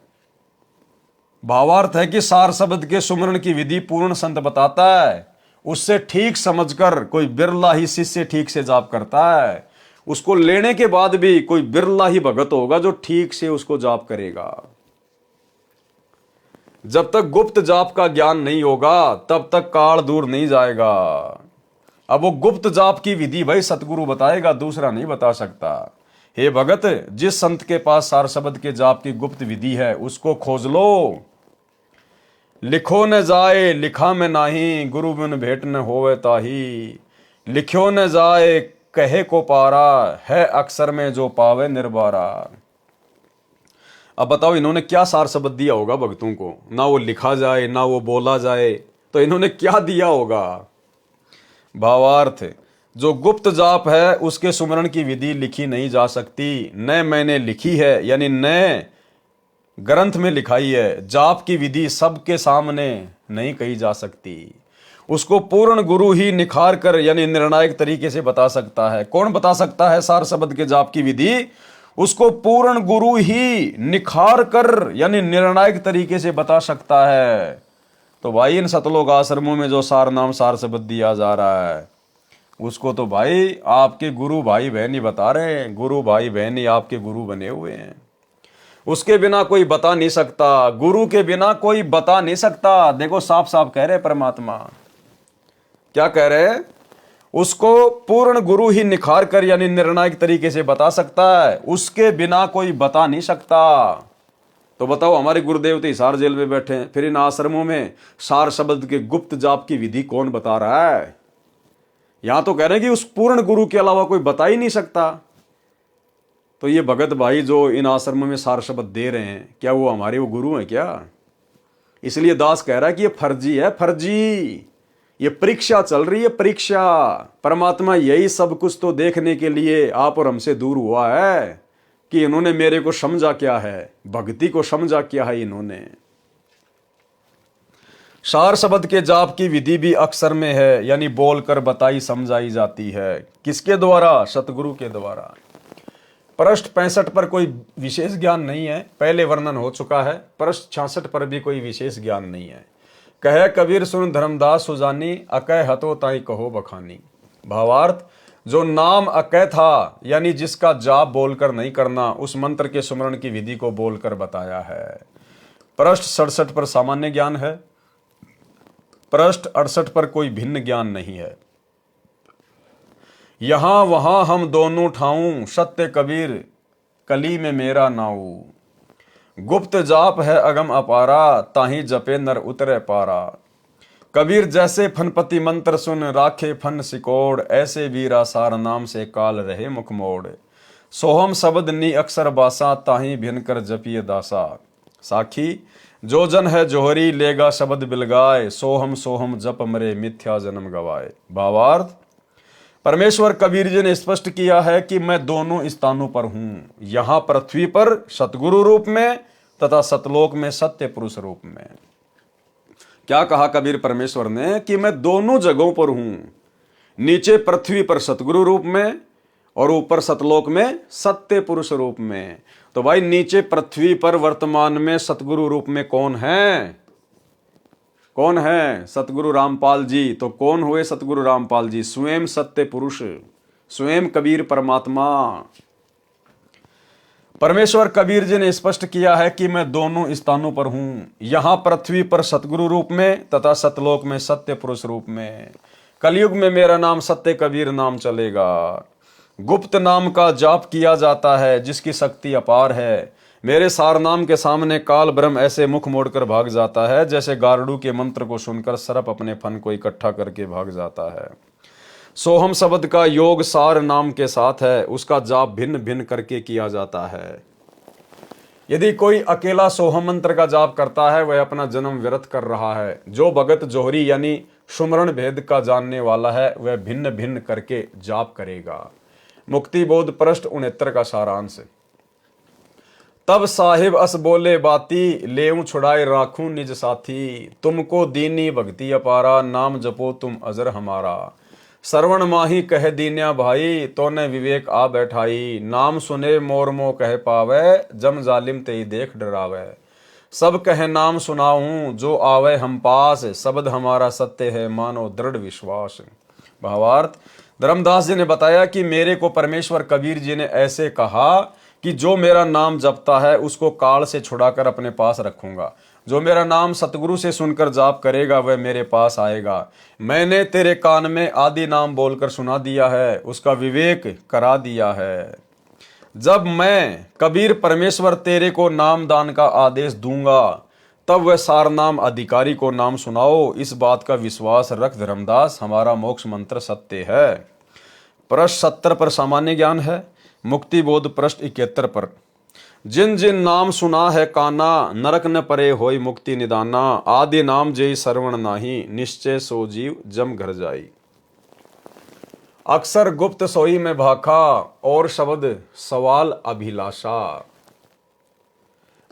[SPEAKER 1] भावार्थ है कि सार शब्द के सुमरण की विधि पूर्ण संत बताता है। उससे ठीक समझकर कोई बिरला ही शिष्य ठीक से जाप करता है। उसको लेने के बाद भी कोई बिरला ही भगत होगा जो ठीक से उसको जाप करेगा। जब तक गुप्त जाप का ज्ञान नहीं होगा तब तक काल दूर नहीं जाएगा। अब वो गुप्त जाप की विधि भाई सतगुरु बताएगा, दूसरा नहीं बता सकता। हे भगत, जिस संत के पास सार शब्द के जाप की गुप्त विधि है उसको खोज लो। लिखो न जाए लिखा में नाही, गुरु बिन भेंट न होवे ताही। लिखो न जाए कहे को पारा, है अक्षर में जो पावे निर्बारा। अब बताओ इन्होंने क्या सार शब्द दिया होगा भक्तों को? ना वो लिखा जाए ना वो बोला जाए, तो इन्होंने क्या दिया होगा? भावार्थ, जो गुप्त जाप है उसके सुमरण की विधि लिखी नहीं जा सकती। न मैंने लिखी है, यानी न ग्रंथ में लिखाई है। जाप की विधि सबके सामने नहीं कही जा सकती। उसको पूर्ण गुरु ही निखार कर यानी निर्णायक तरीके से बता सकता है। कौन बता सकता है सार शब्द के जाप की विधि? उसको पूर्ण गुरु ही निखार कर यानी निर्णायक तरीके से बता सकता है। तो भाई इन सतलोक आश्रमों में जो सार नाम सार शब्द दिया जा रहा है उसको तो भाई आपके गुरु भाई बहन ही बता रहे हैं। गुरु भाई बहन ही आपके गुरु बने हुए हैं। उसके बिना कोई बता नहीं सकता, गुरु के बिना कोई बता नहीं सकता। देखो साफ साफ कह रहे परमात्मा, क्या कह रहे हैं? उसको पूर्ण गुरु ही निखार कर यानी निर्णायक तरीके से बता सकता है, उसके बिना कोई बता नहीं सकता। तो बताओ हमारे गुरुदेव तो हिसार जेल में बैठे हैं, फिर इन आश्रमों में सार शब्द के गुप्त जाप की विधि कौन बता रहा है? यहां तो कह रहे हैं कि उस पूर्ण गुरु के अलावा कोई बता ही नहीं सकता। तो ये भगत भाई जो इन आश्रमों में सार शब्द दे रहे हैं, क्या वो हमारे वो गुरु हैं क्या? इसलिए दास कह रहा है कि ये फर्जी है, फर्जी। ये परीक्षा चल रही है, परीक्षा। परमात्मा यही सब कुछ तो देखने के लिए आप और हमसे दूर हुआ है कि इन्होंने मेरे को समझा क्या है, भक्ति को समझा क्या है इन्होंने। सार शब्द के जाप की विधि भी अक्षर में है, यानी बोलकर बताई समझाई जाती है। किसके द्वारा? सतगुरु के द्वारा। पृष्ठ 65 पर कोई विशेष ज्ञान नहीं है, पहले वर्णन हो चुका है। पृष्ठ 66 पर भी कोई विशेष ज्ञान नहीं है। कहे कबीर सुन धर्मदास सुजानी, अकय हतो ताई कहो बखानी। भावार्थ, जो नाम अकय था यानी जिसका जाप बोलकर नहीं करना, उस मंत्र के सुमरण की विधि को बोलकर बताया है। पृष्ठ 67 पर सामान्य ज्ञान है, पृष्ठ 68 पर कोई भिन्न ज्ञान नहीं है। यहां वहां हम दोनों ठाऊं, सत्य कबीर कली में मेरा नाऊ। गुप्त जाप है अगम अपारा, ताही जपे नर उतरे पारा। कबीर जैसे फनपति मंत्र सुन, राखे फन सिकोड़। ऐसे वीरा सार नाम से काल रहे मुख मोड़। सोहम शब्द नी अक्षर बासा, ताही भिन कर जपिए दासा। साखी, जो जन है जोहरी, लेगा शब्द बिलगाए। सोहम सोहम जप मरे, मिथ्या जन्म गवाए। भावार्थ, परमेश्वर कबीर जी ने स्पष्ट किया है कि मैं दोनों स्थानों पर हूं, यहां पृथ्वी पर सतगुरु रूप में तथा सतलोक में सत्य पुरुष रूप में। क्या कहा कबीर परमेश्वर ने? कि मैं दोनों जगहों पर हूं, नीचे पृथ्वी पर सतगुरु रूप में और ऊपर सतलोक में सत्य पुरुष रूप में। तो भाई नीचे पृथ्वी पर वर्तमान में सतगुरु रूप में कौन है? कौन है? सतगुरु रामपाल जी। तो कौन हुए सतगुरु रामपाल जी? स्वयं सत्य पुरुष, स्वयं कबीर परमात्मा। परमेश्वर कबीर जी ने स्पष्ट किया है कि मैं दोनों स्थानों पर हूं, यहां पृथ्वी पर सतगुरु रूप में तथा सतलोक में सत्य पुरुष रूप में। कलयुग में मेरा नाम सत्य कबीर नाम चलेगा। गुप्त नाम का जाप किया जाता है जिसकी शक्ति अपार है। मेरे सार नाम के सामने काल ब्रह्म ऐसे मुख मोड़कर भाग जाता है जैसे गारडू के मंत्र को सुनकर सर्प अपने फन को इकट्ठा करके भाग जाता है। सोहम शब्द का योग सार नाम के साथ है, उसका जाप भिन्न भिन्न करके किया जाता है। यदि कोई अकेला सोहम मंत्र का जाप करता है वह अपना जन्म व्यर्थ कर रहा है। जो भगत जोहरी यानी सुमरण भेद का जानने वाला है, वह भिन्न भिन्न करके जाप करेगा। मुक्ति बोध पृष्ठ 69 का सारांश। तब साहिब अस बोले बाती, लेऊं छुड़ाए राखूं निज साथी। तुमको दीनी भक्ति अपारा, नाम जपो तुम अजर हमारा। श्रवण माही कह दीन्या भाई, तो ने विवेक आ बैठाई। नाम सुने मोर मोह कह पावे, जम जालिम तेई देख डरावे। सब कहे नाम सुनाऊं, जो आवे हम पास। शब्द हमारा सत्य है, मानो दृढ़ विश्वास। भावार्थ, धर्मदास जी ने बताया कि मेरे को परमेश्वर कबीर जी ने ऐसे कहा कि जो मेरा नाम जपता है उसको काल से छुड़ाकर अपने पास रखूंगा। जो मेरा नाम सतगुरु से सुनकर जाप करेगा वह मेरे पास आएगा। मैंने तेरे कान में आदि नाम बोलकर सुना दिया है, उसका विवेक करा दिया है। जब मैं कबीर परमेश्वर तेरे को नाम दान का आदेश दूंगा, तब वह सार नाम अधिकारी को नाम सुनाओ। इस बात का विश्वास रख धर्मदास, हमारा मोक्ष मंत्र सत्य है। पृष्ठ 70 पर सामान्य ज्ञान है। मुक्ति बोध पृष्ठ 71 पर, जिन जिन नाम सुना है काना, नरक न परे होई मुक्ति निदाना। आदि नाम जय श्रवण नाही, निश्चय सो जीव जम घर जाई। अक्सर गुप्त सोई में भाखा, और शब्द सवाल अभिलाषा।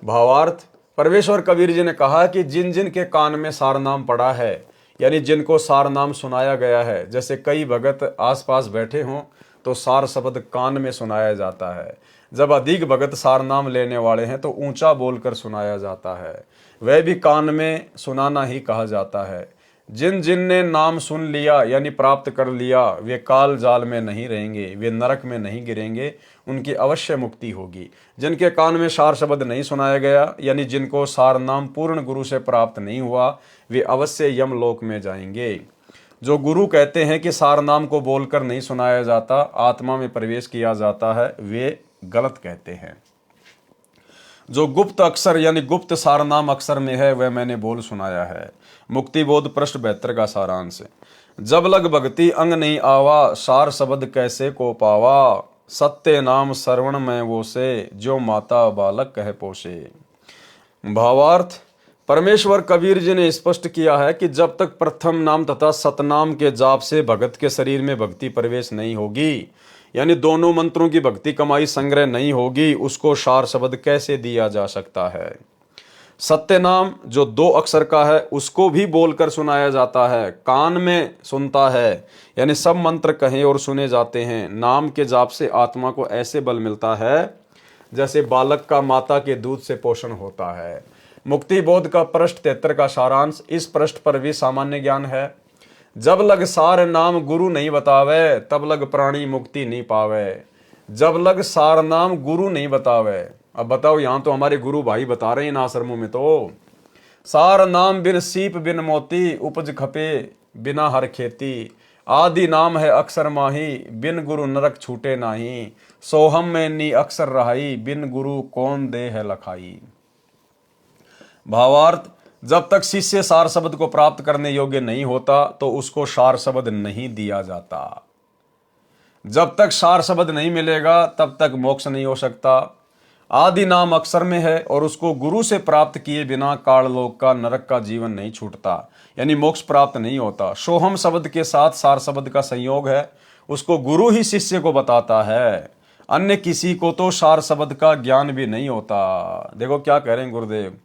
[SPEAKER 1] भावार्थ, परमेश्वर कबीर जी ने कहा कि जिन जिन के कान में सार नाम पड़ा है, यानी जिनको सार नाम सुनाया गया है, जैसे कई भगत आसपास बैठे हों तो सार शब्द कान में सुनाया जाता है। जब अधिक भगत सार नाम लेने वाले हैं तो ऊंचा बोलकर सुनाया जाता है, वह भी कान में सुनाना ही कहा जाता है। जिन जिन ने नाम सुन लिया यानी प्राप्त कर लिया, वे काल जाल में नहीं रहेंगे, वे नरक में नहीं गिरेंगे, उनकी अवश्य मुक्ति होगी। जिनके कान में सार शब्द नहीं सुनाया गया, यानी जिनको सार नाम पूर्ण गुरु से प्राप्त नहीं हुआ, वे अवश्य यमलोक में जाएंगे। जो गुरु कहते हैं कि सार नाम को बोलकर नहीं सुनाया जाता, आत्मा में प्रवेश किया जाता है, वे गलत कहते हैं। जो गुप्त अक्षर यानी गुप्त सार नाम अक्षर में है, वह मैंने बोल सुनाया है। मुक्ति बोध पृष्ठ 72 का सारांश। जब लग भक्ति अंग नहीं आवा, सार शब्द कैसे को पावा। सत्य नाम श्रवण में वो से, जो माता बालक कह पोसे। भावार्थ, परमेश्वर कबीर जी ने स्पष्ट किया है कि जब तक प्रथम नाम तथा सतनाम के जाप से भगत के शरीर में भक्ति प्रवेश नहीं होगी, यानी दोनों मंत्रों की भक्ति कमाई संग्रह नहीं होगी, उसको सार शब्द कैसे दिया जा सकता है। सत्य नाम जो 2 अक्षर का है, उसको भी बोलकर सुनाया जाता है, कान में सुनता है, यानी सब मंत्र कहे और सुने जाते हैं। नाम के जाप से आत्मा को ऐसे बल मिलता है जैसे बालक का माता के दूध से पोषण होता है। मुक्ति बोध का पृष्ठ 73 का सारांश। इस पृष्ठ पर भी सामान्य ज्ञान है। जब लग सार नाम गुरु नहीं बतावे, तब लग प्राणी मुक्ति नहीं पावे। जब लग सार नाम गुरु नहीं बतावे, अब बताओ, यहां तो हमारे गुरु भाई बता रहे हैं इन आश्रमों में, तो सार नाम बिन सीप बिन मोती, उपज खपे बिना हर खेती। आदि नाम है अक्षर माही, बिन गुरु नरक छूटे नाही। सोहम में नी अक्षर रहाई, बिन गुरु कौन दे है लखाई। भावार्थ, जब तक शिष्य सार शब्द को प्राप्त करने योग्य नहीं होता तो उसको सार शब्द नहीं दिया जाता। जब तक सार शब्द नहीं मिलेगा तब तक मोक्ष नहीं हो सकता। आदि नाम अक्षर में है और उसको गुरु से प्राप्त किए बिना काललोक का नरक का जीवन नहीं छूटता, यानी मोक्ष प्राप्त नहीं होता। सोहम शब्द के साथ सार शब्द का संयोग है, उसको गुरु ही शिष्य को बताता है, अन्य किसी को तो सार शब्द का ज्ञान भी नहीं होता। देखो क्या कह रहे हैं गुरुदेव,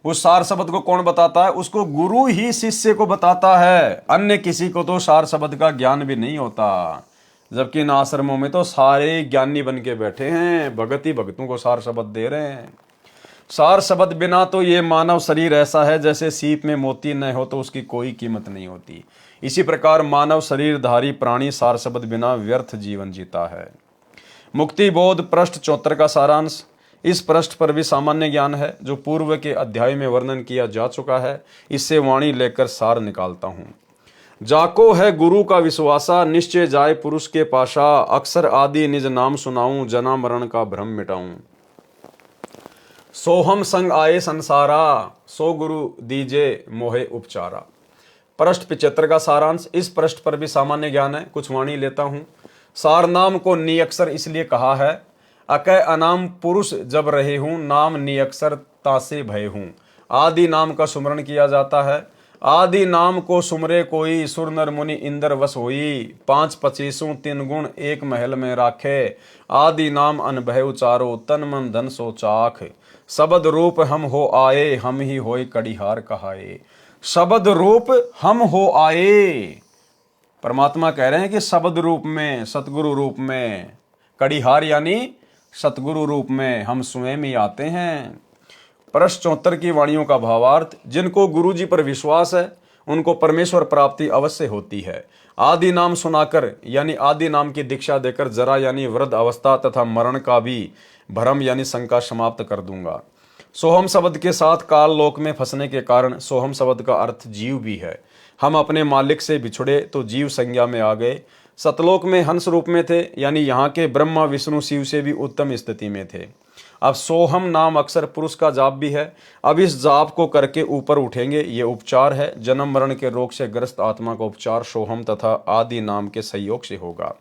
[SPEAKER 1] उस सार शब्द को कौन बताता है, उसको गुरु ही शिष्य को बताता है, अन्य किसी को तो सार शब्द का ज्ञान भी नहीं होता। जबकि इन आश्रमों में तो सारे ज्ञानी बन के बैठे हैं, भगत ही भगतों को सार शब्द दे रहे हैं। सार शब्द बिना तो ये मानव शरीर ऐसा है जैसे सीप में मोती न हो तो उसकी कोई कीमत नहीं होती। इसी प्रकार मानव शरीरधारी प्राणी सार शब्द बिना व्यर्थ जीवन जीता है। मुक्ति बोध पृष्ठ 74 का सारांश। इस पृष्ठ पर भी सामान्य ज्ञान है जो पूर्व के अध्याय में वर्णन किया जा चुका है। इससे वाणी लेकर सार निकालता हूं। जाको है गुरु का विश्वासा, निश्चय जाए पुरुष के पाशा। अक्षर आदि निज नाम सुनाऊं, जना मरण का भ्रम मिटाऊं। सोहम संग आए संसारा, सो गुरु दीजे मोहे उपचारा। पृष्ठ 75 का सारांश। इस पृष्ठ पर भी सामान्य ज्ञान है, कुछ वाणी लेता हूं। सार नाम को नियक्षर इसलिए कहा है, अकय अनाम पुरुष जब रहे हूं, नाम नियक्षर तासे भय हूं। आदि नाम का सुमरण किया जाता है। आदि नाम को सुमरे कोई, सुर नर मुनि इंद्र वस होई। 5 25 3 गुण एक महल में राखे, आदि नाम अनभय उचारो, तन मन धन सो चाख। शब्द रूप हम हो आए, हम ही होय कड़िहार कहाए। शब्द रूप हम हो आए, परमात्मा कह रहे हैं कि शब्द रूप में, सतगुरु रूप में, कड़िहार यानी सतगुरु रूप में हम स्वयं ही आते हैं। प्रश्न 74 की वाणियों का भावार्थ, जिनको गुरु जी पर विश्वास है उनको परमेश्वर प्राप्ति अवश्य होती है। आदि नाम सुनाकर यानी आदि नाम की दीक्षा देकर जरा यानी वृद्ध अवस्था तथा मरण का भी भ्रम यानी शंका समाप्त कर दूंगा। सोहम शब्द के साथ काल लोक में फंसने के कारण सोहम शब्द का अर्थ जीव भी है। हम अपने मालिक से बिछुड़े तो जीव संज्ञा में आ गए। सतलोक में हंस रूप में थे यानी यहाँ के ब्रह्मा विष्णु शिव से भी उत्तम स्थिति में थे। अब सोहम नाम अक्सर पुरुष का जाप भी है। अब इस जाप को करके ऊपर उठेंगे, ये उपचार है। जन्म मरण के रोग से ग्रस्त आत्मा का उपचार सोहम तथा आदि नाम के सहयोग से होगा।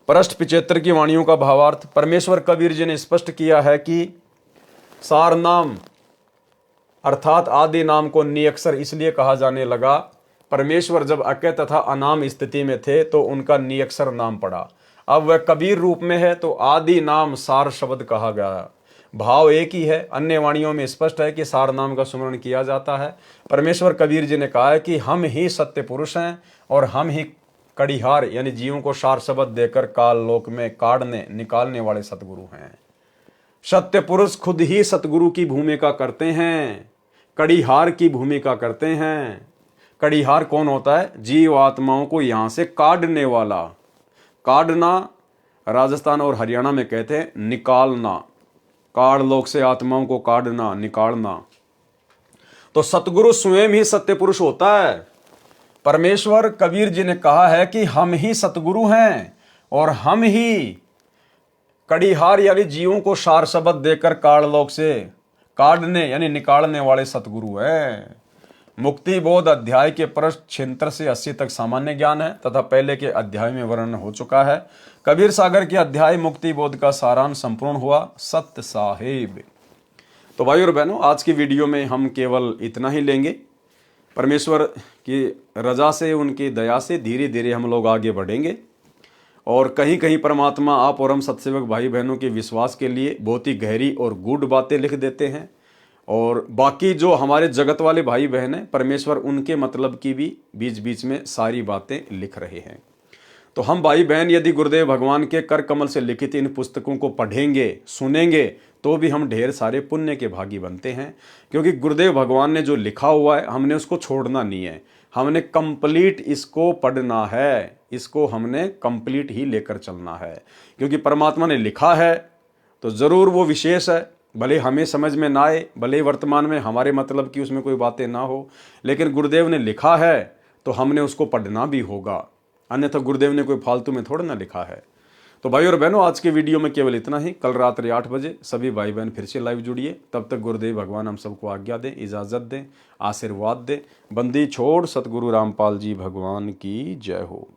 [SPEAKER 1] प्रश्न 75 की वाणियों का भावार्थ, परमेश्वर कबीर जी ने स्पष्ट किया है कि सार नाम अर्थात आदि नाम को निअक्षर इसलिए कहा जाने लगा, परमेश्वर जब अके तथा अनाम स्थिति में थे तो उनका निअक्षर नाम पड़ा। अब वह कबीर रूप में है तो आदि नाम सार शब्द कहा गया। भाव एक ही है। अन्य वाणियों में स्पष्ट है कि सार नाम का सुमरण किया जाता है। परमेश्वर कबीर जी ने कहा है कि हम ही सत्य पुरुष हैं और हम ही कड़िहार यानी जीवों को सार शब्द देकर काल लोक में काढ़ने निकालने वाले सतगुरु हैं। सत्य पुरुष खुद ही सतगुरु की भूमिका करते हैं, कड़िहार की भूमिका करते हैं। कड़िहार कौन होता है? जीव आत्माओं को यहां से काढ़ने वाला। काढ़ना राजस्थान और हरियाणा में कहते हैं निकालना, काढ़ लोक से आत्माओं को काढ़ना, निकालना। तो सतगुरु स्वयं ही सत्य पुरुष होता है। परमेश्वर कबीर जी ने कहा है कि हम ही सतगुरु हैं और हम ही कड़िहार यानी जीवों को सार शब्द देकर काढ़ लोक से काढ़ने यानी निकालने वाले सतगुरु हैं। मुक्ति बोध अध्याय के प्रश्न 76 से 80 तक सामान्य ज्ञान है तथा पहले के अध्याय में वर्णन हो चुका है। कबीर सागर के अध्याय मुक्ति बोध का सारांश संपूर्ण हुआ। सत्य साहेब। तो भाई और बहनों, आज की वीडियो में हम केवल इतना ही लेंगे। परमेश्वर की रजा से, उनकी दया से धीरे धीरे हम लोग आगे बढ़ेंगे और कहीं कहीं परमात्मा आप और हम सत्सेवक भाई बहनों के विश्वास के लिए बहुत ही गहरी और गूढ़ बातें लिख देते हैं और बाकी जो हमारे जगत वाले भाई बहन हैं, परमेश्वर उनके मतलब की भी बीच बीच में सारी बातें लिख रहे हैं। तो हम भाई बहन यदि गुरुदेव भगवान के कर कमल से लिखित इन पुस्तकों को पढ़ेंगे, सुनेंगे तो भी हम ढेर सारे पुण्य के भागी बनते हैं, क्योंकि गुरुदेव भगवान ने जो लिखा हुआ है हमने उसको छोड़ना नहीं है। हमने कंप्लीट इसको पढ़ना है, इसको हमने कंप्लीट ही लेकर चलना है, क्योंकि परमात्मा ने लिखा है तो ज़रूर वो विशेष है। भले हमें समझ में ना आए, भले वर्तमान में हमारे मतलब की उसमें कोई बातें ना हो, लेकिन गुरुदेव ने लिखा है तो हमने उसको पढ़ना भी होगा, अन्यथा गुरुदेव ने कोई फालतू में थोड़ा ना लिखा है। तो भाई और बहनों, आज के वीडियो में केवल इतना ही। कल रात्रि 8 बजे सभी भाई बहन फिर से लाइव जुड़िए। तब तक गुरुदेव भगवान हम सबको आज्ञा दें, इजाज़त दें, आशीर्वाद दें। बंदी छोड़ सतगुरु रामपाल जी भगवान की जय हो।